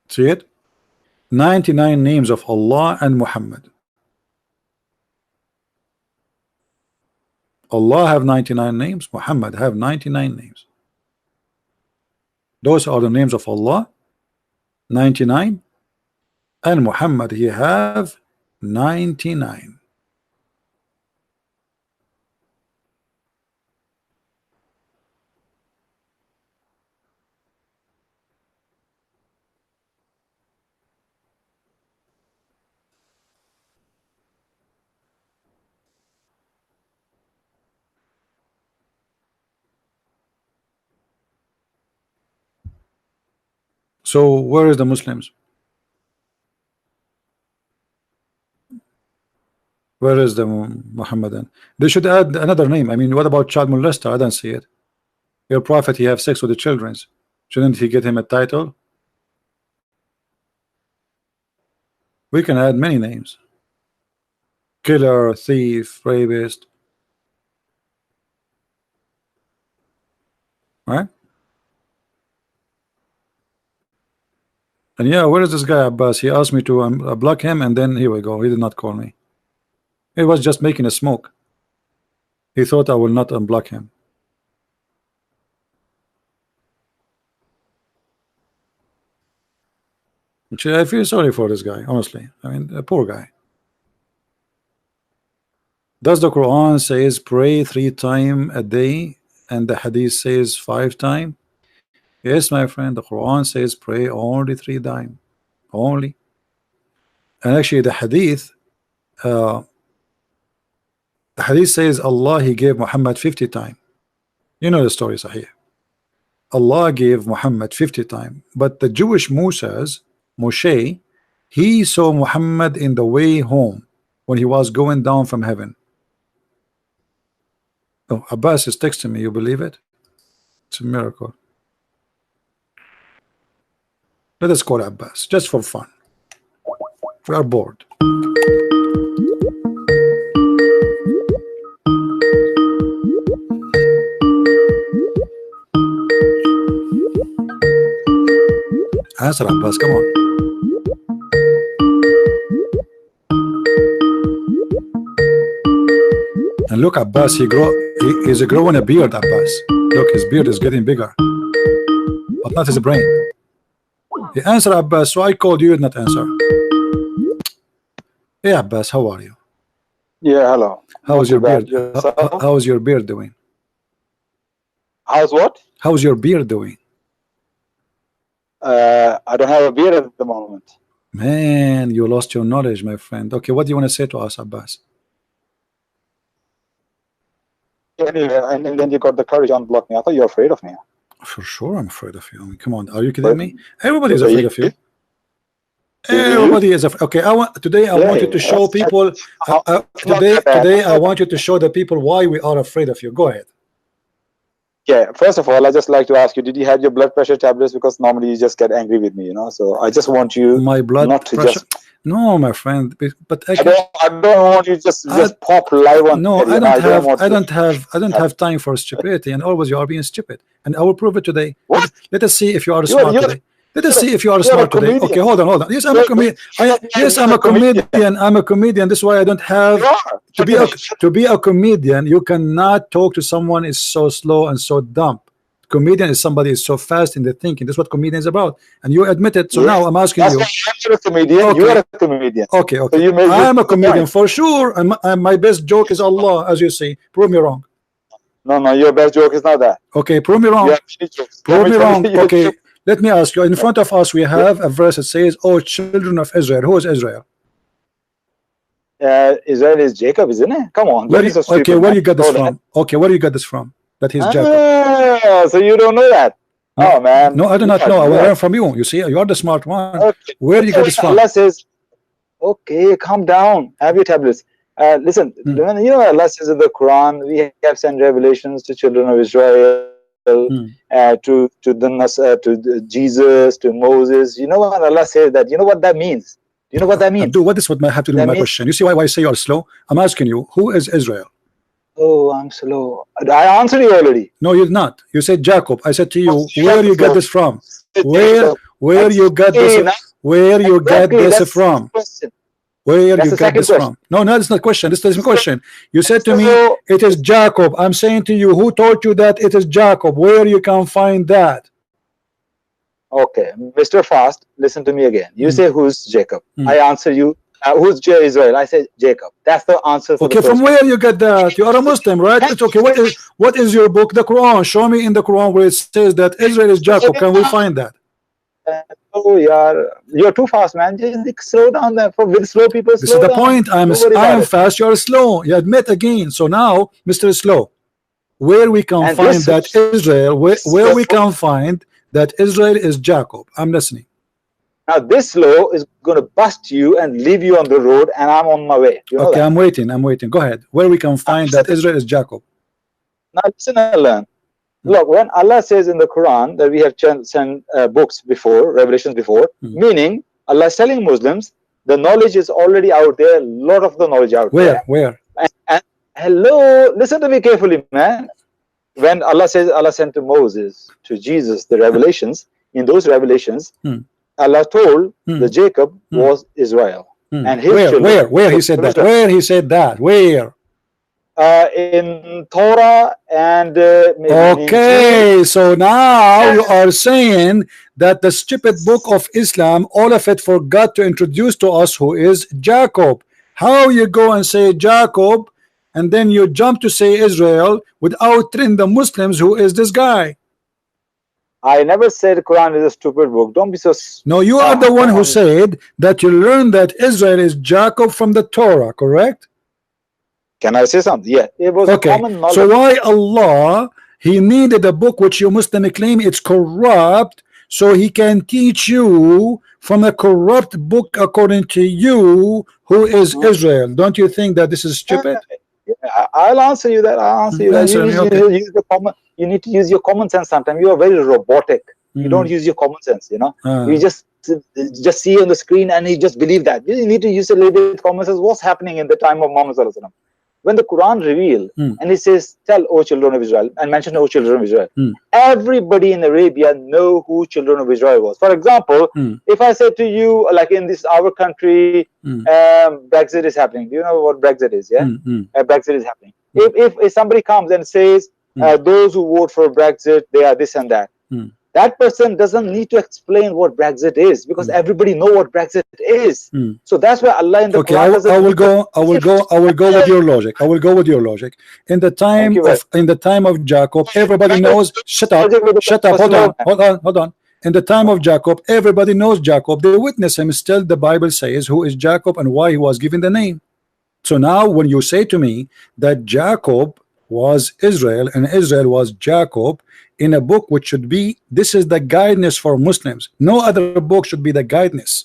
S1: See it? 99 names of Allah and Muhammad. Allah have 99 names, Muhammad have 99 names. Those are the names of Allah, 99, and Muhammad, he have 99. So where is the Muslims? Where is the Muhammadan? They should add another name. I mean, what about child molester? I don't see it. Your prophet, he have sex with the children. Shouldn't he get him a title? We can add many names. Killer, thief, rapist. Right? And yeah, where is this guy Abbas? He asked me to block him, and then here we go. He did not call me. He was just making a smoke. He thought I will not unblock him. Which I feel sorry for this guy, honestly. I mean, a poor guy. Does the Quran says pray 3 times a day, and the Hadith says 5 times? Yes, my friend. The Quran says pray only 3 times, only. And actually, the Hadith says Allah, he gave Muhammad 50 times. You know the story, Sahih. Allah gave Muhammad 50 times, but the Jewish Moshe, he saw Muhammad in the way home when he was going down from heaven. Oh, Abbas is texting me. You believe it? It's a miracle. Let us call Abbas just for fun. We are bored. Answer, Abbas. Come on. And look, Abbas, he's growing a beard, Abbas. Look, his beard is getting bigger, but not his brain. He answered, Abbas, so I called you, not answer. Hey, Abbas, how are you?
S3: Yeah, hello.
S1: How's your beard? How's your beard doing?
S3: How's what?
S1: How's your beard doing?
S3: I don't have a beard at the moment.
S1: Man, you lost your knowledge, my friend. Okay, what do you want to say to us, Abbas?
S3: Anyway, and then you got the courage to unblock me. I thought you were afraid of me.
S1: For sure, I'm afraid of you. I mean, come on, are you kidding me? Everybody is afraid of you. Everybody is afraid. Okay, today I want you to show people. Today I want you to show the people why we are afraid of you. Go ahead.
S3: Yeah, first of all, I just like to ask you, did you have your blood pressure tablets? Because normally you just get angry with me, you know. So I just want you
S1: my blood
S3: not to
S1: pressure.
S3: just.
S1: No, my friend, but
S3: I don't want you just pop live on.
S1: No, I don't have time for stupidity, and always you are being stupid. And I will prove it today.
S3: What?
S1: Let us see if you are smart today. Let us see if you are smart today. Okay, hold on. Yes, I'm a comedian. Yes, I'm a comedian. I'm a comedian. This is why I don't have to be a comedian. You cannot talk to someone is so slow and so dumb. Comedian is somebody is so fast in the thinking. That's what comedian is about, and you admit it. So now I'm asking you.
S3: You're a comedian.
S1: Okay.
S3: You are a comedian.
S1: Okay.
S3: So you
S1: I'm a comedian for sure, and my best joke is Allah, as you see. Prove me wrong.
S3: No, your best joke is not that.
S1: Okay, prove me wrong. Prove me wrong. Okay, let me ask you. In front of us, we have a verse that says, "Oh, children of Israel." Who is Israel?
S3: Israel is Jacob, isn't it? Come on.
S1: Where you got this from? Okay, where you got this from? That he's Jacob.
S3: So you don't know that?
S1: No,
S3: oh man.
S1: No, I do not know. I will learn from you. You see, you are the smart one. Okay. Where do you get this from?
S3: Allah says, okay, calm down. Have your tablets. Listen, you know Allah says in the Quran, we have sent revelations to children of Israel, to Jesus, to Moses. You know what Allah says that? You know what that means? Do you know what that means?
S1: What is what have to do with my question? You see why I say you are slow? I'm asking you, who is Israel?
S3: Oh, I'm slow. I answered you already.
S1: No, you're not. You said Jacob. I said to you, where you get this from? Where you get this? Where you get this from? Where you get this from? No, that's not question. This is my question. You said to me, it is Jacob. I'm saying to you, who told you that it is Jacob? Where you can find that?
S3: Okay, Mr. Fast, listen to me again. You say who's Jacob? I answer you. Who's Israel? I said Jacob. That's the answer. For
S1: okay, from where you get that? You are a Muslim, right? It's okay. What is your book? The Quran. Show me in the Quran where it says that Israel is Jacob. Can we find that?
S3: Oh, you're too fast, man. Just slow down. With slow people.
S1: This is the point. I am fast. You are slow. You admit again. So now, Mr. Slow, where we can find that Israel? Where we can find that Israel is Jacob? I'm listening.
S3: Now this slow is going to bust you and leave you on the road, and I'm on my way. You know
S1: okay,
S3: that?
S1: I'm waiting. Go ahead. Where we can find that Israel is Jacob?
S3: Now listen and learn. Look, when Allah says in the Quran that we have sent books before, revelations before, meaning Allah is telling Muslims the knowledge is already out there. A lot of the knowledge out there.
S1: Where?
S3: And hello, listen to me carefully, man. When Allah says Allah sent to Moses, to Jesus, the revelations, in those revelations, Allah told the Jacob was Israel. And his
S1: where he said that? Where he said that? Where?
S3: In Torah and
S1: okay, so now you are saying that the stupid book of Islam, all of it forgot to introduce to us who is Jacob. How you go and say Jacob and then you jump to say Israel without telling the Muslims who is this guy?
S3: I never said Quran is a stupid book. Don't be so.
S1: No, you are the one who said that you learned that Israel is Jacob from the Torah, correct?
S3: Can I say something? Yeah, it was common knowledge.
S1: So why Allah he needed a book which you Muslim claim it's corrupt, so he can teach you from a corrupt book according to you who is Israel? Don't you think that this is stupid?
S3: Yeah, I'll answer you that. I'll answer you that. You need to use your common sense sometimes. You are very robotic. You don't use your common sense, you know. You just see on the screen and you just believe that. You need to use a little bit of common sense. What's happening in the time of Muhammad Sallallahu Alaihi Wasallam? when the Quran revealed and it says, tell, O children of Israel, and mention, O children of Israel, everybody in Arabia know who children of Israel was. For example, if I say to you, like in this our country, Brexit is happening. Do you know what Brexit is? Yeah, Brexit is happening. If somebody comes and says, those who vote for Brexit, they are this and that. That person doesn't need to explain what Brexit is, because everybody know what Brexit is. So that's why Allah in the Quran
S1: I will go with your logic. I will go with your logic. In the time of Jacob, everybody knows. Shut up. Hold on. In the time of Jacob, everybody knows Jacob. They witness him. Still, the Bible says who is Jacob and why he was given the name. So now, when you say to me that Jacob was Israel and Israel was Jacob, in a book which should be, this is the guidance for Muslims. No other book should be the guidance.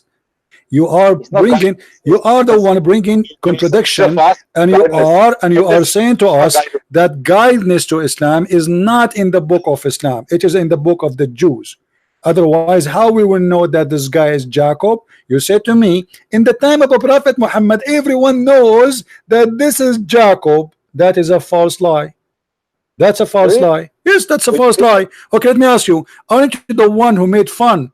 S1: You are bringing, you are the one bringing contradiction, and you are saying to us that guidance to Islam is not in the book of Islam. It is in the book of the Jews. Otherwise, how we will know that this guy is Jacob? You say to me, in the time of the Prophet Muhammad, everyone knows that this is Jacob. That is a false lie. That's a false lie. Yes, that's a false lie. Okay, let me ask you, aren't you the one who made fun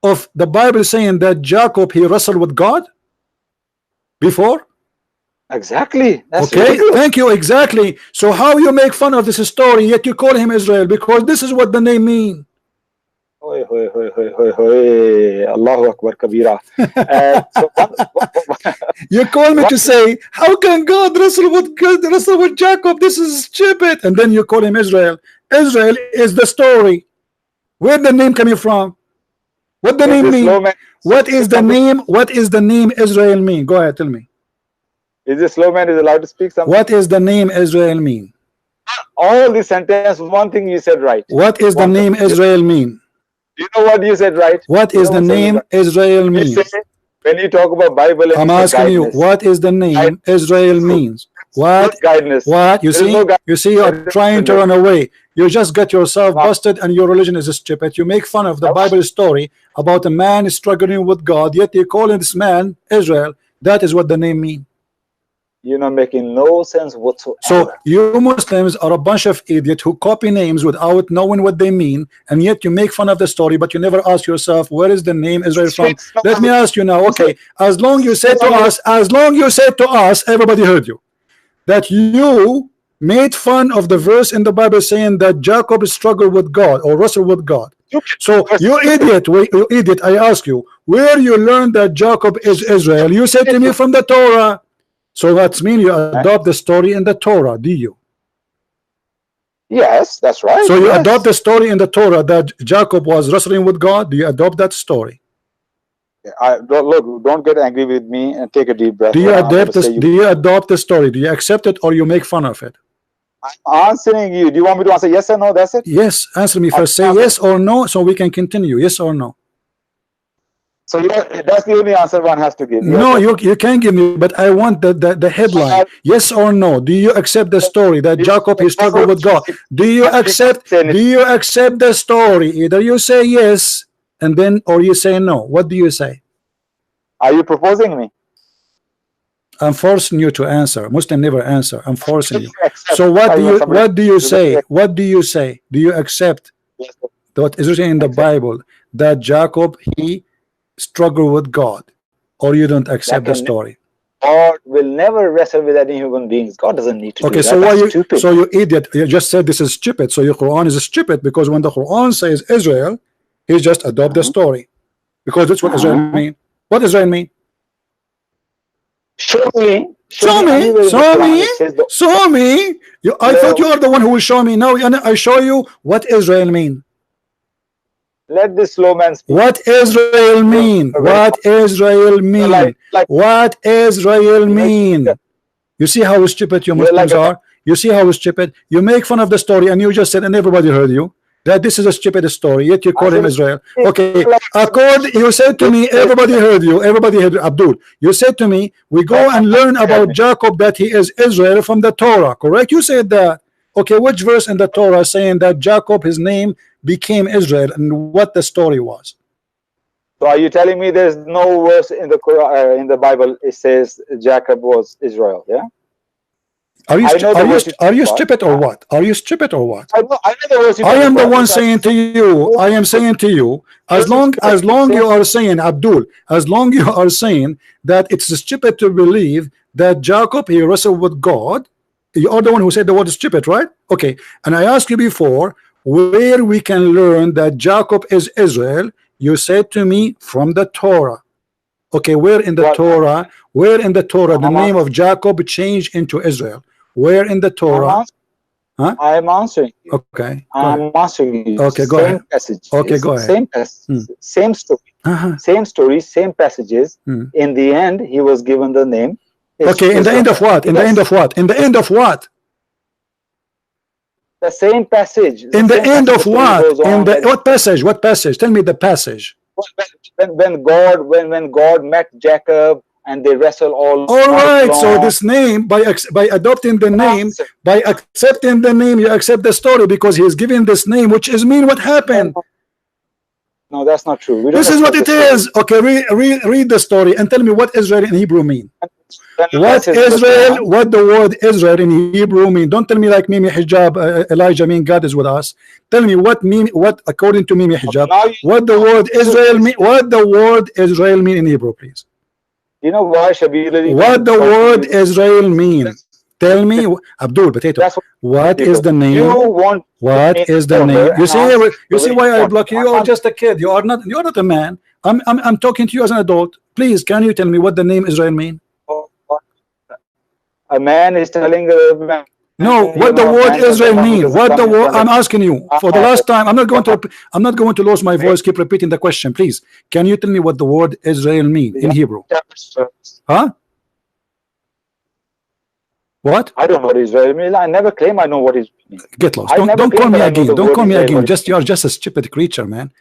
S1: of the Bible saying that Jacob, he wrestled with God before?
S3: Exactly. That's
S1: okay,
S3: ridiculous.
S1: Thank you. Exactly. So how you make fun of this story, yet you call him Israel, because this is what the name means.
S3: Allahu Akbar Kabira.
S1: You call me to say, how can God wrestle with Jacob? This is stupid. And then you call him Israel. Israel is the story. Where the name coming from? What the name mean? What is the name? What is the name Israel mean? Go ahead, tell me.
S3: Is this slow man is allowed to speak something?
S1: What is the name Israel mean?
S3: All this sentence, one thing you said right.
S1: What is the name Israel mean?
S3: You know what you said right?
S1: What is the name Israel mean?
S3: When you talk about Bible,
S1: I'm asking you, what is the name Israel means? What? What? You see, you're trying to run away. You just got yourself busted, and your religion is stupid. You make fun of the Bible story about a man struggling with God, yet you call this man Israel. That is what the name means.
S3: You're not making no sense whatsoever.
S1: So you Muslims are a bunch of idiots who copy names without knowing what they mean, and yet you make fun of the story, but you never ask yourself, where is the name Israel from? Let me ask you now, okay, as long you said to us, everybody heard you, that you made fun of the verse in the Bible saying that Jacob struggled with God or wrestled with God. So you idiot, I ask you, where you learned that Jacob is Israel? You said to me from the Torah. So that means you adopt the story in the Torah, do you?
S3: Yes, that's right.
S1: So you adopt the story in the Torah that Jacob was wrestling with God. Do you adopt that story?
S3: Don't get angry with me and take a deep breath.
S1: Do you adopt this? Do you adopt the story? Do you accept it or you make fun of it?
S3: I'm answering you. Do you want me to answer yes or no? That's it.
S1: Yes, answer me first. Say yes or no, so we can continue. Yes or no?
S3: So that's the only answer one has to give.
S1: No, you can't give me, but I want the headline. Yes or no? Do you accept the story that Jacob he struggled with God? Do you accept the story? Either you say yes, and then or you say no. What do you say?
S3: Are you proposing me?
S1: I'm forcing you to answer. Muslim never answer. I'm forcing you. So what do you say? What do you say? Do you accept what is written in the Bible that Jacob he struggle with God, or you don't accept the story?
S3: God will never wrestle with any human beings. God doesn't need to do that.
S1: So why you idiot, you just said this is stupid, so your Quran is stupid, because when the Quran says Israel, he just adopt the story, because that's what Israel mean. What Israel mean?
S3: Show me.
S1: I thought you are the one who will show me. Now I show you what Israel mean.
S3: Let this slow man speak.
S1: What Israel mean? What Israel mean? What Israel mean? You see how stupid you Muslims are? You see how stupid? You make fun of the story, and you just said, and everybody heard you, that this is a stupid story, yet you call him Israel. Okay, you said to me, everybody heard you, everybody heard Abdul. You said to me, we go and learn about Jacob that he is Israel from the Torah, correct? You said that. Okay, which verse in the Torah saying that Jacob, his name became Israel, and what the story was?
S3: So are you telling me there's no verse in the Quran, in the Bible it says Jacob was Israel? Yeah.
S1: Are you
S3: I know the verse
S1: are you
S3: part.
S1: stupid or what? Are you stupid or what?
S3: I know the verse you
S1: I am the
S3: talk
S1: one
S3: about.
S1: saying to you, I am saying to you, as long you are saying, Abdul, as long you are saying that it's stupid to believe that Jacob, he wrestled with God, you are the one who said the word stupid, right? Okay, and I asked you before where we can learn that Jacob is Israel. You said to me from the Torah. Okay, where in the
S3: Well,
S1: Torah? Where in the Torah the
S3: I'm
S1: name of Jacob changed into Israel? Where in the Torah? Huh?
S3: I'm answering you.
S1: Okay, go
S3: I'm
S1: ahead.
S3: answering you.
S1: Okay, go
S3: Same
S1: ahead.
S3: passages.
S1: Okay, go ahead.
S3: Same passage. Same story. Same story. Same passages. In the end, he was given the name.
S1: Okay, in the end of what? In the end of what? In the end of what?
S3: The same passage.
S1: In the end of what? In the
S3: When,
S1: what passage? What passage? Tell me the passage.
S3: when God met Jacob and they wrestle all
S1: right, so
S3: long.
S1: this name, by adopting the name, by accepting the name, you accept the story, because he is giving this name, which is mean what happened.
S3: No, that's not true. We don't
S1: This is what it
S3: accept the story.
S1: is. Okay, read the story and tell me what Israel in Hebrew mean.
S3: When
S1: What
S3: says in the
S1: Israel,
S3: Quran,
S1: what the word Israel in Hebrew mean. Don't tell me like Mimi Hijab, Elijah mean God is with us. Tell me what according to Mimi Hijab, what the word Israel mean, what the word Israel mean in Hebrew, please.
S3: You know why Shabir?
S1: What the word Israel mean? Tell me, Abdul Potato. What is the name? What is the name? You see why I block you? You are just a kid. You are not. You are not a man. I'm talking to you as an adult. Please, can you tell me what the name Israel mean?
S3: A man is telling a man.
S1: No, what the word Israel mean? What the word? I'm asking you for the last time. I'm not going to lose my voice. Keep repeating the question, please. Can you tell me what the word Israel mean in Hebrew? Huh? What?
S3: I don't know what Israel means. I never claim I know what is.
S1: Get lost. Don't call me again. Don't call me again. You are just a stupid creature, man.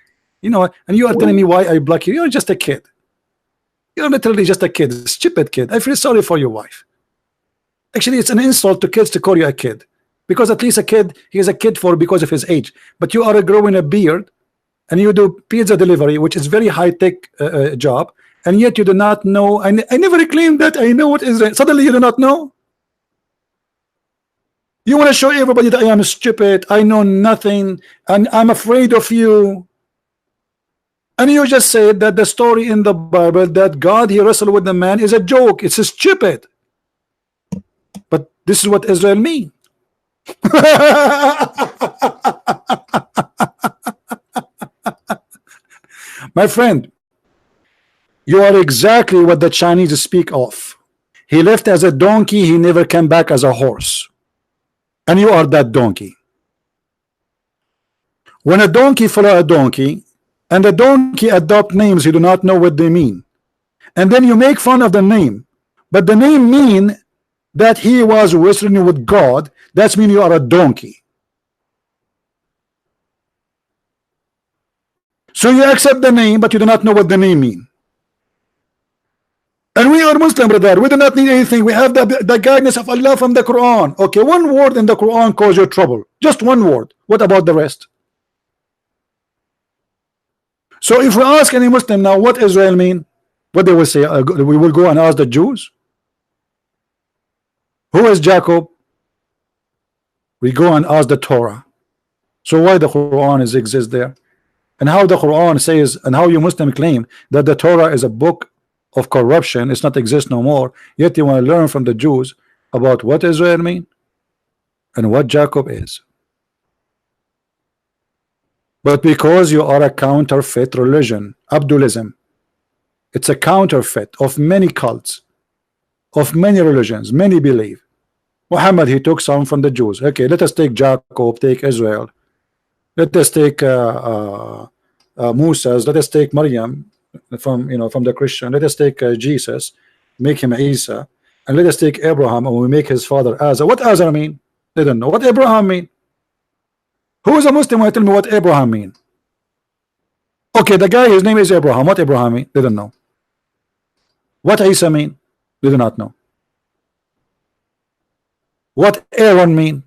S1: You know, and you are telling me why I block you. You're just a kid. You're literally just a kid, a stupid kid. I feel sorry for your wife. Actually, it's an insult to kids to call you a kid, because at least a kid, he is a kid because of his age. But you are growing a beard, and you do pizza delivery, which is very high-tech job, and yet you do not know. I never claimed that I know what Israel. Suddenly, you do not know. You want to show everybody that I am stupid, I know nothing, and I'm afraid of you. And you just said that the story in the Bible that God, he wrestled with the man, is a joke. It's stupid. But this is what Israel mean. My friend, you are exactly what the Chinese speak of. He left as a donkey, he never came back as a horse. And you are that donkey. When a donkey follow a donkey, and the donkey adopt names you do not know what they mean, and then you make fun of the name, but the name mean that he was wrestling with God, that's mean you are a donkey. So you accept the name, but you do not know what the name mean. And we are Muslim, brother. We do not need anything. We have the guidance of Allah from the Quran. Okay, one word in the Quran cause you trouble. Just one word. What about the rest? So if we ask any Muslim now what Israel mean, what they will say, we will go and ask the Jews. Who is Jacob? We go and ask the Torah. So why the Quran exists there? And how the Quran says, and how you Muslim claim that the Torah is a book of corruption, it's not exist no more, yet you want to learn from the Jews about what Israel mean and what Jacob is. But because you are a counterfeit religion, Abdulism, it's a counterfeit of many cults, of many religions, many believe. Muhammad, he took some from the Jews. Okay, let us take Jacob, take Israel, let us take Moses, let us take Maryam from the Christian, let us take Jesus, make him Isa, and let us take Abraham and we make his father Azar. What Azar mean? They don't know. What Abraham mean? Who is a Muslim who tell me what Abraham mean? Okay, the guy, his name is Abraham. What Abraham mean? They don't know. What Isa mean? They do not know. What Aaron mean?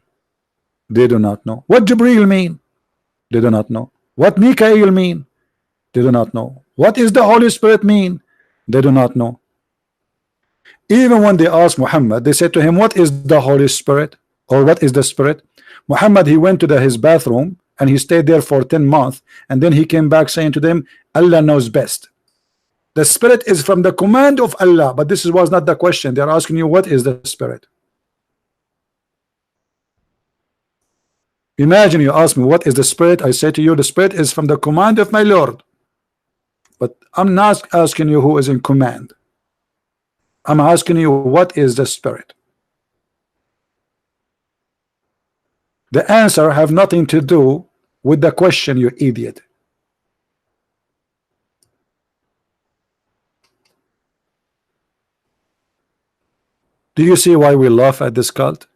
S1: They do not know. What Jibril mean? They do not know. What Mikael mean? They do not know. What is the Holy Spirit mean? They do not know. Even when they asked Muhammad, they said to him, what is the Holy Spirit, or what is the Spirit? Muhammad, he went to his bathroom and he stayed there for 10 months, and then he came back saying to them, Allah knows best. The Spirit is from the command of Allah. But this was not the question. They're asking you, what is the Spirit? Imagine you ask me, what is the Spirit? I say to you, the Spirit is from the command of my Lord. But I'm not asking you who is in command. I'm asking you, what is the Spirit? The answer have nothing to do with the question, you idiot. Do you see why we laugh at this cult?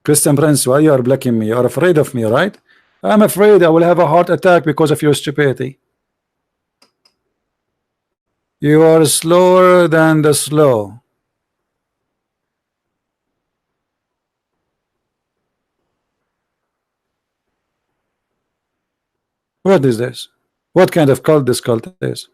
S1: Christian Prince, why you are blocking me? You are afraid of me, right? I'm afraid I will have a heart attack because of your stupidity. You are slower than the slow. What is this? What kind of cult this cult is?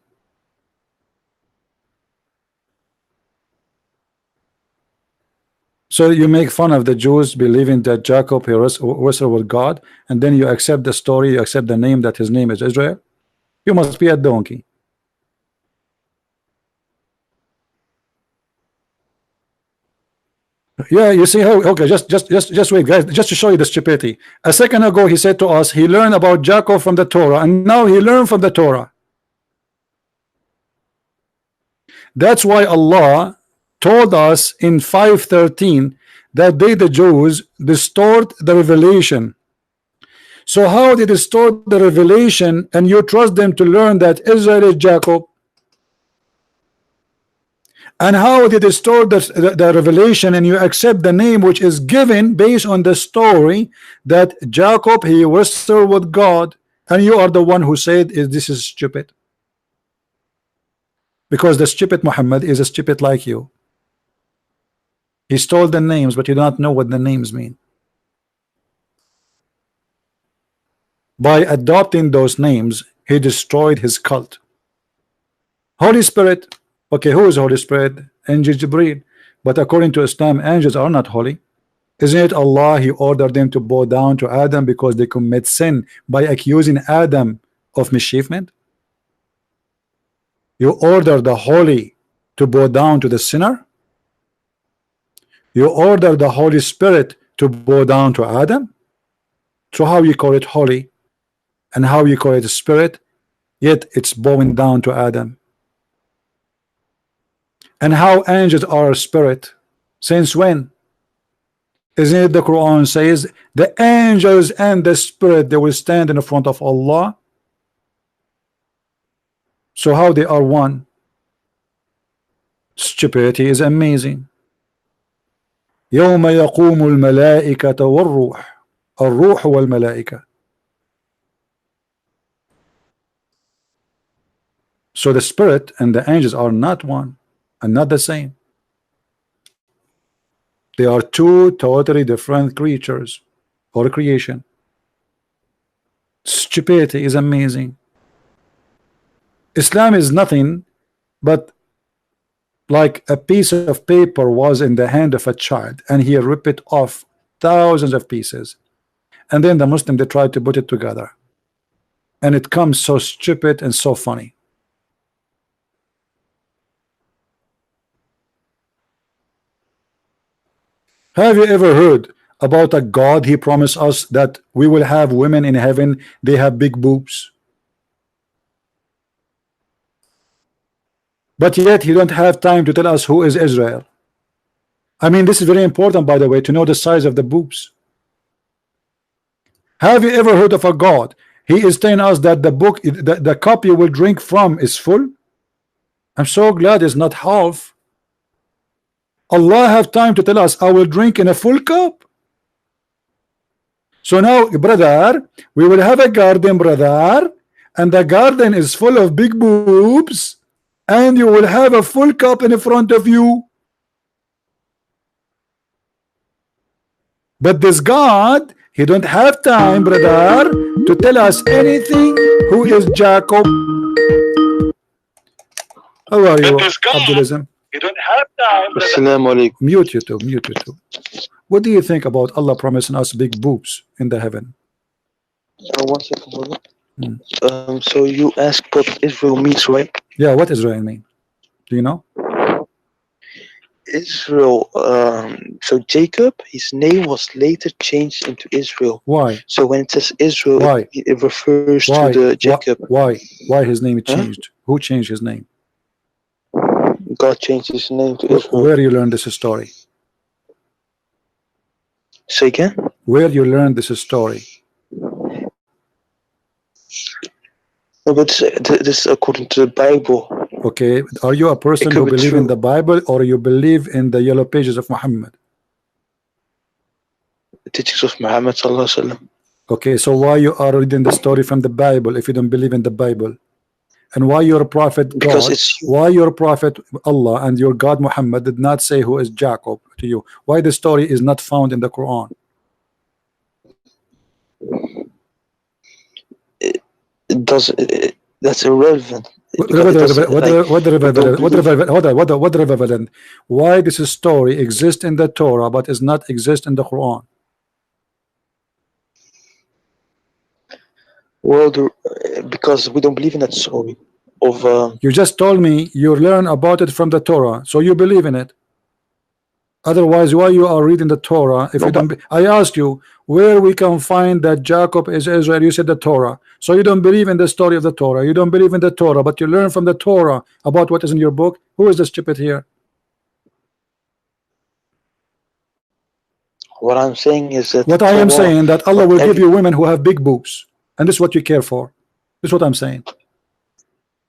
S1: So you make fun of the Jews believing that Jacob he wrestled with God, and then you accept the story, you accept the name that his name is Israel. You must be a donkey. Yeah, you see how? Okay, just wait, guys. Just to show you the stupidity. A second ago, he said to us, he learned about Jacob from the Torah, and now he learned from the Torah. That's why Allah told us in 5:13 that they, the Jews, distort the revelation. So how they distort the revelation, and you trust them to learn that Israel is Jacob? And how they distort the revelation, and you accept the name which is given based on the story that Jacob he wrestled with God, and you are the one who said this is stupid, because the stupid Muhammad is a stupid like you. He stole the names, but you don't know what the names mean. By adopting those names, he destroyed his cult. Holy Spirit. Okay, who is Holy Spirit? Angel Jibreel. But according to Islam, angels are not holy. Isn't it Allah, he ordered them to bow down to Adam because they commit sin by accusing Adam of mischievement? You order the holy to bow down to the sinner? You order the Holy Spirit to bow down to Adam? So how you call it holy, and how you call it spirit, yet it's bowing down to Adam? And how angels are a spirit? Since when? Isn't it the Quran says the angels and the spirit, they will stand in front of Allah? So how they are one? Stupidity is amazing. يوم يقوم الملائكة والروح الروح والملائكة. So the spirit and the angels are not one and not the same. They are two totally different creatures or creation. Stupidity is amazing. Islam is nothing but like a piece of paper was in the hand of a child, and he ripped it off thousands of pieces, and then the Muslim, they tried to put it together, and it comes so stupid and so funny. Have you ever heard about a God? He promised us that we will have women in heaven, they have big boobs, but yet he don't have time to tell us who is Israel. I mean, this is very important, by the way, to know the size of the boobs. Have you ever heard of a God? He is telling us that the book, the cup you will drink from is full. I'm so glad it's not half. Allah have time to tell us I will drink in a full cup. So now, brother, we will have a garden, brother, and the garden is full of big boobs, and you will have a full cup in front of you. But this God, he don't have time, brother, to tell us anything who is Jacob. How are you,
S4: this God,
S1: Abdulism?
S4: you don't have time.
S5: Assalamu alaikum.
S1: Mute YouTube, mute YouTube. What do you think about Allah promising us big boobs in the heaven?
S5: One second, brother. So you asked what Israel means, right?
S1: Yeah, what Israel mean? Do you know?
S5: Israel. So Jacob, his name was later changed into Israel.
S1: Why?
S5: So when it says Israel,
S1: Why?
S5: it refers
S1: Why?
S5: to the Jacob.
S1: Why his name
S5: Huh?
S1: changed? Who changed his name?
S5: God changed his name to Israel.
S1: Where you learn this story?
S5: Say again?
S1: Where you learn this story?
S5: No, but this is according to the Bible.
S1: Okay, are you a person who
S5: be
S1: believe in
S5: true.
S1: the Bible, or you believe in the yellow pages of Muhammad?
S5: The teachings of Muhammad sallallahu alaihi wasallam.
S1: Okay, so why you are reading the story from the Bible if you don't believe in the Bible? And why your prophet
S5: Because
S1: God,
S5: it's
S1: why your prophet Allah and your God Muhammad did not say who is Jacob to you? Why the story is not found in the Quran?
S5: it doesn't. That's irrelevant.
S1: What relevant? Why this story exists in the Torah but is not exist in the Quran?
S5: Well, because we don't believe in that story of.
S1: You just told me you learn about it from the Torah, so you believe in it. Otherwise, why you are reading the Torah if you don't? I asked you where we can find that Jacob is Israel. You said the Torah, so you don't believe in the story of the Torah. You don't believe in the Torah, but you learn from the Torah about what is in your book. Who is the stupid here?
S5: What I'm saying is that.
S1: What I am saying that Allah will give you women who have big boobs, and this is what you care for. This is what I'm saying.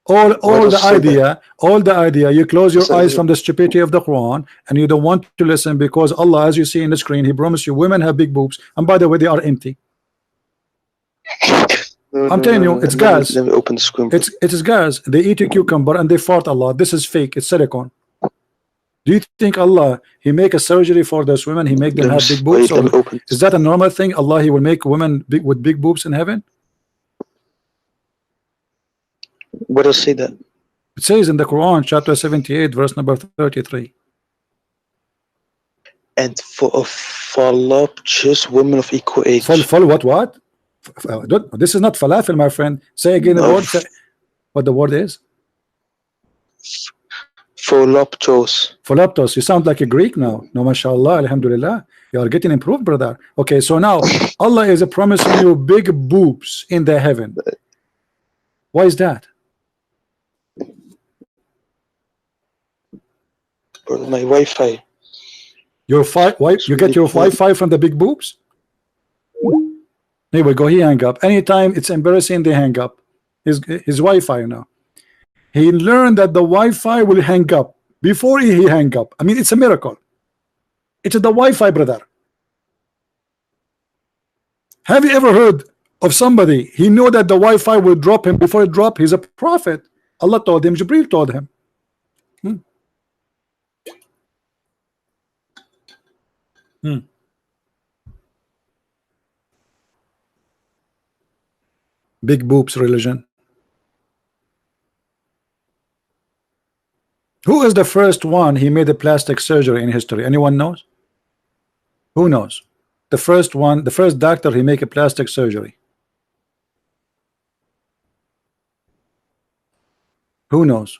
S1: All the idea you close your eyes from the stupidity of the Quran and you don't want to listen because Allah, as you see in the screen, he promised you women have big boobs, and by the way they are empty. I'm telling you, it's gas.
S5: Let me open the screen.
S1: It's gas. They eat a cucumber and they fart Allah. This is fake. It's silicone. Do you think Allah, he make a surgery for those women, he make them have big boobs? Or is that a normal thing? Allah, he will make women with big boobs in heaven?
S5: What does say that?
S1: It says in the Quran, chapter 78, verse number 33.
S5: And for voluptuous women of equal age.
S1: What? This is not falafel, my friend. Say again the word. What the word is?
S5: Voluptuous.
S1: Voluptuous. You sound like a Greek now. No, mashallah, alhamdulillah. You are getting improved, brother. Okay, so now Allah is promising you big boobs in the heaven. Why is that?
S5: My Wi-Fi.
S1: Your you get your Wi-Fi from the big boobs? Anyway, go. He hang up. Anytime it's embarrassing, they hang up. His Wi-Fi now. He learned that the Wi-Fi will hang up before he hang up. I mean, it's a miracle. It's the Wi-Fi, brother. Have you ever heard of somebody? He know that the Wi-Fi will drop him before it drop. He's a prophet. Allah told him. Jibril told him. Big boobs religion. Who is the first one he made a plastic surgery in history? Anyone knows? Who knows? The first one, the first doctor he make a plastic surgery. Who knows?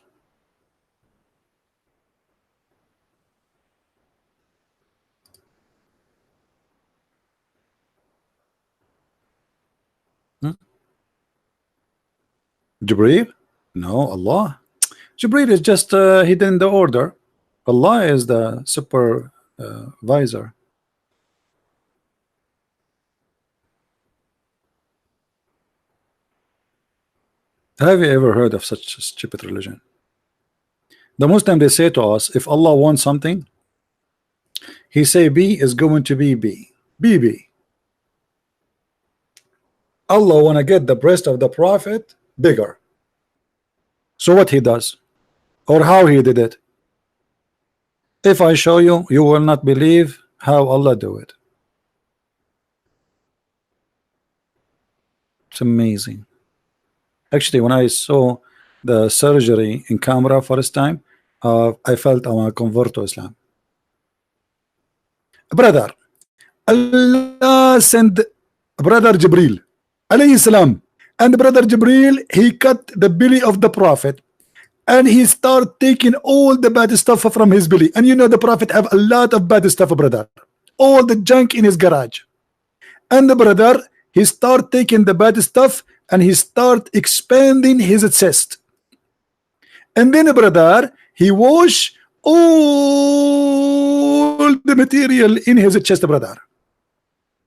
S1: Jibreel? No, Allah. Jibreel is just hidden the order. Allah is the supervisor. Have you ever heard of such a stupid religion? The Muslim, they say to us, if Allah wants something, he say B is going to be B. BB. Allah want to get the breast of the prophet bigger. So what he does, or how he did it, if I show you, you will not believe how Allah do it. It's amazing. Actually, when I saw the surgery in camera first time, I felt I want to convert to Islam. Brother, Allah sent brother Jibril alayhi salam, and brother Jibril, he cut the belly of the prophet, and he start taking all the bad stuff from his belly. And you know the prophet have a lot of bad stuff, brother, all the junk in his garage. And the brother, he start taking the bad stuff and he start expanding his chest. And then brother, he wash all the material in his chest, brother,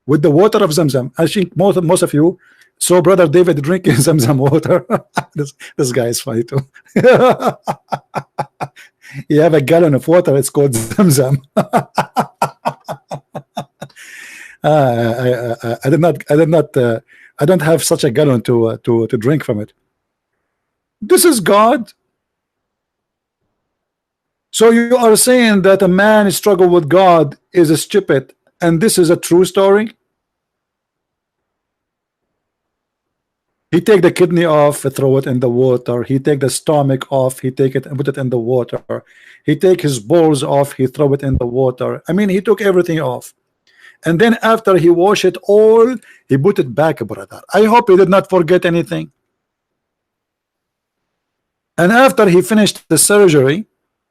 S1: with the water of Zamzam. I think most of you saw brother David drinking Zamzam water. this guy is funny too. You have a gallon of water, it's called Zamzam. I don't have such a gallon to drink from it. This is God. So you are saying that a man struggle with God is a stupid, and this is a true story? He take the kidney off, throw it in the water. He take the stomach off, he take it and put it in the water. He take his balls off, he throw it in the water. I mean, he took everything off. And then after he wash it all, he put it back, brother. I hope he did not forget anything. And after he finished the surgery,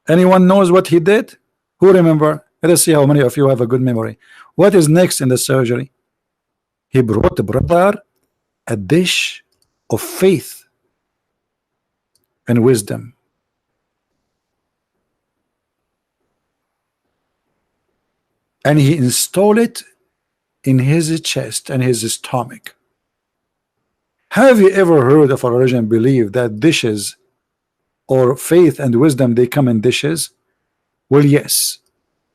S1: anyone knows what he did? Who remember? Let us see how many of you have a good memory. What is next in the surgery? He brought the brother a dish of faith and wisdom. And he installed it in his chest and his stomach. Have you ever heard of a religion believe that dishes or faith and wisdom, they come in dishes? Well, yes.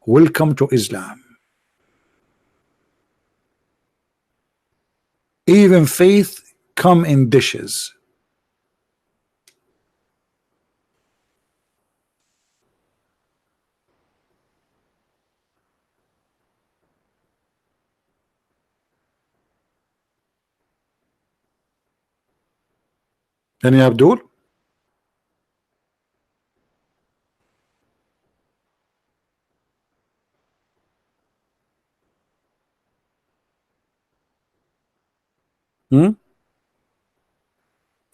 S1: Welcome to Islam. Even faith come in dishes. Any Abdul?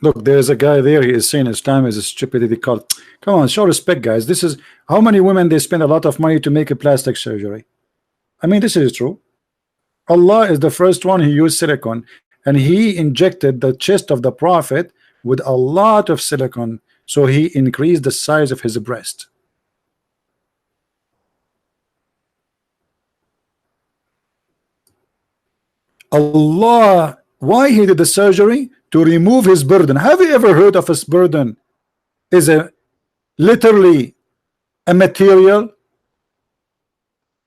S1: Look, there's a guy there. He is saying Islam is a stupidity cult. Come on, show respect, guys. This is how many women they spend a lot of money to make a plastic surgery. I mean, this is true. Allah is the first one who used silicone, and he injected the chest of the prophet with a lot of silicone, so he increased the size of his breast. Allah, why he did the surgery? To remove his burden. Have you ever heard of his burden is a literally a material?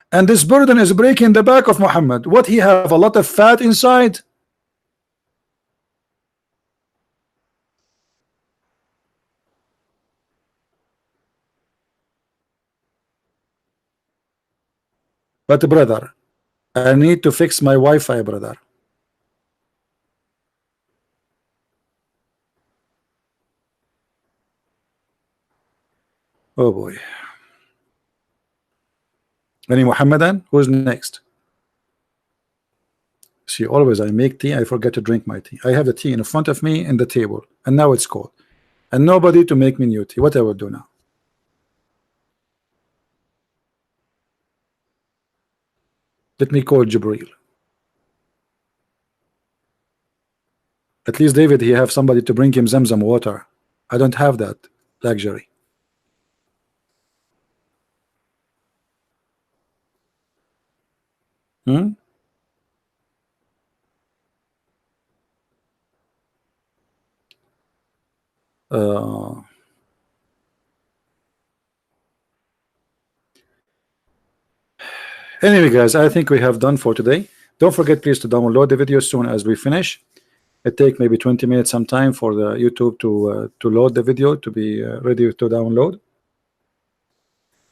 S1: And this burden is breaking the back of Muhammad. What, he have a lot of fat inside? But brother, I need to fix my Wi-Fi, brother. Oh boy. Any Muhammadan? Who's next? See, always I make tea, I forget to drink my tea. I have the tea in front of me in the table, and now it's cold. And nobody to make me new tea. What I will do now? Let me call Jibril. At least David, he have somebody to bring him Zamzam water. I don't have that luxury. Anyway, guys, I think we have done for today. Don't forget, please, to download the video as soon as we finish. It take maybe 20 minutes sometime for the YouTube to load the video to be ready to download.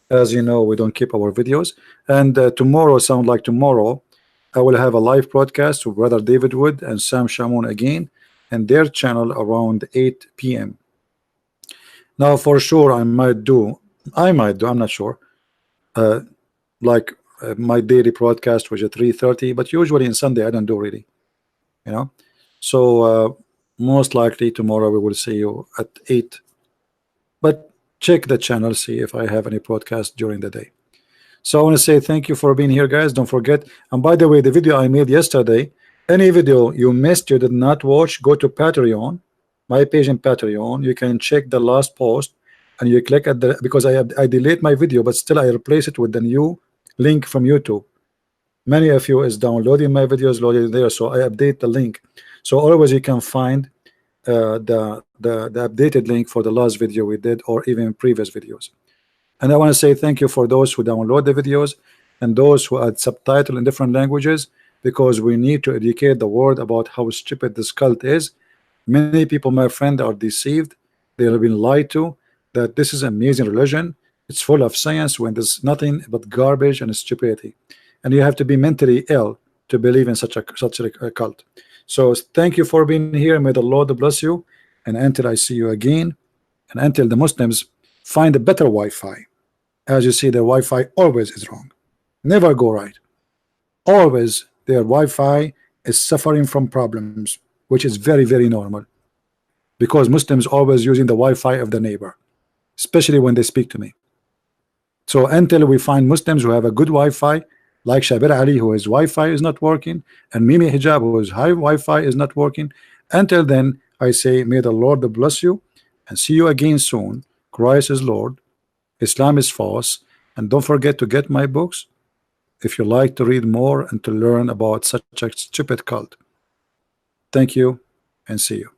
S1: As you know, we don't keep our videos. And tomorrow, sound like tomorrow, I will have a live broadcast with Brother David Wood and Sam Shamoun again, and their channel around 8 p.m. Now for sure I might do, I'm not sure, like my daily broadcast was at 3:30, but usually in Sunday I don't do really, you know. So most likely tomorrow we will see you at 8, but check the channel, see if I have any podcast during the day. So I want to say thank you for being here, guys. Don't forget, and by the way, the video I made yesterday, any video you missed, you did not watch, go to Patreon, my page in Patreon. You can check the last post and you click at the, because I delete my video, but still I replace it with the new link from YouTube. Many of you is downloading my videos, loading there, so I update the link. So always you can find the updated link for the last video we did, or even previous videos. And I want to say thank you for those who download the videos and those who add subtitle in different languages, because we need to educate the world about how stupid this cult is. Many people, my friend, are deceived. They have been lied to that this is amazing religion. It's full of science when there's nothing but garbage and stupidity. And you have to be mentally ill to believe in such a cult. So thank you for being here. May the Lord bless you. And until I see you again, and until the Muslims find a better Wi-Fi. As you see, their Wi-Fi always is wrong. Never go right. Always their Wi-Fi is suffering from problems, which is very, very normal. Because Muslims always using the Wi-Fi of the neighbor, especially when they speak to me. So until we find Muslims who have a good Wi-Fi, like Shabir Ali, who his Wi-Fi is not working, and Mimi Hijab, whose high Wi-Fi is not working, until then, I say, may the Lord bless you, and see you again soon. Christ is Lord, Islam is false, and don't forget to get my books if you like to read more and to learn about such a stupid cult. Thank you, and see you.